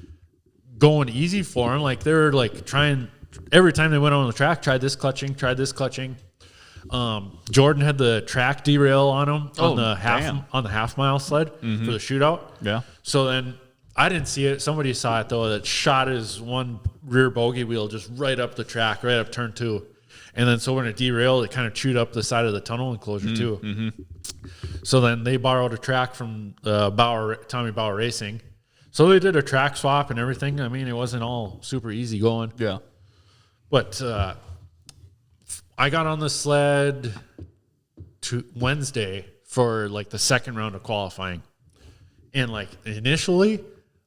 going easy for them. Like they were like trying every time they went on the track. Tried this clutching. Jordan had the track derail on him on the half mile sled for the shootout. Yeah. So then I didn't see it. Somebody saw it though. That shot his one rear bogey wheel just right up the track, right up turn 2. And then so when it derailed, it kind of chewed up the side of the tunnel enclosure too. So then they borrowed a track from Tommy Bauer Racing. So they did a track swap and everything. I mean, it wasn't all super easy going. Yeah. But I got on the sled Wednesday for like the second round of qualifying. And like initially,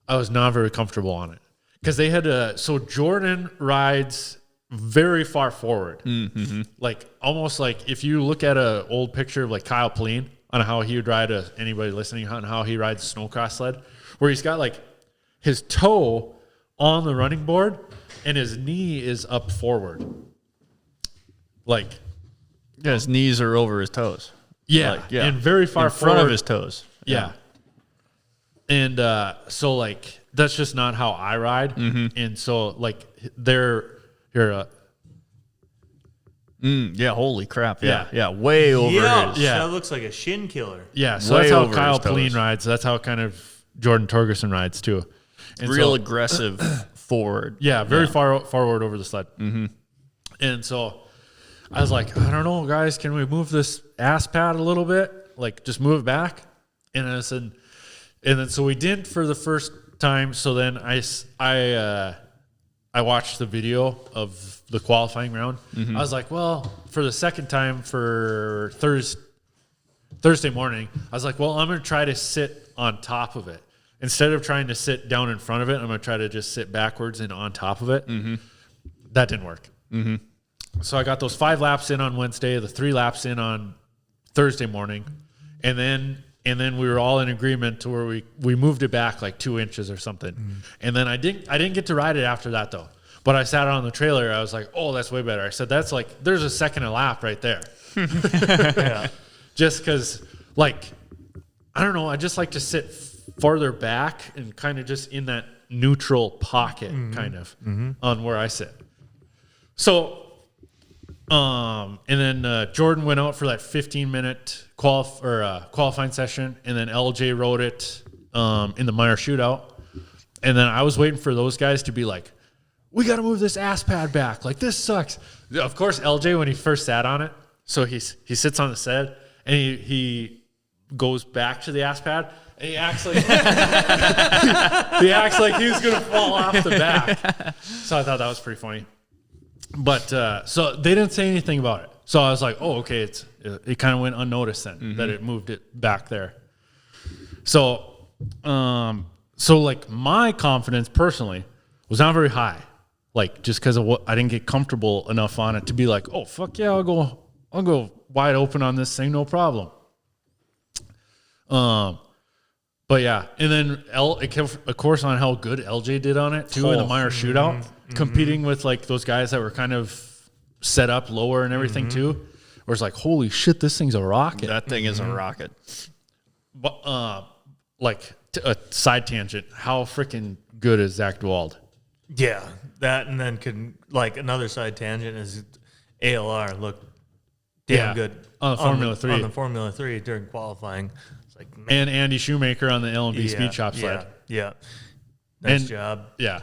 I was not very comfortable on it. Because they had so Jordan rides very far forward. Like almost like if you look at an old picture of like Kyle Pleen on how he would ride anybody listening on how he rides a snowcross sled, where he's got like his toe on the running board and his knee is up forward. Like His knees are over his toes. yeah, and very far in front forward of his toes. Yeah. And so like that's just not how I ride. And so like they're here Yeah, holy crap. Yeah. Yeah, way over his. Yeah. That looks like a shin killer. yeah, so Way that's how over Kyle his toes. Pleen rides. That's how kind of Jordan Torgerson rides too. And Real so, aggressive forward. yeah, very far forward over the sled. And so I was like, I don't know, guys, can we move this ass pad a little bit? Like just move it back? And I said, and then so we didn't for the first time. So then I watched the video of the qualifying round. I was like, well, for the second time for Thursday morning, I was like, well, I'm going to try to sit on top of it. Instead of trying to sit down in front of it, I'm going to try to just sit backwards and on top of it. That didn't work. So I got those 5 laps in on Wednesday, the 3 laps in on Thursday morning. And then we were all in agreement to where we moved it back like 2 inches or something. And then I didn't get to ride it after that though. But I sat on the trailer. I was like, oh, that's way better. I said, that's like, there's a second a lap right there. Just because, like, I don't know. I just like to sit farther back and kind of just in that neutral pocket kind of on where I sit. So, and then Jordan went out for that 15-minute qualifying session, and then LJ rode it in the Meyer shootout. And then I was waiting for those guys to be like, we got to move this ass pad back. Like, this sucks. Of course, LJ, when he first sat on it, so he sits on the sled, and he goes back to the ass pad, and he acts like he acts like he was going to fall off the back. So I thought that was pretty funny. But so they didn't say anything about it. So I was like, oh, okay, it kind of went unnoticed then that it moved it back there. So, so like my confidence personally was not very high, like just because of what I didn't get comfortable enough on it to be like, oh fuck yeah, I'll go wide open on this thing, no problem. But yeah, and then it kept, of course, on how good LJ did on it too in the Meyer shootout, competing with like those guys that were kind of set up lower and everything too. Where it's like, holy shit, this thing's a rocket. That thing is a rocket. But like a side tangent, how freaking good is Zach Dewald? Yeah, that, and then like another side tangent is ALR looked damn good on the Formula 3. On the Formula 3 during qualifying. It's like, man, And Andy Shoemaker on the L&B speed chop sled. Yeah. Nice And- job. Yeah.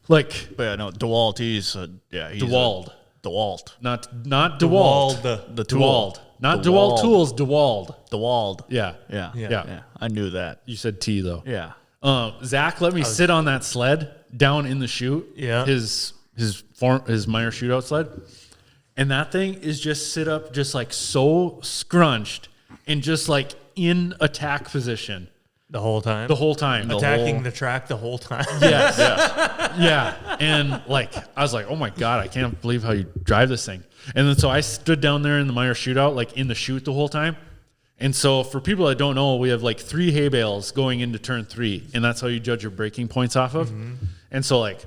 Like But yeah, no, DeWalt, he's DeWald. DeWalt. Not DeWalt. The DeWald. Not DeWalt Tools, DeWald. DeWalt. Yeah. Yeah. I knew that. You said T though. Yeah. Zach let me sit on that sled down in the chute. Yeah. His Meyer shootout sled. And that thing is just sit up just like so scrunched and just like in attack position The whole time. the whole time. Attacking the track the whole time. Yes. Yeah. And like, I was like, oh my God, I can't believe how you drive this thing. And then so I stood down there in the Meyer shootout, like in the chute the whole time. And so for people that don't know, we have like 3 hay bales going into turn 3. And that's how you judge your braking points off of. And so like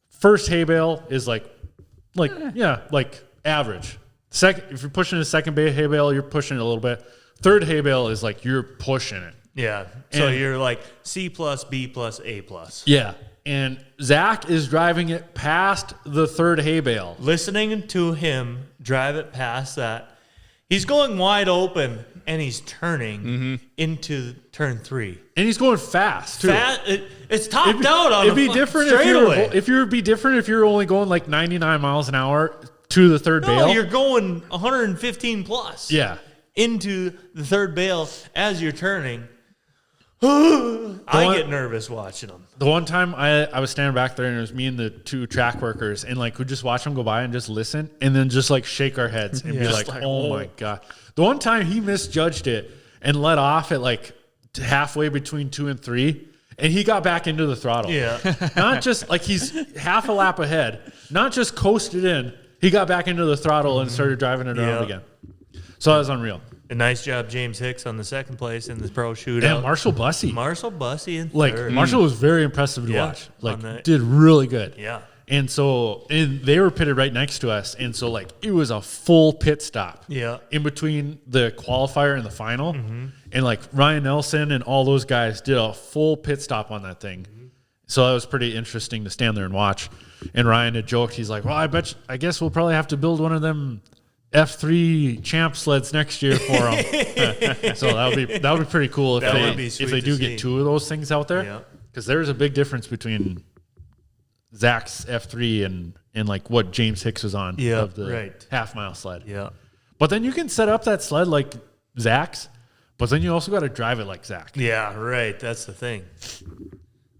first hay bale is like average. Second, if you're pushing a second hay bale, you're pushing it a little bit. Third hay bale is like you're pushing it. Yeah. So And- you're like C plus, B plus, A plus. Yeah. And Zach is driving it past the third hay bale. Listening to him drive it past that, he's going wide open and he's turning into turn 3. And he's going fast too. It's topped out on It'd be different if you're only going like 99 miles an hour to the third No, bale. you're going 115 plus. Yeah. Into the third bale as you're turning. I get nervous watching them. The one time I was standing back there and it was me and the 2 track workers and like we just watch them go by and just listen and then just like shake our heads and be like, oh my God. The one time he misjudged it and let off at like halfway between 2 and 3 and he got back into the throttle. Yeah. Not just like he's half a lap ahead, not just coasted in. He got back into the throttle and started driving it around again. So that was unreal. A nice job, James Hicks, on the second place in the pro shootout. And Marshall Bussey. Marshall Bussey in Like third. Marshall was very impressive to watch. on Like that. did really good. Yeah. And so they were pitted right next to us. And so like it was a full pit stop. Yeah. In between the qualifier and the final. And like Ryan Nelson and all those guys did a full pit stop on that thing. So that was pretty interesting to stand there and watch. And Ryan had joked, he's like, well, I guess we'll probably have to build one of them F3 champ sleds next year for them. So that would be pretty cool if That would be sweet if they to do see. get 2 of those things out there. Yeah. Because there's a big difference between Zach's F3 and like what James Hicks was on of the half mile sled. Yeah. But then you can set up that sled like Zach's, but then you also got to drive it like Zach. Yeah, right. That's the thing.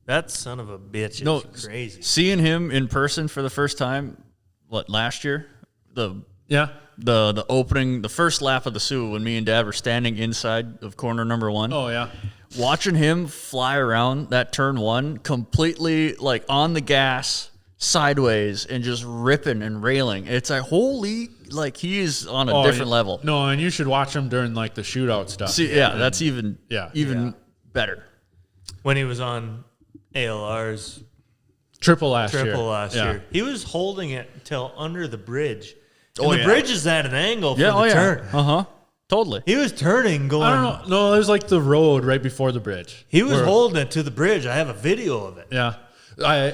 That son of a bitch is crazy. Seeing him in person for the first time, last year? The opening, the first lap of the Soo when me and Dad were standing inside of corner number 1. Oh, yeah. Watching him fly around that turn 1 completely like on the gas sideways and just ripping and railing. It's like, holy, like he is on a different level. No, and you should watch him during like the shootout stuff. See, that's even better. When he was on ALR's Triple last year. He was holding it till under the bridge. And Oh, the yeah. bridge is at an angle for Yeah, the turn. Totally. He was turning, going. I don't know. No, it was like the road right before the bridge. He was holding it to the bridge. I have a video of it. Yeah.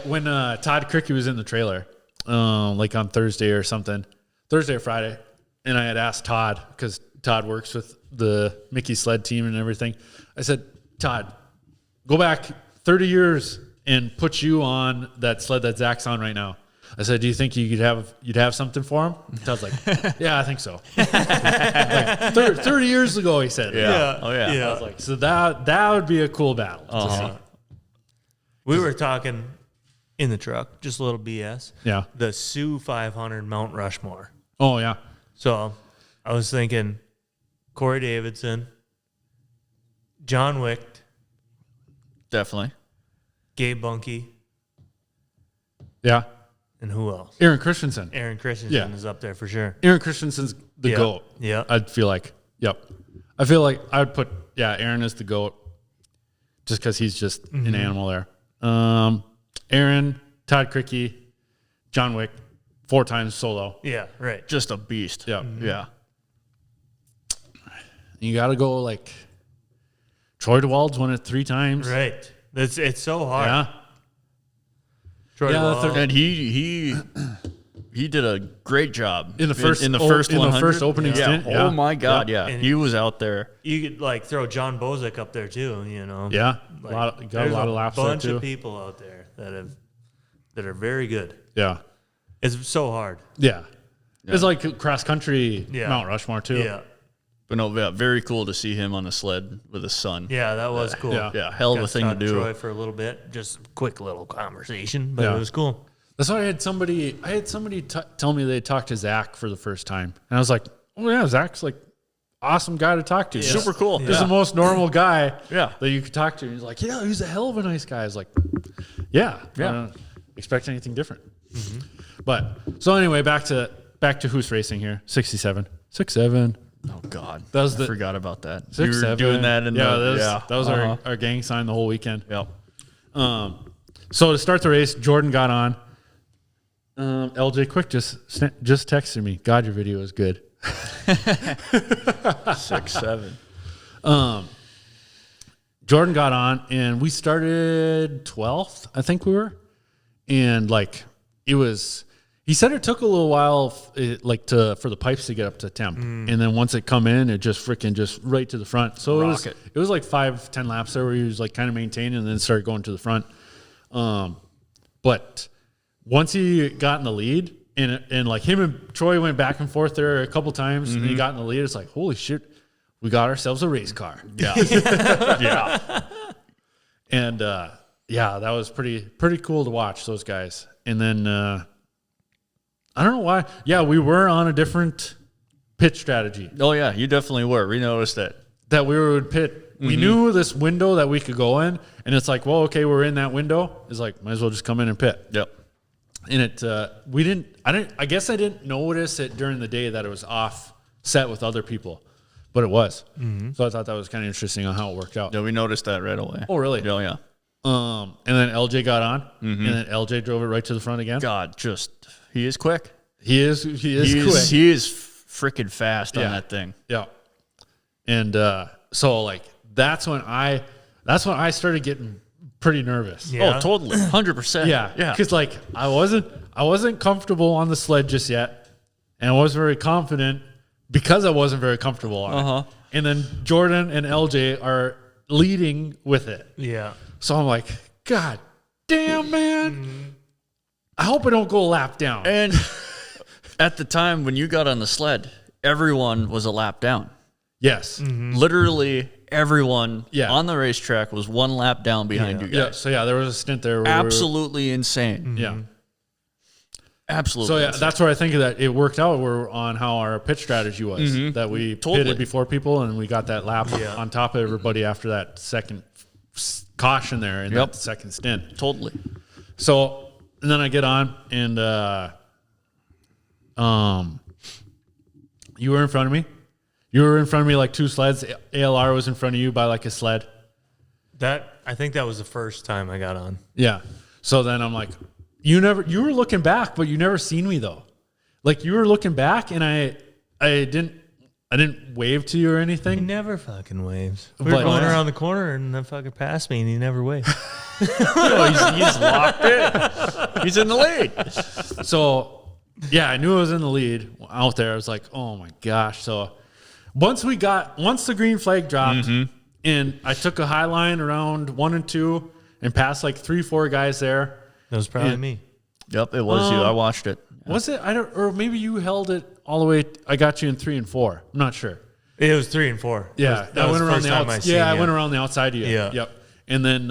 When Todd Cricky was in the trailer, like on Thursday or something, Thursday or Friday, and I had asked Todd, because Todd works with the Mickey sled team and everything. I said, Todd, go back 30 years and put you on that sled that Zach's on right now. I said, do you think you'd have something for him? Todd's like, yeah, I think so. Like 30 years ago, he said. Yeah. Oh, yeah. I was like, so that would be a cool battle to see. We were talking in the truck, just a little BS. Yeah. The Soo 500 Mount Rushmore. Oh yeah. So I was thinking Corey Davidson, John Wick, Definitely. Gabe Bunky, Yeah. and who else? Aaron Christensen. Aaron Christensen Yeah. is up there for sure. Aaron Christensen's the Yeah. GOAT. Yeah. I'd feel like. Yep. I feel like I would put Aaron is the GOAT just because he's just an animal there. Aaron, Todd Cricky, John Wick, 4 times solo. Yeah, right. Just a beast. Yeah. Yeah. You got to go like Troy DeWald's won it 3 times. Right. It's so hard. Yeah. Troy Yeah, Wall. the And he did a great job In the first- in the oh, first in the 100. first opening yeah. stint, yeah. Oh my God, Yeah. yeah. And He was out there. You could like throw John Bozick up there too, you know. Yeah. Like, got a there's lot of laps there bunch too. of people out there that are very good. Yeah. It's so hard. Yeah. It's like cross country Yeah. Mount Rushmore too. Yeah. But no, yeah, very cool to see him on the sled with his son. Yeah, that was cool. Yeah. Yeah, hell of a Got thing to talk do. Troy for a little bit, just a quick little conversation, but Yeah. it was cool. That's why I had somebody tell me they talked to Zach for the first time. And I was like, oh yeah, Zach's like awesome guy to talk to. Super cool. He's the most normal guy Yeah. that you could talk to. And he's like, yeah, he's a hell of a nice guy. I was like, yeah. I don't expect anything different. But so anyway, back to who's racing here. 67. 6'7". Oh God, That was I forgot about that. 6'7". You were doing that in that was Uh-huh. our gang sign the whole weekend. Yep. So to start the race, Jordan got on. LJ Quick just texted me. God, your video is good. 6'7". Jordan got on, and we started 12th, I think we were. And like it was, he said it took a little while, for the pipes to get up to temp, and then once it come in, it just right to the front. So Rocket. it was like 5-10 laps there where he was like kind of maintaining, and then started going to the front. But once he got in the lead, and like him and Troy went back and forth there a couple times, and he got in the lead. It's like, holy shit, we got ourselves a race car. Yeah. Yeah. And that was pretty cool to watch those guys. And then I don't know why. Yeah, we were on a different pit strategy Oh yeah, you definitely were. We noticed that. that we would pit. We knew this window that we could go in, and it's like, well, okay, we're in that window. It's like, might as well just come in and pit. Yep. And I guess I didn't notice it during the day that it was off set with other people, but it was. So I thought that was kind of interesting on how it worked out. Yeah, we noticed that right away. Oh, really? Oh yeah. And then LJ got on, and then LJ drove it right to the front again. God, he is quick. He is quick. He is freaking fast on Yeah. that thing. Yeah. And so like that's when I started getting pretty nervous. Yeah. Oh, totally. 100%. Yeah. Yeah. Because like I wasn't comfortable on the sled just yet, and I wasn't very confident because I wasn't very comfortable on it. And then Jordan and LJ are leading with it. Yeah. So I'm like, God damn, man. I hope I don't go a lap down. And at the time when you got on the sled, everyone was a lap down. Yes. Literally everyone Yeah. on the racetrack was one lap down behind you Yeah. guys. So there was a stint there where Absolutely insane. yeah. Absolutely. So yeah, insane. that's where I think that it worked out. We're on how our pitch strategy was that we Totally. pitted before people, and we got that lap Yeah. on top of everybody after that second caution there in Yep. that second stint. Totally. So and then I get on, and you were in front of me. You were in front of me like 2 sleds. ALR was in front of you by like a sled. I think that was the first time I got on. Yeah. So then I'm like, you were looking back, but you never seen me though. Like you were looking back, and I didn't wave to you or He anything. never fucking waves. We were But- going around the corner and then fucking passed me and he never waved. He's locked in. He's in the lead. So yeah, I knew I was in the lead out there. I was like, oh my gosh. So once the green flag dropped, and I took a high line around 1 and 2 and passed like 3-4 guys there. That was probably Yeah. me. Yep, it was you. I watched it. Was it? Or maybe you held it all the way. I got you in 3 and 4. I'm not sure. It was 3 and 4. Yeah, that was the first time I seen I you. went around the outside of you. Yeah. Yep. And then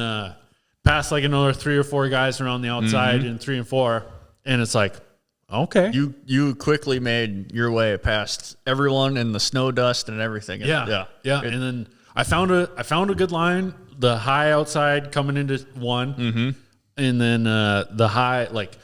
pass like another 3 or 4 guys around the outside in 3 and 4, and it's like, okay. You quickly made your way past everyone in the snow dust and everything. Yeah. And then I found a good line, the high outside coming into 1, and then the high, like,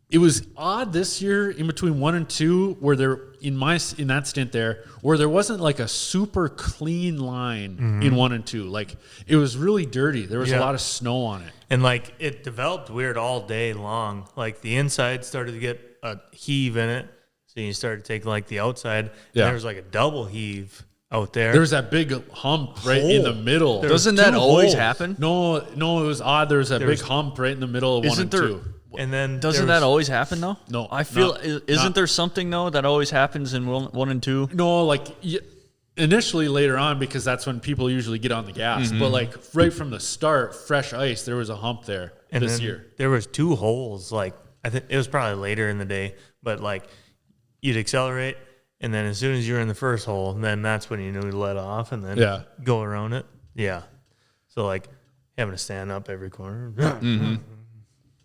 it was odd this year in between 1 and 2 where there in that stint there where there wasn't like a super clean line in 1 and 2. Like, it was really dirty. There was a lot of snow on it. And like it developed weird all day long. Like the inside started to get a heave in it. So you started to take like the outside. Yeah. And there was like a double heave out there. There was that big hump right in the middle. Doesn't that always happen? No, it was odd. There was a big hump right in the middle of 1 and 2. And then Doesn't that always happen though? No, I feel isn't there something though that always happens in 1 and 2? No, like initially later on, because that's when people usually get on the gas. But like right from the start, fresh ice, there was a hump there this year. There was 2 holes. Like I think it was probably later in the day, but like you'd accelerate, and then as soon as you're in the first hole, then that's when you knew to let off, and then go around it. Yeah. So like having to stand up every corner.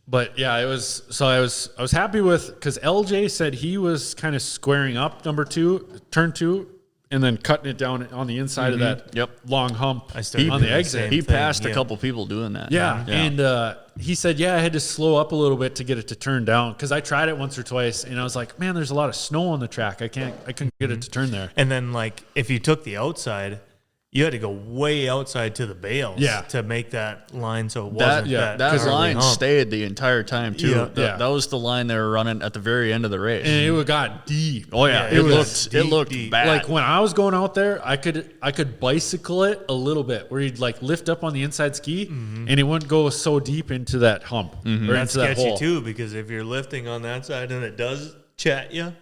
But yeah, it was. So I was happy with, because LJ said he was kind of squaring up turn 2, and then cutting it down on the inside of that long hump on the exit. He passed a couple people doing that. Yeah. And he said, I had to slow up a little bit to get it to turn down, because I tried it once or twice, and I was like, man, there's a lot of snow on the track. I couldn't get it to turn there. And then like if you took the outside, you had to go way outside to the bales to make that line so it wasn't that line hump. stayed the entire time too. Yeah. That was the line they were running at the very end of the race. And it got deep. Oh yeah, it looked deep. bad. Like when I was going out there, I could bicycle it a little bit, where you'd like lift up on the inside ski, and it wouldn't go so deep into that hump or That's into that sketchy hole. too, because if you're lifting on that side and it does chat you.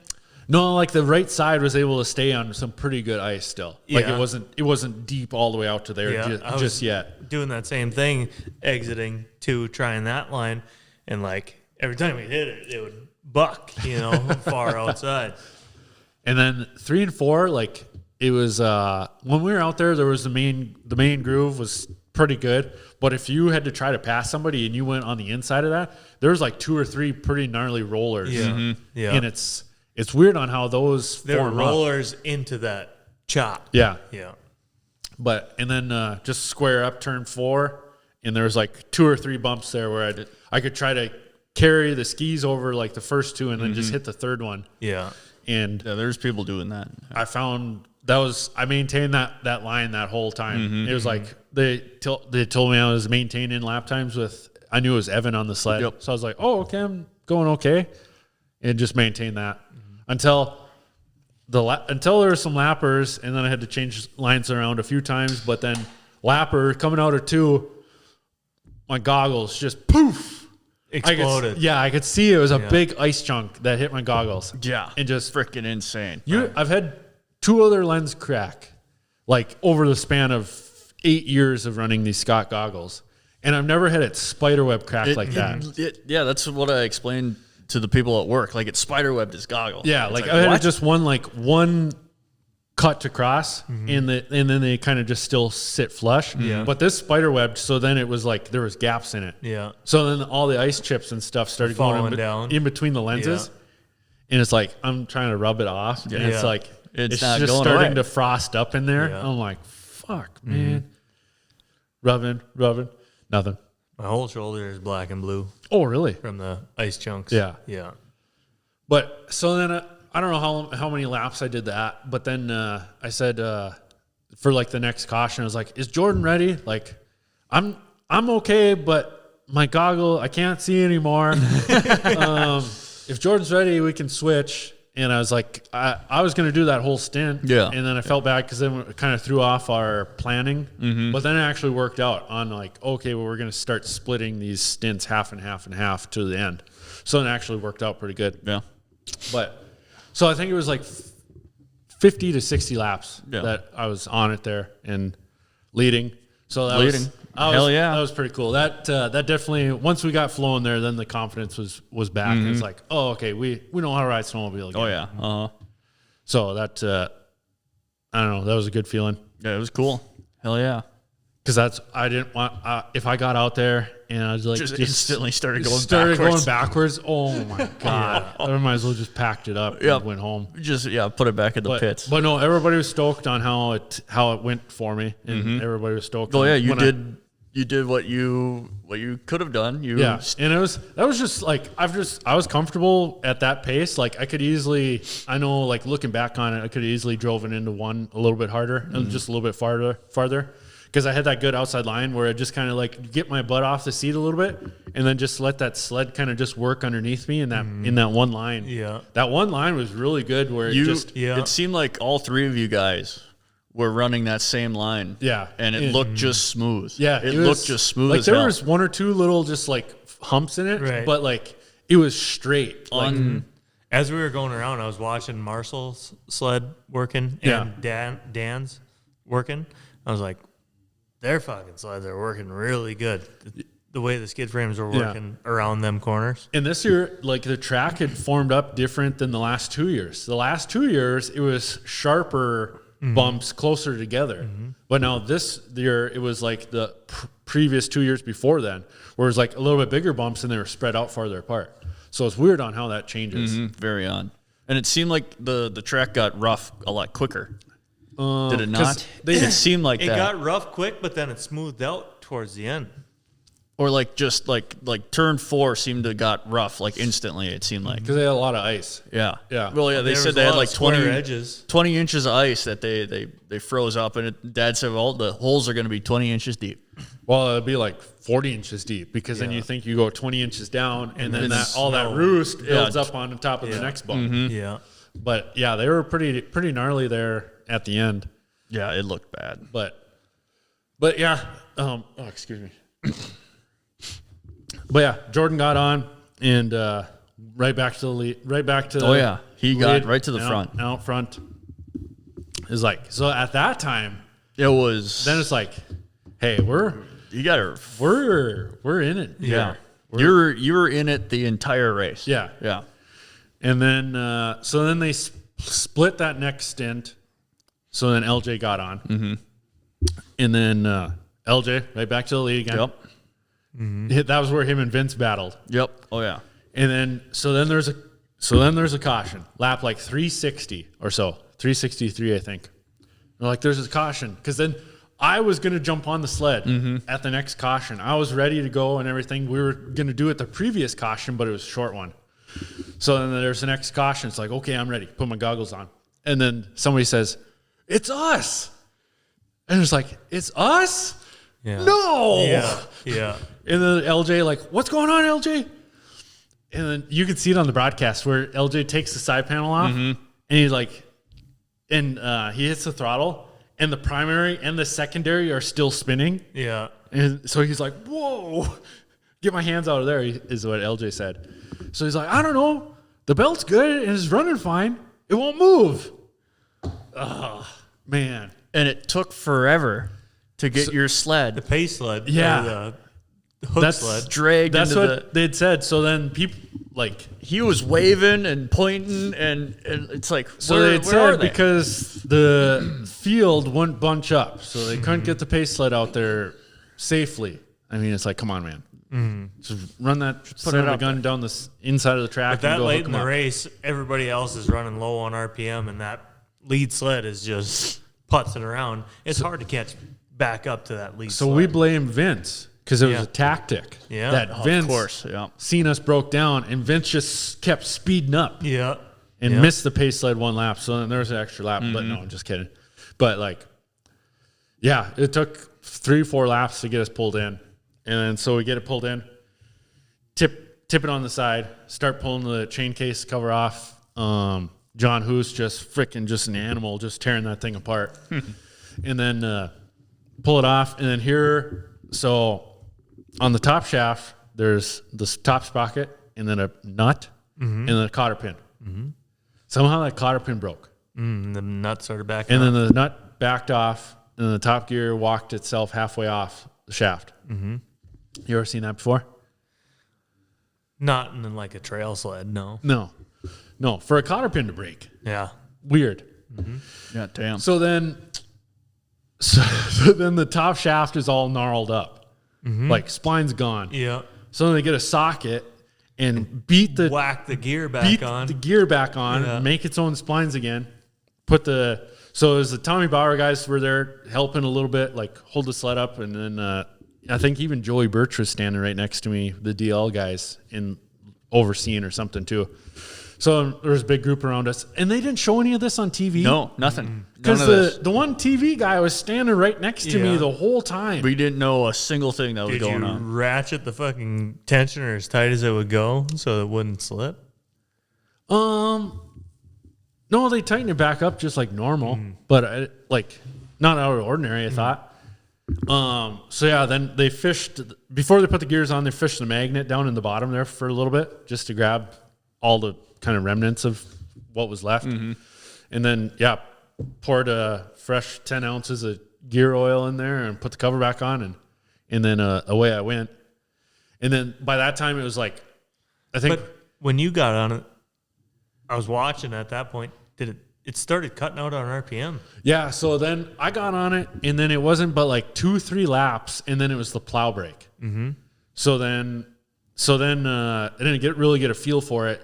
No, like the right side was able to stay on some pretty good ice still. Like Yeah. it wasn't deep all the way out to there just yet. Doing that same thing, exiting to trying that line, and like every time we hit it, it would buck, far outside. And then 3 and 4, like it was when we were out there was the main groove was pretty good. But if you had to try to pass somebody and you went on the inside of that, there was like 2 or 3 pretty gnarly rollers. Yeah. Yeah. And it's weird on how those There were form up. rollers into that chop. Yeah. Yeah. But and then just square up turn 4, and there was like 2 or 3 bumps there where I could try to carry the skis over like the first 2 and then just hit the third one. Yeah. And there's people doing that. I found I maintained that line that whole time. It was like they told me I was maintaining lap times I knew it was Evan on the sled. Yep. So I was like, oh, okay, I'm going okay. And just maintain that until there were some lappers, and then I had to change lines around a few times. But then lapper coming out of 2, my goggles just poof Exploded. I could see it was a big ice chunk that hit my goggles. Yeah, and just freaking insane. I've had 2 other lens crack, like over the span of 8 years of running these Scott goggles, and I've never had it spiderweb crack like that. Yeah, that's what I explained to the people at work. Like, it's spiderwebbed his goggles. Yeah, It's like I had what? just one cut to cross, and then they kind of just still sit flush. Yeah. But this spiderwebbed, so then it was like there was gaps in it. Yeah. So then all the ice chips and stuff started Falling going down. in between the lenses, and it's like I'm trying to rub it off, and it's like it's not just going starting away. to frost up in there. Yeah. I'm like, fuck, man. Rubbing, nothing. My whole shoulder is black and blue Oh, really? from the ice chunks. Yeah. Yeah. But so then I don't know how many laps I did that, but then I said for like the next caution, I was like, "Is Jordan ready?" Like, I'm okay, but my goggle I can't see anymore. If Jordan's ready, we can switch. And I was like, I was going to do that whole stint. Yeah. And then I felt bad because then it kind of threw off our planning. But then it actually worked out on like, okay, well, we're going to start splitting these stints half and half and half to the end. So it actually worked out pretty good. Yeah. But so I think it was like 50 to 60 laps Yeah. that I was on it there and leading. So that Leading. Hell yeah. That was pretty cool. That definitely, once we got flowing there, then the confidence was back. And it's like, oh, okay, we know how to ride snowmobile again. Oh yeah. Uh-huh. So that I don't know, that was a good feeling. Yeah, it was cool. Hell yeah. Because I didn't want if I got out there and I was like, Just instantly started going backwards. Oh my god! I might as well just packed it up and went home. Just put it back in the pits. But no, everybody was stoked on how it went for me, and everybody was stoked. Oh yeah, you did what you could have done. And that was just like I was comfortable at that pace. Like I could easily, I know, like looking back on it, I could have easily drove it into one a little bit harder and just a little bit farther. Because I had that good outside line where I just kind of like get my butt off the seat a little bit and then just let that sled kind of just work underneath me in that one line. Yeah. That one line was really good where it seemed like all three of you guys were running that same line. Yeah. And it looked just smooth. Yeah. It looked just smooth like as there hell. was one or two little just like humps in it, Right. but like it was straight. Like, As we were going around, I was watching Marcel's sled working and Dan's working. I was like, their fucking sleds are working really good. The way the skid frames were working around them corners. And this year, like the track had formed up different than the last 2 years. The last 2 years, it was sharper bumps closer together. But now this year, it was like the previous 2 years before then, where it was like a little bit bigger bumps and they were spread out farther apart. So it's weird on how that changes. Very on. And it seemed like the track got rough a lot quicker. Did it not? It seemed like It that. got rough quick, but then it smoothed out towards the end. Or like just like turn 4 seemed to got rough like instantly, it seemed like. Because they had a lot of ice. Yeah. Yeah. Well, yeah, they There said was they a had lot like of square 20 edges. 20 inches of ice that they froze up, and Dad said, well, the holes are going to be 20 inches deep. Well, it'd be like 40 inches deep because then you think you go 20 inches down and then that roost builds up on the top of the next bump. Yeah. But yeah, they were pretty gnarly there at the end. Yeah, it looked bad. But yeah, excuse me. But yeah, Jordan got on and right back to the lead, right back to. Oh yeah, he got lead, right to the front. Out front. Is like so at that time. It was. Then it's like, hey, we're in it. Yeah, you were in it the entire race. Yeah, yeah. And then so then they split that next stint. So then LJ got on, and then LJ right back to the lead again. Yep. That was where him and Vince battled. Yep. Oh yeah. And then so then there's a caution lap like 360 or so, 363 I think. They're like there's a caution because then I was gonna jump on the sled at the next caution. I was ready to go and everything. We were gonna do it the previous caution, but it was a short one. So then there's the next caution. It's like okay, I'm ready. Put my goggles on, and then somebody says, "It's us," and it's like it's us. Yeah. No. Yeah. And then LJ like, what's going on, LJ? And then you can see it on the broadcast where LJ takes the side panel off and he's like, and he hits the throttle and the primary and the secondary are still spinning. Yeah. And so he's like, whoa, get my hands out of there, is what LJ said. So he's like, I don't know. The belt's good and it's running fine. It won't move. Oh, man. And it took forever to get your sled. The pace sled. Yeah. Or the hook sled. Dragged That's into what they'd said. So then people like he was waving and pointing and it's like so where they'd are said they? because the field wouldn't bunch up, so they couldn't get the pace sled out there safely. I mean, it's like, come on, man, just run that son of a gun down the inside of the track. But that and go late hook in 'em the up. race, everybody else is running low on RPM, and that lead sled is just putzing around. It's hard to catch back up to that lead So sled. we blame Vince because it was Yeah. a tactic Yeah. that Vince, of course, yeah. seen us broke down, and Vince just kept speeding up. Yeah. And Yeah. missed the pace sled one lap. So then there was an extra lap, but no, I'm just kidding. But like, yeah, it took 3-4 laps to get us pulled in. And then so we get it pulled in, tip it on the side, start pulling the chain case cover off. John Hoos just an animal, just tearing that thing apart. And then pull it off. And then here, so on the top shaft, there's this top sprocket and then a nut and then a cotter pin. Somehow that cotter pin broke. The nuts started back And up. then the nut backed off, and then the top gear walked itself halfway off the shaft. You ever seen that before? Not in like a trail sled, no. No. For a cotter pin to break, Yeah. weird. Yeah, damn. So then the top shaft is all gnarled up. like spline's gone. Yeah. So then they get a socket and beat the Whack the gear back on. Yeah. make its own splines again. So it was the Tommy Bauer guys were there helping a little bit, like hold the sled up, and then I think even Joey Birch was standing right next to me, the DL guys, in overseeing or something too. So there was a big group around us, and they didn't show any of this on TV. No, nothing. Because the one TV guy was standing right next to me the whole time. We didn't know a single thing that was Did going you on. ratchet the fucking tensioner as tight as it would go so it wouldn't slip? No, they tightened it back up just like normal, but not out of the ordinary, I thought. So yeah, then they fished, before they put the gears on, they fished the magnet down in the bottom there for a little bit just to grab all the kind of remnants of what was left. And then, poured a fresh 10 ounces of gear oil in there and put the cover back on, and then away I went. And then by that time it was like, I think. But when you got on it, I was watching at that point. It started cutting out on RPM? Yeah, so then I got on it, and then it wasn't but like 2-3 laps, and then it was the plow brake. Mm-hmm. So then I didn't really get a feel for it.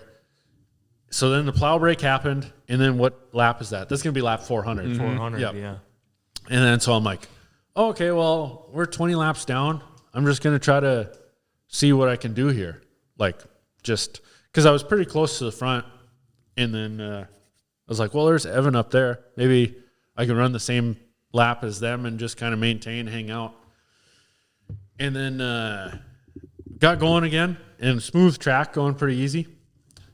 So then the plow brake happened, and then what lap is that? That's going to be lap 400. 400, Yep. yeah. And then so I'm like, oh, okay, well, we're 20 laps down. I'm just going to try to see what I can do here. Like, just because I was pretty close to the front, and then I was like, well, there's Evan up there. Maybe I can run the same lap as them and just kind of maintain, hang out. And then got going again, and smooth track, going pretty easy.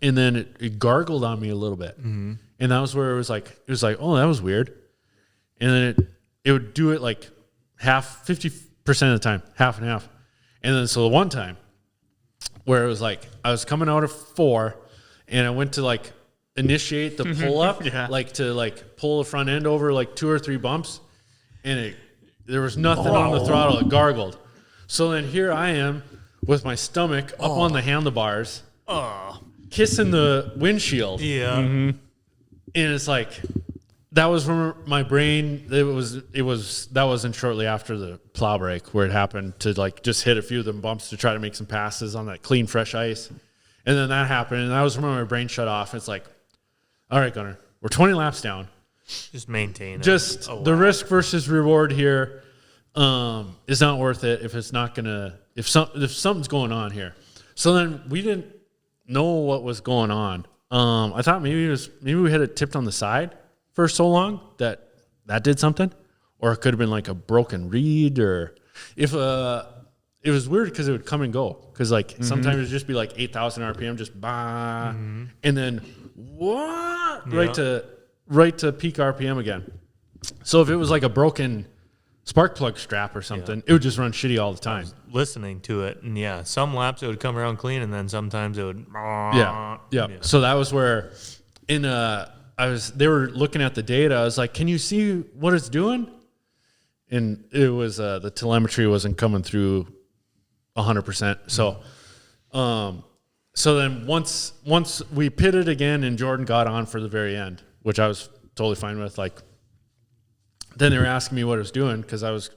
And then it gargled on me a little bit. Mm-hmm. And that was where it was like, oh, that was weird. And then it would do it like 50% of the time, half and half. And then so the one time where it was like, I was coming out of 4, and I went to like initiate the pull up, like to like pull the front end over like 2 or 3 bumps, and there was nothing on the throttle. It gargled. So then here I am with my stomach up on the handlebars, kissing the windshield. Yeah. Mm-hmm. And it's like, that was from my brain. That wasn't shortly after the plow brake where it happened to like just hit a few of them bumps to try to make some passes on that clean, fresh ice. And then that happened, and that was when my brain shut off. It's like, all right, Gunnar, we're 20 laps down. Just maintain it. Just the risk versus reward here is not worth it if it's not gonna if something's going on here. So then we didn't know what was going on. I thought maybe we had it tipped on the side for so long that did something, or it could have been like a broken reed, or if it was weird because it would come and go, because like sometimes it would just be like 8,000 RPM, just bah, and then what right to peak RPM again. So if it was like a broken spark plug strap or something, it would just run shitty all the time. Listening to it, and some laps it would come around clean, and then sometimes it would. Yeah. So that was where they were looking at the data. I was like, can you see what it's doing? And it was the telemetry wasn't coming through 100%. So then once we pitted again and Jordan got on for the very end, which I was totally fine with, like, then they were asking me what it was doing because I was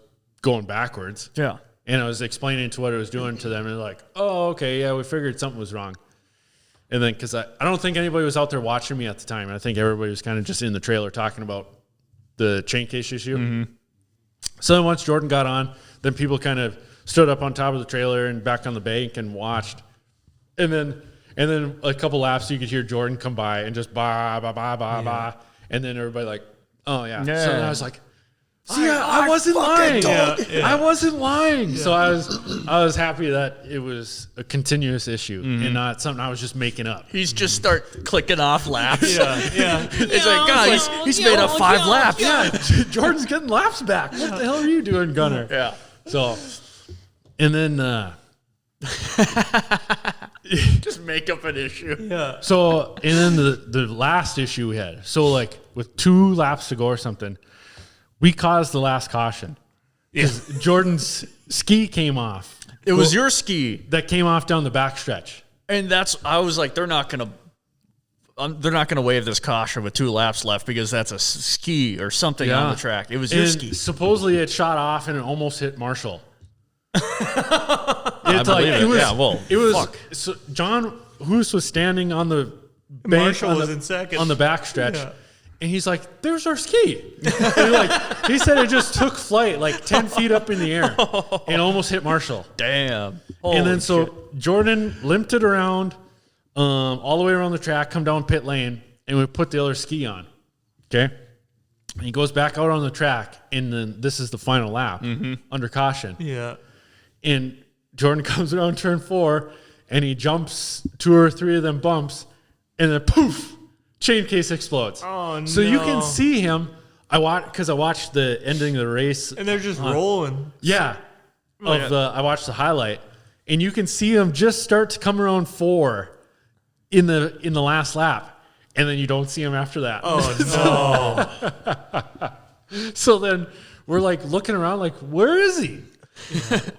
going backwards. Yeah. And I was explaining to what it was doing to them, and they're like, oh, okay, yeah, we figured something was wrong. And then, because I don't think anybody was out there watching me at the time. I think everybody was kind of just in the trailer talking about the chain case issue. Mm-hmm. So then once Jordan got on, then people kind of stood up on top of the trailer and back on the bank and watched. And then a couple laps, you could hear Jordan come by and just bah, bah, bah, bah, bah. And then everybody like, oh, yeah. So then I was like, see, I wasn't lying. I wasn't lying. Yeah. So I was happy that it was a continuous issue and not something I was just making up. He's just start clicking off laps. Yeah. It's like, God, he's made up 5 laps. Yeah, Jordan's getting laps back. What the hell are you doing, Gunnar? Yeah. So, and then... just make up an issue. Yeah. So, and then the last issue we had. So, like, with 2 laps to go or something, we caused the last caution. Because Jordan's ski came off. It was your ski that came off down the backstretch. And I was like, they're not gonna waive this caution with 2 laps left because that's a ski or something on the track. It was your ski. Supposedly it shot off and it almost hit Marshall. It's like believe it. Yeah, well, it was. fuck. So John Hoos was standing on the bank Marshall on was the, in second. on the backstretch. Yeah. And he's like, "There's our ski." And like he said, it just took flight like 10 feet up in the air and almost hit Marshall. Damn. And then Holy so shit. Jordan limped it around all the way around the track, come down pit lane, and we put the other ski on. Okay. And he goes back out on the track, and then this is the final lap under caution. Yeah. And Jordan comes around turn 4, and he jumps 2 or 3 of them bumps, and then poof, chain case explodes. Oh, no. So you can see him. I watched the ending of the race. And they're just rolling. Yeah. I watched the highlight, and you can see him just start to come around 4 in the last lap, and then you don't see him after that. Oh, no. So then we're like looking around, like, where is he?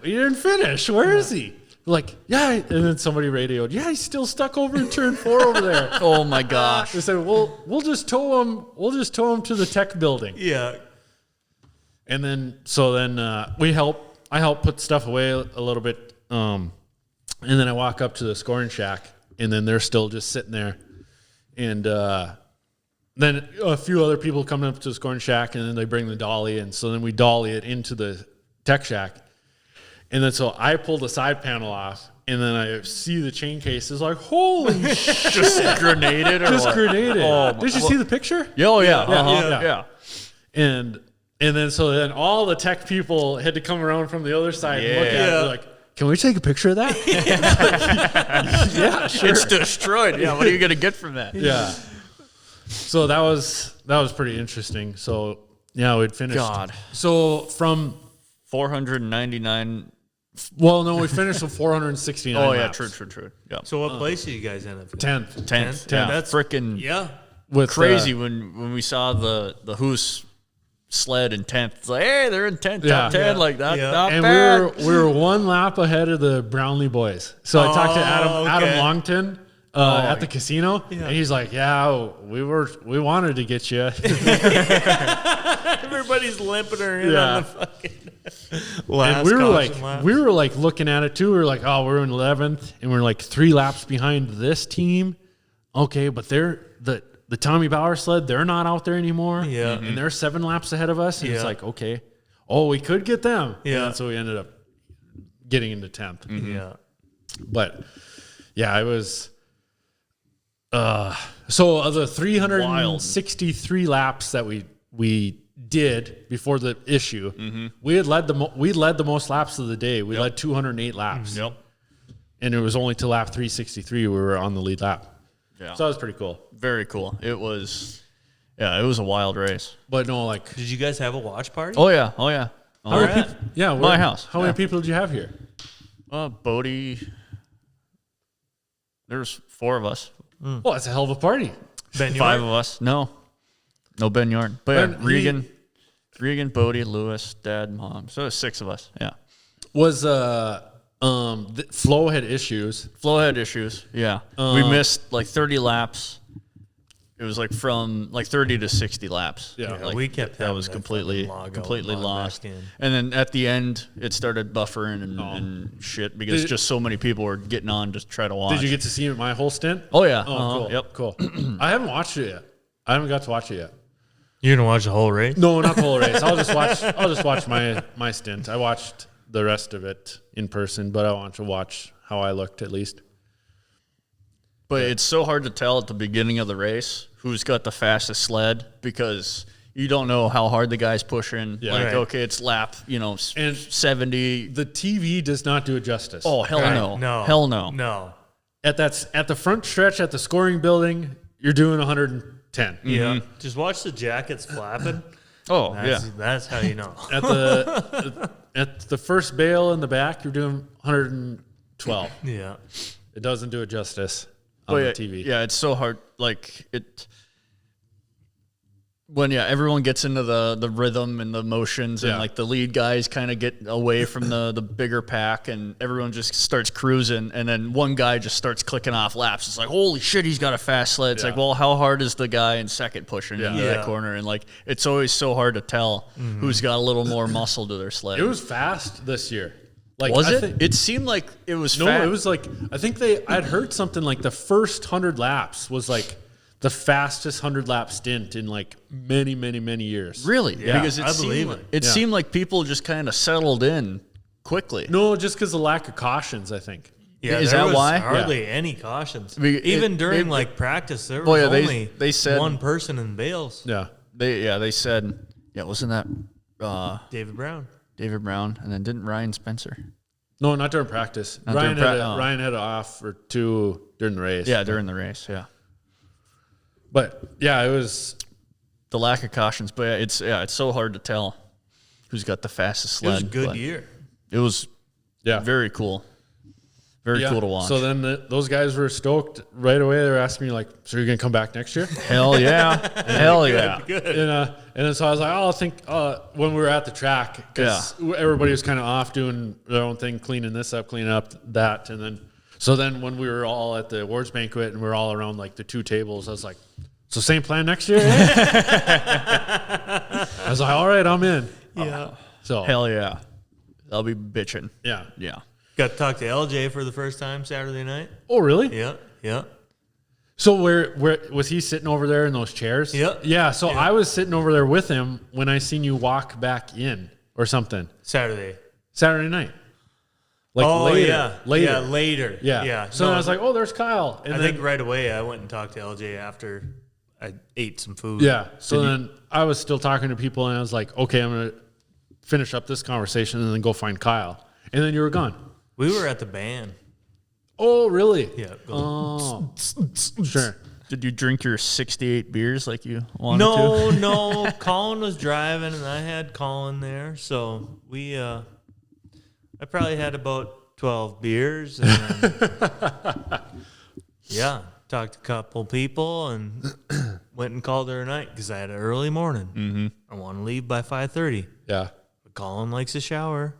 He didn't finish. Where is he? We're like, yeah. And then somebody radioed, yeah, he's still stuck over in turn 4 over there. Oh my gosh. They said, well, we'll just tow him. We'll just tow him to the tech building. Yeah. And then I help put stuff away a little bit. And then I walk up to the scoring shack, and then they're still just sitting there. And then a few other people come up to the scoring shack, and then they bring the dolly. And so then we dolly it into the tech shack. And then so I pull the side panel off, and then I see the chain case. It's like, holy shit. Just grenaded or Just what? grenaded. Oh, Did you see the picture? Oh, yeah. Yeah, Uh-huh. yeah. And then so then all the tech people had to come around from the other side and look at it. Yeah. They're like, can we take a picture of that? Yeah, sure. It's destroyed. Yeah, what are you going to get from that? Yeah. So that was pretty interesting. So yeah, we'd finished. God. So from 499. we finished with 469. Oh, yeah, laps. true. Yeah. So what place did you guys end up in? 10th. 10th. Yeah. That's freaking Yeah. With crazy when we saw the Hoos sled in 10th. It's like, hey, they're in 10th, top 10. Yeah. Like, that, Yeah. not And bad. we were one lap ahead of the Brownlee boys. So I talked to Adam okay. Longton at the casino, Yeah. and he's like, "Yeah, we wanted to get you." Everybody's limping her in Yeah. on the fucking last And we were caution lap. looking at it too. We were like, "Oh, we're in 11th, and we're like 3 laps behind this team." Okay, but they're the Tommy Bauer sled. They're not out there anymore. Yeah. and they're 7 laps ahead of us. And it's Yeah. like, okay, we could get them. Yeah. And so we ended up getting into 10th. Yeah. But yeah, it was. So of the 363 laps that we did before the issue, we led the most laps of the day. We led 208 laps. Yep. And it was only to lap 363 we were on the lead lap. Yeah. So that was pretty cool. Very cool. It was a wild race. But no, like, Did you guys have a watch party? Oh, yeah. how many right. people? Yeah, My house. How many people did you have here? Bodie. There's 4 of us. Oh, that's a hell of a party. Ben 5 York? of us. No Ben Yarn. But yeah, Ben, Regan, Bodie, Lewis, Dad, Mom. So it's 6 of us. Yeah. Was Flo had issues. Flo had issues. Yeah. We missed like 30 laps. It was like from like 30 to 60 laps. Yeah. Yeah, Like, we kept that having was that completely fucking log out, completely log lost. back in. And then at the end, it started buffering and shit because Did- just so many people were getting on to try to watch. Did you get to see my whole stint? Oh yeah. Oh, Uh-huh. cool. Yep. Cool. I haven't watched it yet. I haven't got to watch it yet. You're gonna watch the whole race? No, not the whole race. I'll just watch my stint. I watched the rest of it in person, but I want to watch how I looked at least. But it's so hard to tell at the beginning of the race who's got the fastest sled because you don't know how hard the guy's pushing. Yeah. Like, Right. okay, it's lap, And 70. the TV does not do it justice. Oh, hell no. No. Hell no. No. At the front stretch at the scoring building, you're doing 110. Yeah. Just watch the jackets flapping. Oh, That's how you know. At the first bale in the back, you're doing 112. Yeah. It doesn't do it justice on But the yeah, TV. Yeah, it's so hard. Like when everyone gets into the rhythm and the motions and Yeah. like the lead guys kind of get away from the bigger pack and everyone just starts cruising and then one guy just starts clicking off laps. It's like, holy shit, he's got a fast sled. It's Yeah. like, well, how hard is the guy in second pushing into Yeah. that corner? And like it's always so hard to tell who's got a little more muscle to their sled. It was fast this year. Like, Was I it? think- It seemed like it was No, fat. it was like, I think I'd heard something like the first 100 laps was like the fastest 100 lap stint in like many, many, many years. Really? Yeah, because I believe it. It Yeah. seemed like people just kind of settled in quickly. No, just because of lack of cautions, I think. Yeah, Is there that was why? hardly any cautions. Be- Even it- during they- like practice, there was Well, yeah, only they said- one person in bales. Yeah. They said, wasn't that David Brown. David Brown? And then didn't Ryan Spencer? No, not during practice. Not Ryan, during had pra- oh. Ryan had off for 2 during the race. Yeah, during the race. Yeah, But yeah, it was. the lack of cautions, but it's so hard to tell who's got the fastest It was sled. a good but year. It was Yeah. very cool. Very Yeah. cool to watch. So then those guys were stoked right away. They were asking me like, "So you're gonna come back next year?" Hell yeah, hell yeah. And then so I was like, "Oh, I think when we were at the track, because everybody was kind of off doing their own thing, cleaning this up, cleaning up that, and then when we were all at the awards banquet and we were all around like the 2 tables, I was like, "So same plan next year?" I was like, "All right, I'm in." Yeah. So Hell yeah. I'll be bitching. yeah. Yeah. Got to talk to LJ for the first time Saturday night. Oh, really? Yeah. Yeah. So where was he sitting over there in those chairs? Yeah. Yeah. So I was sitting over there with him when I seen you walk back in or something Saturday. Saturday night. Like oh, later. yeah. Later. Yeah, later. Yeah. Yeah. So then I was like, "Oh, there's Kyle." And I then, think right away I went and talked to LJ after I ate some food. yeah. So then I was still talking to people and I was like, "Okay, I'm gonna finish up this conversation and then go find Kyle." And then you were gone. We were at the band. Oh, really? Yeah. Oh, sure. Did you drink your 68 beers like you wanted to? No. Colin was driving and I had Colin there. So we, I probably had about 12 beers. And then, yeah, talked to a couple people and went and called her a night because I had an early morning. Mm-hmm. I want to leave by 5:30. Yeah. But Colin likes a shower.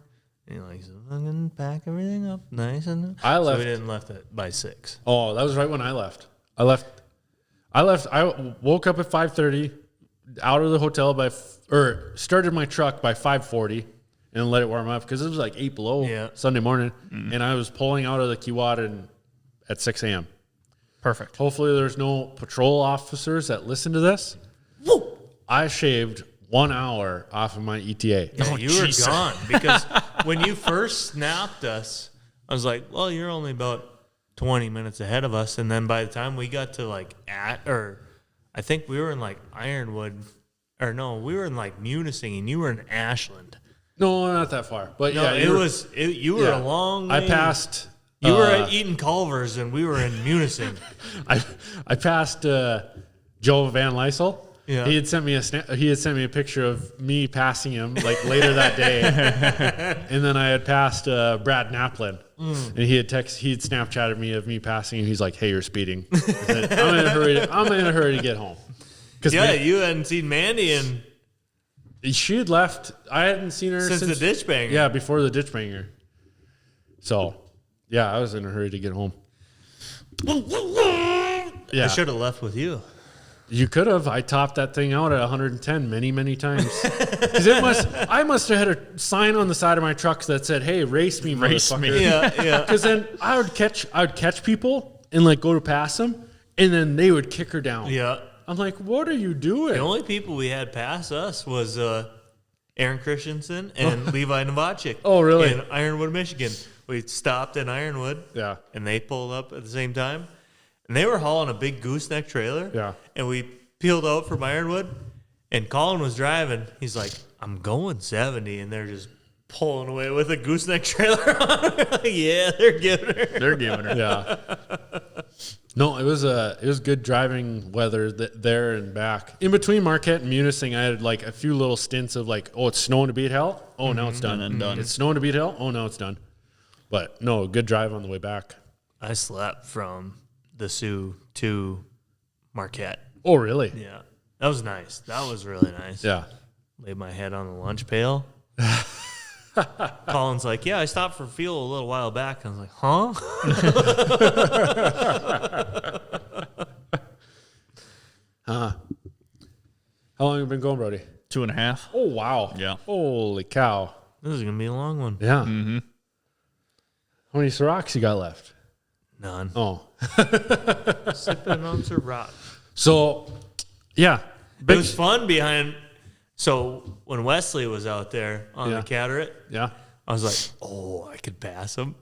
And he likes to fucking pack everything up nice. And I So left. we didn't left it by 6. Oh, that was right when I left. I left. I woke up at 5:30, out of the hotel or started my truck by 5:40, and let it warm up because it was like 8 below Sunday morning, and I was pulling out of the Keewata at 6 a.m. Perfect. Hopefully, there's no patrol officers that listen to this. I shaved 1 hour off of my ETA. Yeah, you were gone because when you first snapped us, I was like, well, you're only about 20 minutes ahead of us. And then by the time we got to I think we were in like Ironwood, we were in like Munising and you were in Ashland. No, not that far, but No, yeah, you were a long way. I passed. You were at Eaton Culver's and we were in Munising. I passed Joe Van Lysel. Yeah. He had sent me a picture of me passing him like later that day, and then I had passed Brad Naplin, and he had Snapchatted me of me passing him. He's like, "Hey, you're speeding." I said, I'm in a hurry to get home. Yeah, you hadn't seen Mandy she had left. I hadn't seen her since the DitchBanger. Yeah, before the DitchBanger. So, yeah, I was in a hurry to get home. Yeah. I should have left with you. You could have. I topped that thing out at 110 many, many times. Because I must have had a sign on the side of my truck that said, "Hey, race me, motherfucker." Yeah. Because then I would catch people and like go to pass them, and then they would kick her down. Yeah. I'm like, "What are you doing?" The only people we had pass us was Aaron Christensen and Levi Novacek. Oh, really? In Ironwood, Michigan. We stopped in Ironwood. Yeah. And they pulled up at the same time. And they were hauling a big gooseneck trailer. Yeah. And we peeled out from Ironwood. And Colin was driving. He's like, I'm going 70. And they're just pulling away with a gooseneck trailer on. Yeah, they're giving her. Yeah. No, it was good driving weather there and back. In between Marquette and Munising, I had like a few little stints of like, oh, it's snowing to beat hell. Oh, now it's done. And done. It's snowing to beat hell. Oh, now it's done. But no, good drive on the way back. I slept from the Soo to Marquette. Oh, really? Yeah. That was nice. That was really nice. Yeah. Laid my head on the lunch pail. Colin's like, yeah, I stopped for fuel a little while back. I was like, huh? How long have you been going, Brody? 2.5. Oh, wow. Yeah. Holy cow. This is going to be a long one. Yeah. How many Cirocs you got left? None. Oh. Sipping on Ciroc. So, yeah. It was fun behind. So when Wesley was out there on the Cataract, Yeah. I was like, oh, I could pass him.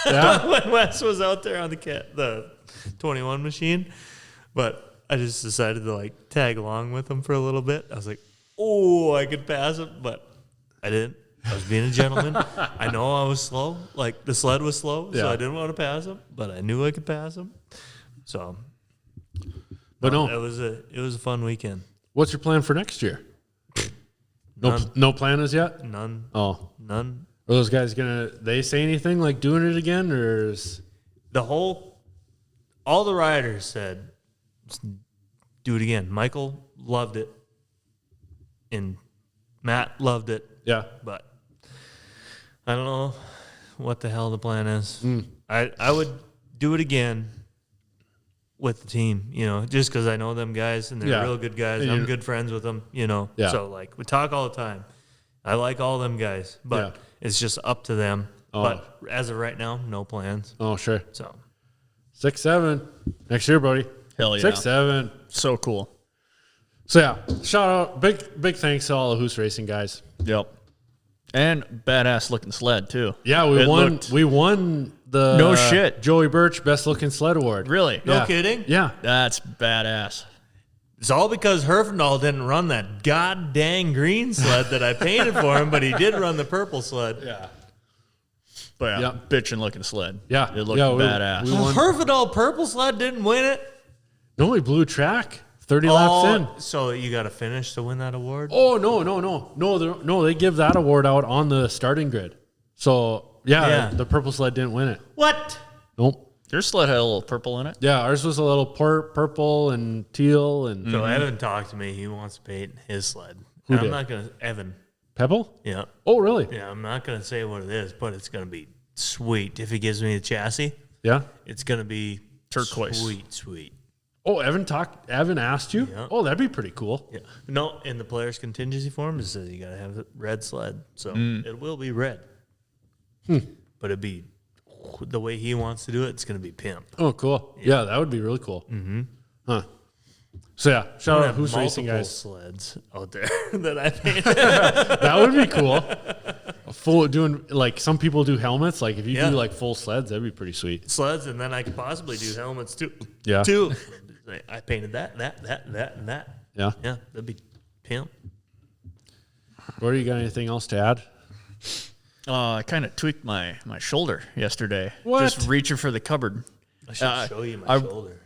Yeah. When Wes was out there on the 21 machine. But I just decided to like tag along with him for a little bit. I was like, oh, I could pass him, but I didn't. I was being a gentleman. I know I was slow. Like the sled was slow, so I didn't want to pass him, but I knew I could pass him. So, But no. it was a fun weekend. What's your plan for next year? No plan as yet? None. Oh. None. Are those guys they say anything like doing it again, or is All the riders said, do it again. Michael loved it. And Matt loved it. yeah. But I don't know what the hell the plan is. I would do it again with the team, just because I know them guys and they're real good guys. And I'm good friends with them, Yeah. So, like, we talk all the time. I like all them guys, but it's just up to them. Oh. But as of right now, no plans. Oh, sure. So 6-7 next year, buddy. Hell yeah. 6-7. So cool. So yeah, shout out, big thanks to all the Hoos Racing guys. Yep. And badass looking sled too. Yeah, It we looked- won the No shit. Joey Birch Best Looking Sled Award. Really? no kidding. Yeah. That's badass. It's all because Herfindahl didn't run that god dang green sled that I painted for him, but he did run the purple sled. Yeah. But Yeah. bitchin' looking sled. Yeah. It looked Yeah, badass. we won. Herfindahl purple sled didn't win it. No, we blew track 30 laps in. So you got to finish to win that award? Oh, no, they give that award out on the starting grid. So, Yeah. the purple sled didn't win it. What? Nope. Your sled had a little purple in it. Yeah, ours was a little purple and teal and So Evan talked to me. He wants to paint his sled. Who And I'm did? not going to, Evan. pebble. Yeah. Oh, really? Yeah, I'm not going to say what it is, but it's going to be sweet. If he gives me the chassis, Yeah. it's going to be Turquoise. Sweet. Oh, Evan asked you? Yeah. Oh, that'd be pretty cool. Yeah. No, in the player's contingency form, it says you got to have a red sled. So it will be red. But it'd be the way he wants to do it, it's going to be pimp. Oh, cool. Yeah, that would be really cool. Mm-hmm. Huh. So yeah, shout out Who's Racing guys. Sleds out there that I painted. That would be cool. Full doing like some people do helmets. Like if you Yeah. do like full sleds, that'd be pretty sweet. Sleds, and then I could possibly do helmets too. Yeah. Too. I painted that, and that. Yeah. Yeah, that'd be pimp. Or you got anything else to add? I kind of tweaked my shoulder yesterday. What? Just reaching for the cupboard. I should show you my shoulder.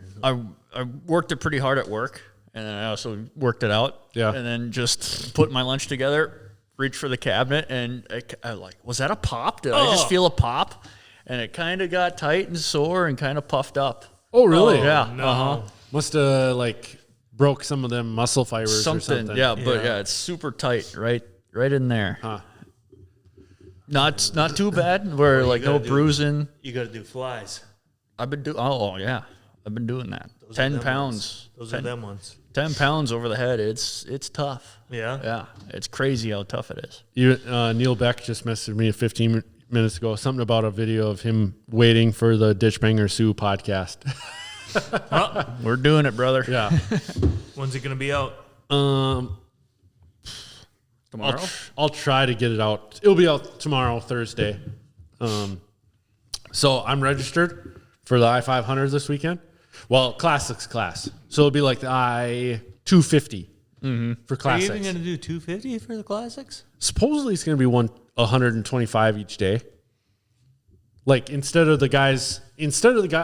I worked it pretty hard at work, and then I also worked it out. Yeah. And then just put my lunch together, reached for the cabinet, and I like, was that a pop? Did I just feel a pop? And it kind of got tight and sore and kind of puffed up. Oh, really? Yeah. No. Uh-huh. Must have like broke some of them muscle fibers or Something. something. Yeah, but Yeah. yeah, it's super tight, right in there. Huh. Not too bad. Where like no gotta do- bruising. You got to do flies. I've been doing. Oh yeah, I've been doing that. Those are 10 them pounds. ones. Those are them ones. 10 pounds over the head. It's tough. Yeah. Yeah, it's crazy how tough it is. You, Neil Beck just messaged me 15 minutes ago, something about a video of him waiting for the DitchBanger Soo podcast. We're doing it, brother. Yeah. When's it gonna be out? Tomorrow. I'll try to get it out. It'll be out tomorrow, Thursday. So I'm registered for the I-500 this weekend. Well, classics class. So it'll be like the I-250 for Are you classics. even gonna do 250 for the classics? Supposedly it's going to be 125 each day. Like instead of the guy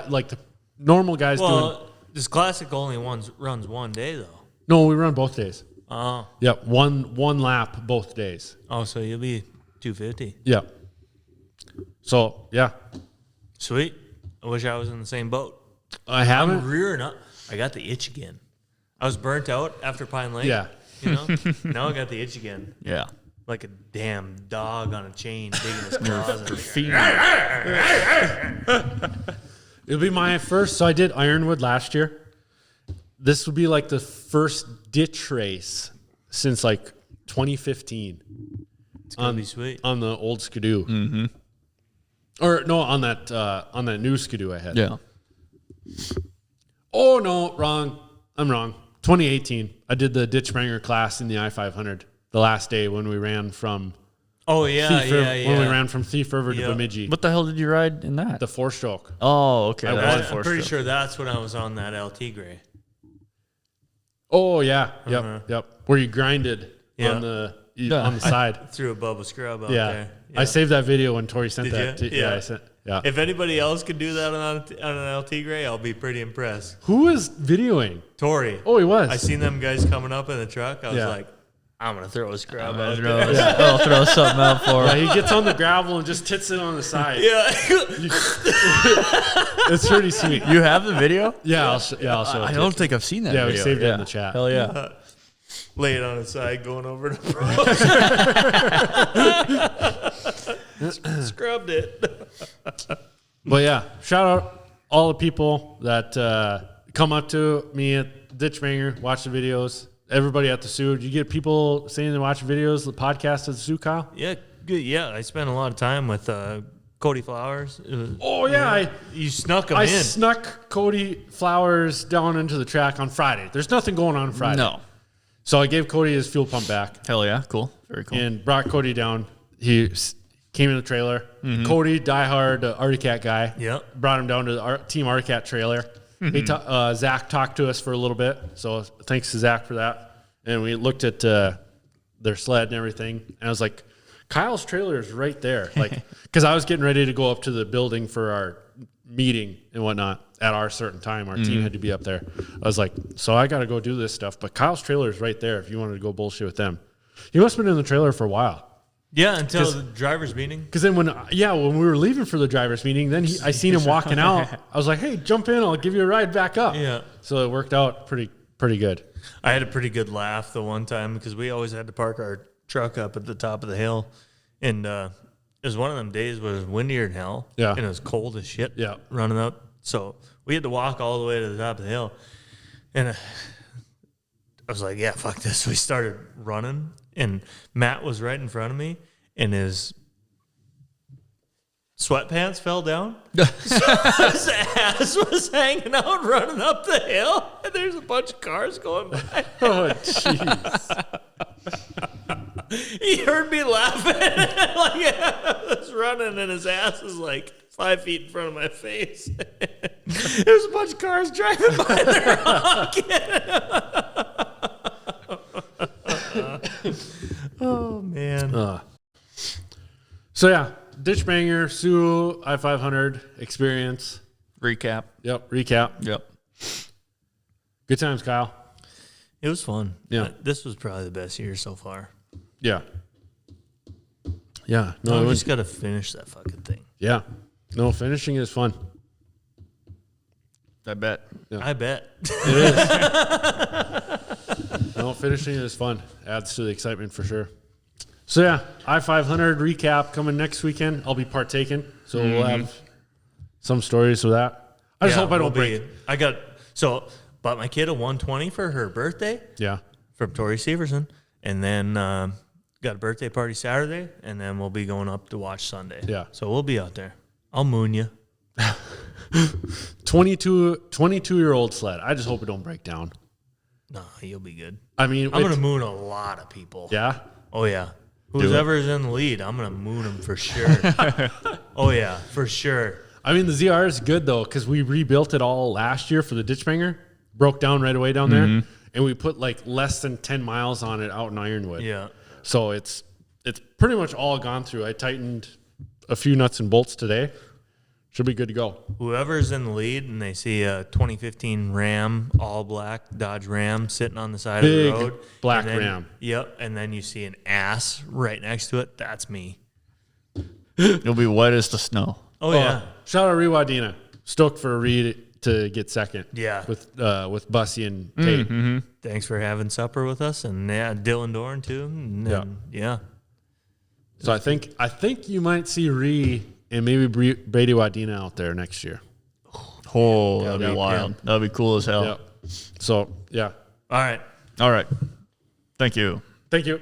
like the normal guys doing. Well, this classic only runs one day though. No, we run both days. Oh, Yep, one lap both days. so you'll be 250. Yep. So yeah, Sweet. I wish I was in the same boat. I haven't. I'm rearing up. I got the itch again. I was burnt out after Pine Lake. Yeah. You know? Now I got the itch again. Yeah. Like a damn dog on a chain digging his claws. It'll be my first. So I did Ironwood last year. This would be like the first ditch race since like 2015 It's gonna be sweet. on the old Skidoo. Or no, on that new Skidoo I had. Yeah. Oh no, wrong. I'm wrong. 2018. I did the DitchBanger class in the I-500 the last day when we ran from Oh yeah, Thief River, yeah. when we ran from Thief River to Yeah. Bemidji. What the hell did you ride in that? The 4-stroke. Oh, okay. I That won. was I'm four pretty stroke. sure that's when I was on that LT gray. Oh yeah, yep. Where you grinded on the side. Threw a Bubba scrub out Yeah. there. I saved that video when Tori sent Did that. you? Yeah, Yeah. I sent. Yeah. If anybody else could do that on an LT gray, I'll be pretty impressed. Who was videoing? Tori. Oh, he was. I seen them guys coming up in the truck. I was Yeah. like, I'm gonna throw a scrub I'll out throw, there. I'll throw something out for Yeah, him. he gets on the gravel and just tits it on the side. Yeah. It's pretty sweet. You have the video? Yeah, I'll show it. I to don't you. think I've seen that Yeah, we video. saved it in the chat. Hell yeah. Lay it on its side, going over to scrubbed it. But yeah, shout out all the people that come up to me at DitchBanger, watch the videos. Everybody at the Soo. You get people saying they watch videos, the podcast at the Soo, Kyle? Yeah, good. Yeah, I spent a lot of time with Cody Flowers. Oh, yeah. You snuck him I in. snuck Cody Flowers down into the track on Friday. There's nothing going on Friday. No. So I gave Cody his fuel pump back Hell yeah. Cool. Very cool. and brought Cody down. He came in the trailer. Cody, diehard Arctic Cat guy. Yep. Brought him down to the Team Arctic Cat trailer. Zach talked to us for a little bit. So thanks to Zach for that. And we looked at their sled and everything. And I was like, Kyle's trailer is right there. Like, because I was getting ready to go up to the building for our meeting and whatnot at our certain time. Our team had to be up there. I was like, so I got to go do this stuff. But Kyle's trailer is right there if you wanted to go bullshit with them. He must have been in the trailer for a while. Yeah, until the driver's meeting. Because then when we were leaving for the driver's meeting, then I seen him walking out. I was like, hey, jump in. I'll give you a ride back up. Yeah. So it worked out pretty good. I had a pretty good laugh the one time because we always had to park our truck up at the top of the hill. And it was one of them days where it was windier than hell. Yeah. And it was cold as shit. Yeah. Running up. So we had to walk all the way to the top of the hill. And I was like, yeah, fuck this. We started running. And Matt was right in front of me. And his sweatpants fell down. So his ass was hanging out running up the hill. And there's a bunch of cars going by. Oh, jeez. He heard me laughing. Like, I was running, and his ass was like 5 feet in front of my face. There's a bunch of cars driving by there honking. Oh, man. So yeah, DitchBanger, Soo I-500 experience. Recap. Yep. Recap. Yep. Good times, Kyle. It was fun. Yeah. This was probably the best year so far. Yeah. Yeah. No, No, it we was, just got to finish that fucking thing. yeah. No, finishing is fun. I bet. I bet. It is. No, finishing is fun. Adds to the excitement for sure. So yeah, I-500 recap coming next weekend. I'll be partaking, so we'll have some stories with that. I just hope I don't break. Bought my kid a 120 for her birthday Yeah. from Tori Severson, and then got a birthday party Saturday, and then we'll be going up to watch Sunday. Yeah. So we'll be out there. I'll moon you. 22-year-old sled. I just hope it don't break down. No, you'll be good. I mean, I'm gonna moon a lot of people. Yeah. Oh yeah. Whoever's in the lead, I'm gonna moon them for sure. Oh yeah, for sure. I mean, the ZR is good though because we rebuilt it all last year for the DitchBanger. Broke down right away down there, and we put like less than 10 miles on it out in Ironwood. Yeah. So it's pretty much all gone through. I tightened a few nuts and bolts today. Should be good to go. Whoever's in the lead and they see a 2015 Ram, all black Dodge Ram sitting on the side Big of the road. black and then- Ram. Yep. And then you see an ass right next to it. That's me. You'll be wet as the snow. Oh, yeah. Shout out Rewadina. Stoked for Reed to get second. Yeah. With Bussy and Tate. Thanks for having supper with us. And yeah, Dylan Dorn too. And yeah. So I think you might see Ree and maybe Brady Wadina out there next year. Oh, that'd Yeah. be wild. That'd be cool as hell. Yep. So yeah. All right. All right. Thank you. Thank you.